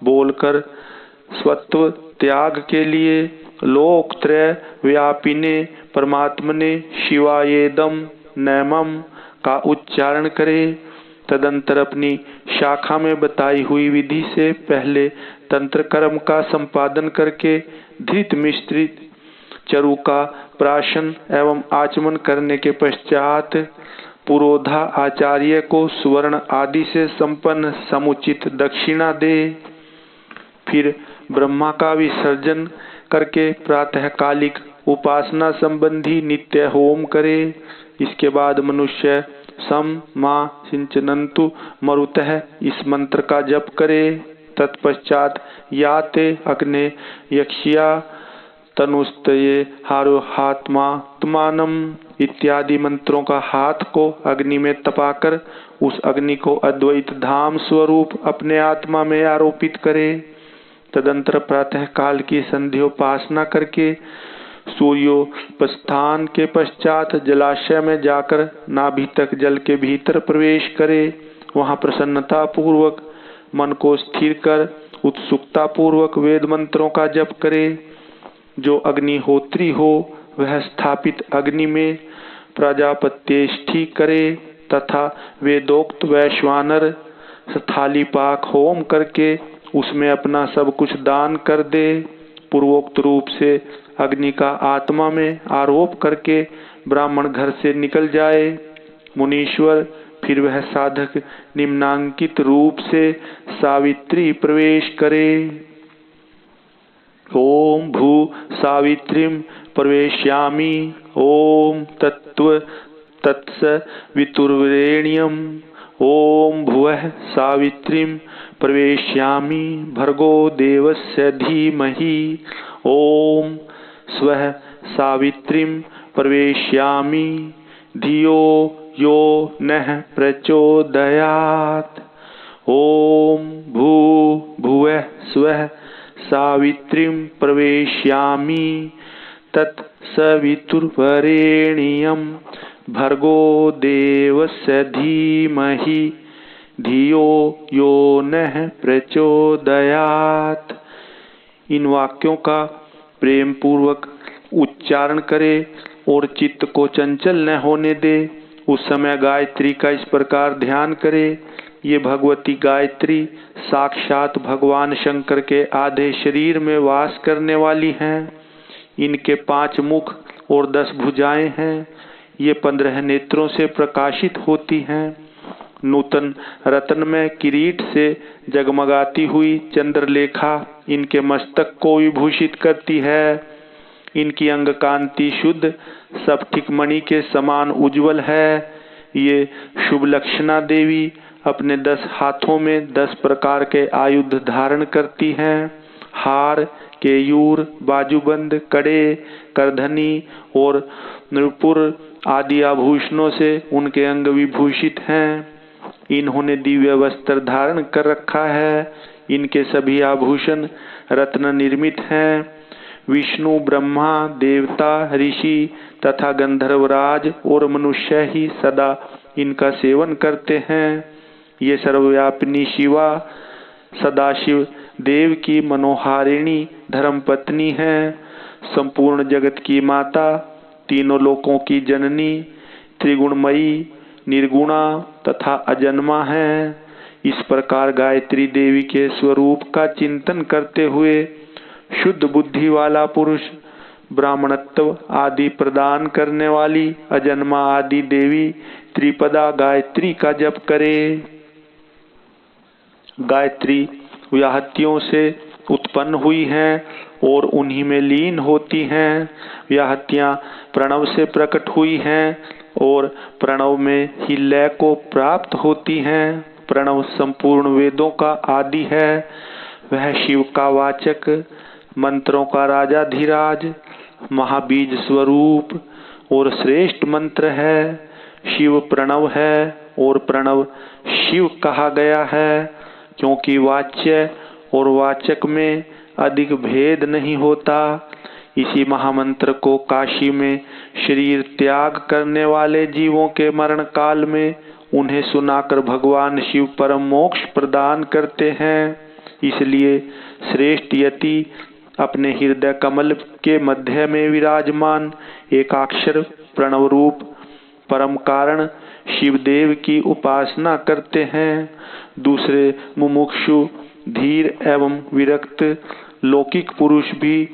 बोलकर स्वत्व त्याग के लिए लोकत्रय व्यापिने परमात्मने शिवायेदम नैमम का उच्चारण करें। तदंतर अपनी शाखा में बताई हुई विधि से पहले तंत्र कर्म का संपादन करके धृत मिश्रित चरु का प्राशन एवं आचमन करने के पश्चात पुरोधा आचार्य को सुवर्ण आदि से संपन्न समुचित दक्षिणा दे। फिर ब्रह्मा का विसर्जन करके प्रातःकालिक उपासना संबंधी नित्य होम करे। इसके बाद मनुष्य सम मा सिंचनंतु मरुतः इस मंत्र का जप करे। तत्पश्चात याते अग्ने यक्ष्या तनुस्तये हारोहात्मात्मानम इत्यादि मंत्रों का हाथ को अग्नि में तपाकर उस अग्नि को अद्वैत धाम स्वरूप अपने आत्मा में आरोपित करे। तदंतर प्रातः काल की संध्योपासना करके सूर्योपस्थान के पश्चात जलाशय में जाकर नाभि तक जल के भीतर प्रवेश करे। वहां प्रसन्नता पूर्वक मन को स्थिर कर उत्सुकता पूर्वक वेद मंत्रों का जप करे। जो अग्निहोत्री हो वह स्थापित अग्नि में प्रजापत्येष्टि करे तथा वेदोक्त वैश्वानर स्थालीपाक होम करके उसमें अपना सब कुछ दान कर दे। पूर्वोक्त रूप से अग्नि का आत्मा में आरोप करके ब्राह्मण घर से निकल जाए। मुनीश्वर फिर वह साधक निम्नांकित रूप से सावित्री प्रवेश करे। ओम भू सावित्रीम प्रवेश्यामि। ओम तत्व तत्स वितुर्वरेण्यम। ओम भुवः सावित्रीम प्रवेश्यामि भर्गो देवस्य धीमहि। ओम स्वः सावित्रीम प्रवेश्यामि धियो यो नः प्रचोदयात्। ओम भू भुवः स्वः सावित्रीम प्रवेश्यामि तत्सवितुर्वरेण्यं भर्गो देवस्य धीमहि धियो यो नः प्रचोदयात्। इन वाक्यों का प्रेम पूर्वक उच्चारण करे और चित्त को चंचल न होने दे। उस समय गायत्री का इस प्रकार ध्यान करे। ये भगवती गायत्री साक्षात भगवान शंकर के आधे शरीर में वास करने वाली हैं। इनके 5 मुख और 10 भुजाएं हैं। ये 15 नेत्रों से प्रकाशित होती हैं। नूतन रत्न में किरीट से जगमगाती हुई चंद्रलेखा इनके मस्तक को विभूषित करती है। इनकी अंग कांति शुद्ध स्फटिक मणि के समान उज्जवल है। ये शुभ लक्षणा देवी अपने 10 हाथों में 10 प्रकार के आयुध धारण करती हैं। हार, केयूर, बाजूबंद, कड़े, करधनी और नूपुर आदि आभूषणों से उनके अंग विभूषित हैं। इन्होंने दिव्य वस्त्र धारण कर रखा है। इनके सभी आभूषण रत्न निर्मित हैं। विष्णु, ब्रह्मा, देवता, ऋषि तथा गंधर्वराज और मनुष्य ही सदा इनका सेवन करते हैं। ये सर्वव्यापिनी शिवा सदाशिव देव की मनोहारिणी धर्मपत्नी है, संपूर्ण जगत की माता, तीनों लोकों की जननी, त्रिगुणमयी, निर्गुणा तथा अजन्मा है। इस प्रकार गायत्री देवी के स्वरूप का चिंतन करते हुए शुद्ध बुद्धि वाला पुरुष ब्राह्मणत्व आदि प्रदान करने वाली अजन्मा आदि देवी त्रिपदा गायत्री का जप करे। गायत्री व्याहतियों से उत्पन्न हुई हैं और उन्हीं में लीन होती हैं। व्याहतियां प्रणव से प्रकट हुई हैं और प्रणव में ही लय को प्राप्त होती हैं। प्रणव संपूर्ण वेदों का आदि है। वह शिव का वाचक, मंत्रों का राजाधिराज, महाबीज स्वरूप और श्रेष्ठ मंत्र है। शिव प्रणव है और प्रणव शिव कहा गया है, क्योंकि वाच्य और वाचक में अधिक भेद नहीं होता। इसी महामंत्र को काशी में शरीर त्याग करने वाले जीवों के मरण काल में उन्हें सुनाकर भगवान शिव परम मोक्ष प्रदान करते हैं। इसलिए श्रेष्ठ यति अपने हृदय कमल के मध्य में विराजमान एकाक्षर प्रणव रूप परम कारण शिवदेव की उपासना करते हैं। दूसरे मुमुक्षु, धीर एवं विरक्त लौकिक पुरुष भी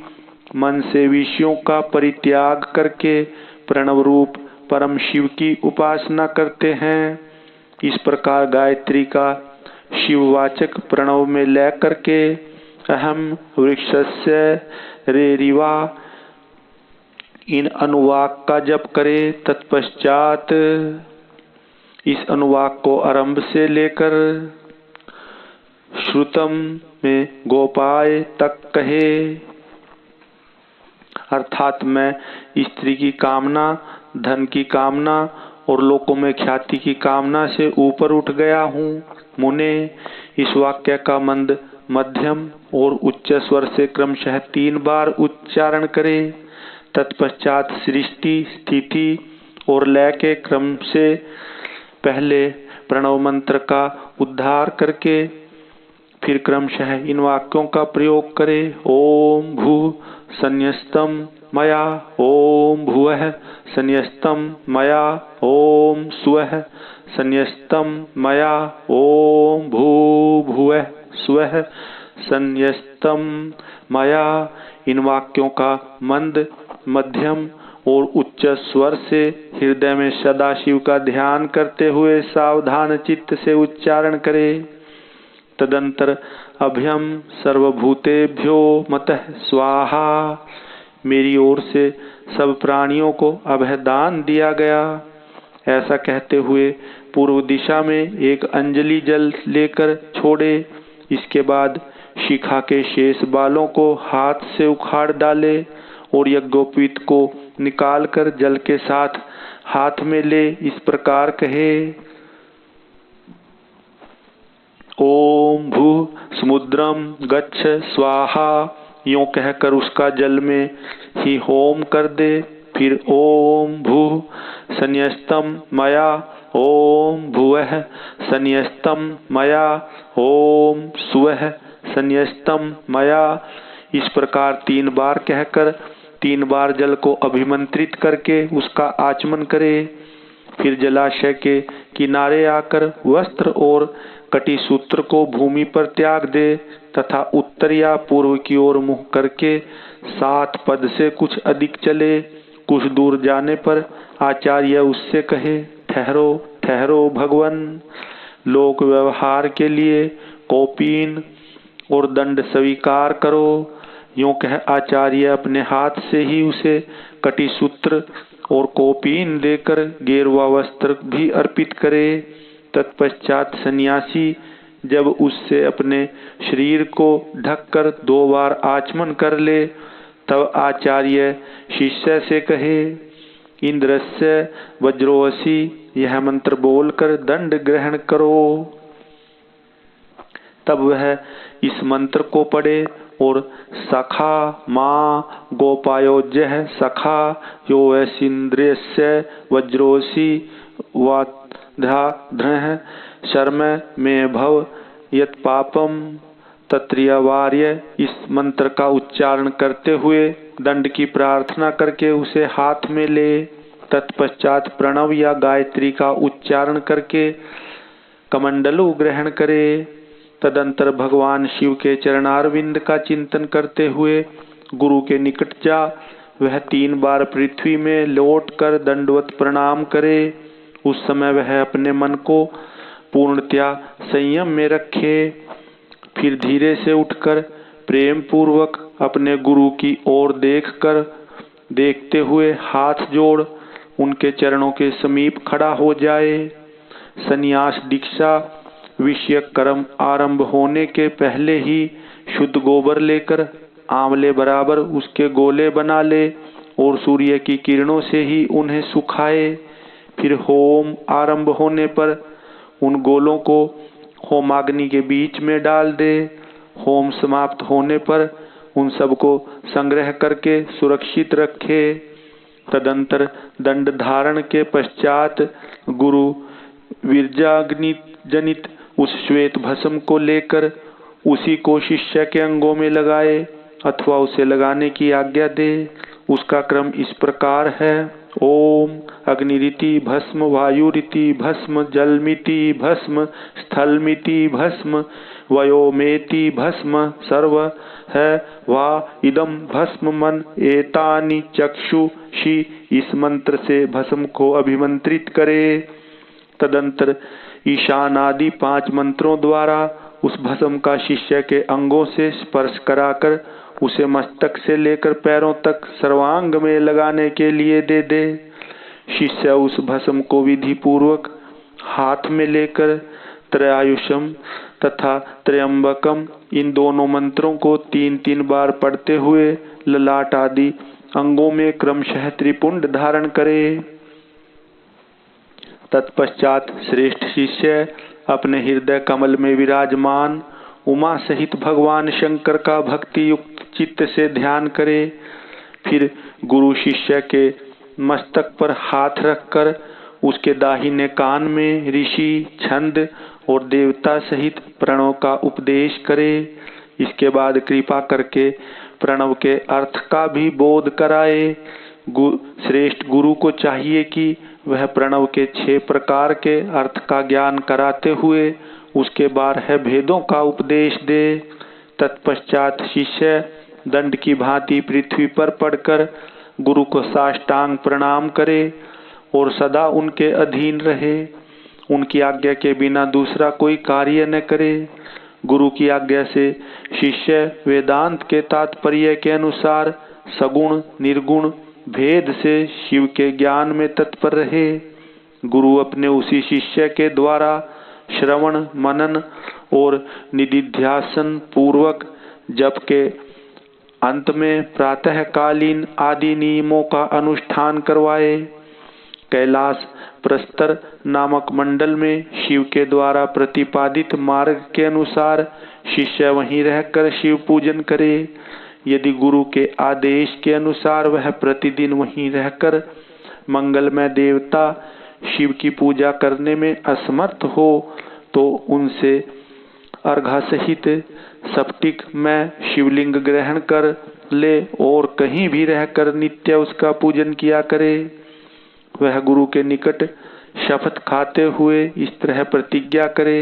मन से विषयों का परित्याग करके प्रणव रूप परम शिव की उपासना करते हैं। इस प्रकार गायत्री का शिववाचक प्रणव में लय करके अहम वृक्षस्य रेरिवा इन अनुवाक का जप करे। तत्पश्चात इस अनुवाक को आरंभ से लेकर श्रुतम में गोपाय तक कहे, अर्थात मैं स्त्री की कामना, धन की कामना और लोकों में ख्याति की कामना से ऊपर उठ गया हूँ। मुने, इस वाक्य का मंद, मध्यम और उच्च स्वर से क्रमशः 3 बार उच्चारण करे। तत्पश्चात सृष्टि, स्थिति और लय के क्रम से पहले प्रणव मंत्र का उद्धार करके फिर क्रमशः इन वाक्यों का प्रयोग करे। ओम भू संन्यस्तम मया, ओम भुवः संन्यस्तम मया, ओम स्वः संन्यस्तम मया, ओम भूर्भुवः स्वः संन्यस्तम मया। इन वाक्यों का मंद, मध्यम और उच्च स्वर से हृदय में सदाशिव का ध्यान करते हुए सावधान चित्त से उच्चारण करे। तदंतर अभयम सर्वभूतेभ्यो मतः स्वाहा, मेरी ओर से सब प्राणियों को अभय दान दिया गया। ऐसा कहते हुए पूर्व दिशा में एक अंजलि जल लेकर छोड़े। इसके बाद शिखा के शेष बालों को हाथ से उखाड़ डाले और यज्ञोपवीत को निकालकर जल के साथ हाथ में ले इस प्रकार कहे। ओम भू समुद्रम गच्छ स्वाहा, यूं कहकर उसका जल में ही होम कर दे। फिर ओम भू संन्यस्तम मया, ओम भुवः संन्यस्तम मया, ओम स्वः संन्यस्तम मया। इस प्रकार 3 बार कहकर 3 बार जल को अभिमंत्रित करके उसका आचमन करे। फिर जलाशय के किनारे आकर वस्त्र और कटी सूत्र को भूमि पर त्याग दे तथा उत्तर या पूर्व की ओर मुंह करके 7 पद से कुछ अधिक चले। कुछ दूर जाने पर आचार्य उससे कहे, ठहरो ठहरो भगवन, लोक व्यवहार के लिए कौपीन और दंड स्वीकार करो। यूं कह आचार्य अपने हाथ से ही उसे कटी सूत्र और कौपीन देकर गेरुआ वस्त्र भी अर्पित करे। तत्पश्चात सन्यासी जब उससे अपने शरीर को ढककर 2 बार आचमन कर ले, तब आचार्य शिष्य से कहे, इंद्रस्य वज्रोऽसि, यह मंत्र बोलकर दंड ग्रहण करो। तब वह इस मंत्र को पढ़े और सखा माँ गोपायोज्य सखा यो वैसिंद्रियस्य वज्रोऽसि वाधाधृः शर्म में भव यत पापम तत्रियवार्य इस मंत्र का उच्चारण करते हुए दंड की प्रार्थना करके उसे हाथ में ले। तत्पश्चात प्रणव या गायत्री का उच्चारण करके कमंडलु ग्रहण करे। तदंतर भगवान शिव के चरणारविंद का चिंतन करते हुए गुरु के निकट जा वह 3 बार पृथ्वी में लौटकर दंडवत प्रणाम करे। उस समय वह अपने मन को पूर्णतया संयम में रखे। फिर धीरे से उठकर प्रेम पूर्वक अपने गुरु की ओर देखते हुए हाथ जोड़ उनके चरणों के समीप खड़ा हो जाए। संन्यास दीक्षा विषय कर्म आरंभ होने के पहले ही शुद्ध गोबर लेकर आंवले बराबर उसके गोले बना ले और सूर्य की किरणों से ही उन्हें सुखाए। फिर होम आरंभ होने पर उन गोलों को होमाग्नि के बीच में डाल दे। होम समाप्त होने पर उन सबको संग्रह करके सुरक्षित रखे। तदंतर दंड धारण के पश्चात गुरु वीर्जाग्नि जनित उस श्वेत भस्म को लेकर उसी को शिष्य के अंगों में लगाए अथवा उसे लगाने की आज्ञा दे। उसका क्रम इस प्रकार है: ओम अग्निरिति भस्म, वायुरिति भस्म, जलमिति भस्म, स्थलमिति भस्म, वयोमेति भस्म, सर्व है वा इदम भस्म मन एतानि चक्षुषि। इस मंत्र से भस्म को अभिमंत्रित करे। तदंतर ईशानादि 5 मंत्रों द्वारा उस भस्म का शिष्य के अंगों से स्पर्श कराकर उसे मस्तक से लेकर पैरों तक सर्वांग में लगाने के लिए दे। शिष्य उस भस्म को विधि पूर्वक हाथ में लेकर त्रयायुषम तथा त्र्यंबकम इन दोनों मंत्रों को 3-3 बार पढ़ते हुए ललाट आदि अंगों में क्रमशः त्रिपुंड धारण करे। तत्पश्चात श्रेष्ठ शिष्य अपने हृदय कमल में विराजमान उमा सहित भगवान शंकर का भक्ति युक्त चित्त से ध्यान करे। फिर गुरु शिष्य के मस्तक पर हाथ रखकर उसके दाहिने कान में ऋषि, छंद और देवता सहित प्रणव का उपदेश करे। इसके बाद कृपा करके प्रणव के अर्थ का भी बोध कराए। श्रेष्ठ गुरु को चाहिए कि वह प्रणव के 6 प्रकार के अर्थ का ज्ञान कराते हुए उसके 12 भेदों का उपदेश दे। तत्पश्चात शिष्य दंड की भांति पृथ्वी पर पड़कर गुरु को साष्टांग प्रणाम करे और सदा उनके अधीन रहे। उनकी आज्ञा के बिना दूसरा कोई कार्य न करे। गुरु की आज्ञा से शिष्य वेदांत के तात्पर्य के अनुसार सगुण निर्गुण भेद से शिव के ज्ञान में तत्पर रहे। गुरु अपने उसी शिष्य के द्वारा श्रवण मनन और निधिध्यासन पूर्वक जप के अंत में प्रातःकालीन आदि नियमों का अनुष्ठान करवाए। कैलाश प्रस्तर नामक मंडल में शिव के द्वारा प्रतिपादित मार्ग के अनुसार शिष्य वहीं रहकर शिव पूजन करे। यदि गुरु के आदेश के अनुसार वह प्रतिदिन वहीं रहकर मंगलमय देवता शिव की पूजा करने में असमर्थ हो तो उनसे अर्घा सहित स्फटिक में शिवलिंग ग्रहण कर ले और कहीं भी रहकर नित्य उसका पूजन किया करे। वह गुरु के निकट शपथ खाते हुए इस तरह प्रतिज्ञा करे: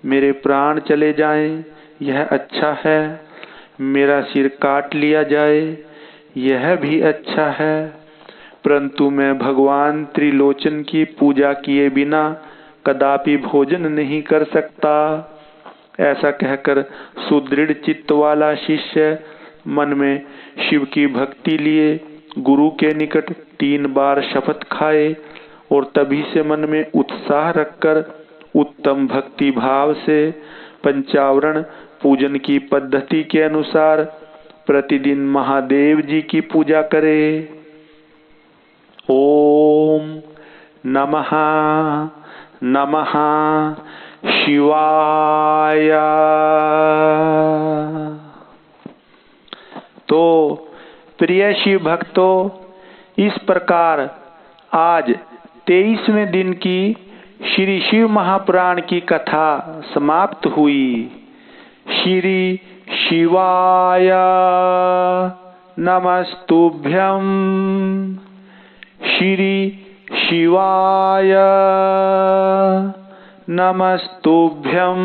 मेरे प्राण चले जाएं, यह अच्छा है। मेरा सिर काट लिया जाए, यह भी अच्छा है। परंतु मैं भगवान त्रिलोचन की पूजा किए बिना कदापि भोजन नहीं कर सकता। ऐसा कहकर सुदृढ़ चित्त वाला शिष्य मन में शिव की भक्ति लिए गुरु के निकट 3 बार शपथ खाए और तभी से मन में उत्साह रखकर उत्तम भक्ति भाव से पंचावरण पूजन की पद्धति के अनुसार प्रतिदिन महादेव जी की पूजा करे। ओम नमः नमः शिवाय। तो प्रिय शिव भक्तों, इस प्रकार आज 23वें दिन की श्री शिव महापुराण की कथा समाप्त हुई। श्री शिवाय नमस्तुभ्यं। श्री शिवाय नमस्तुभ्यं।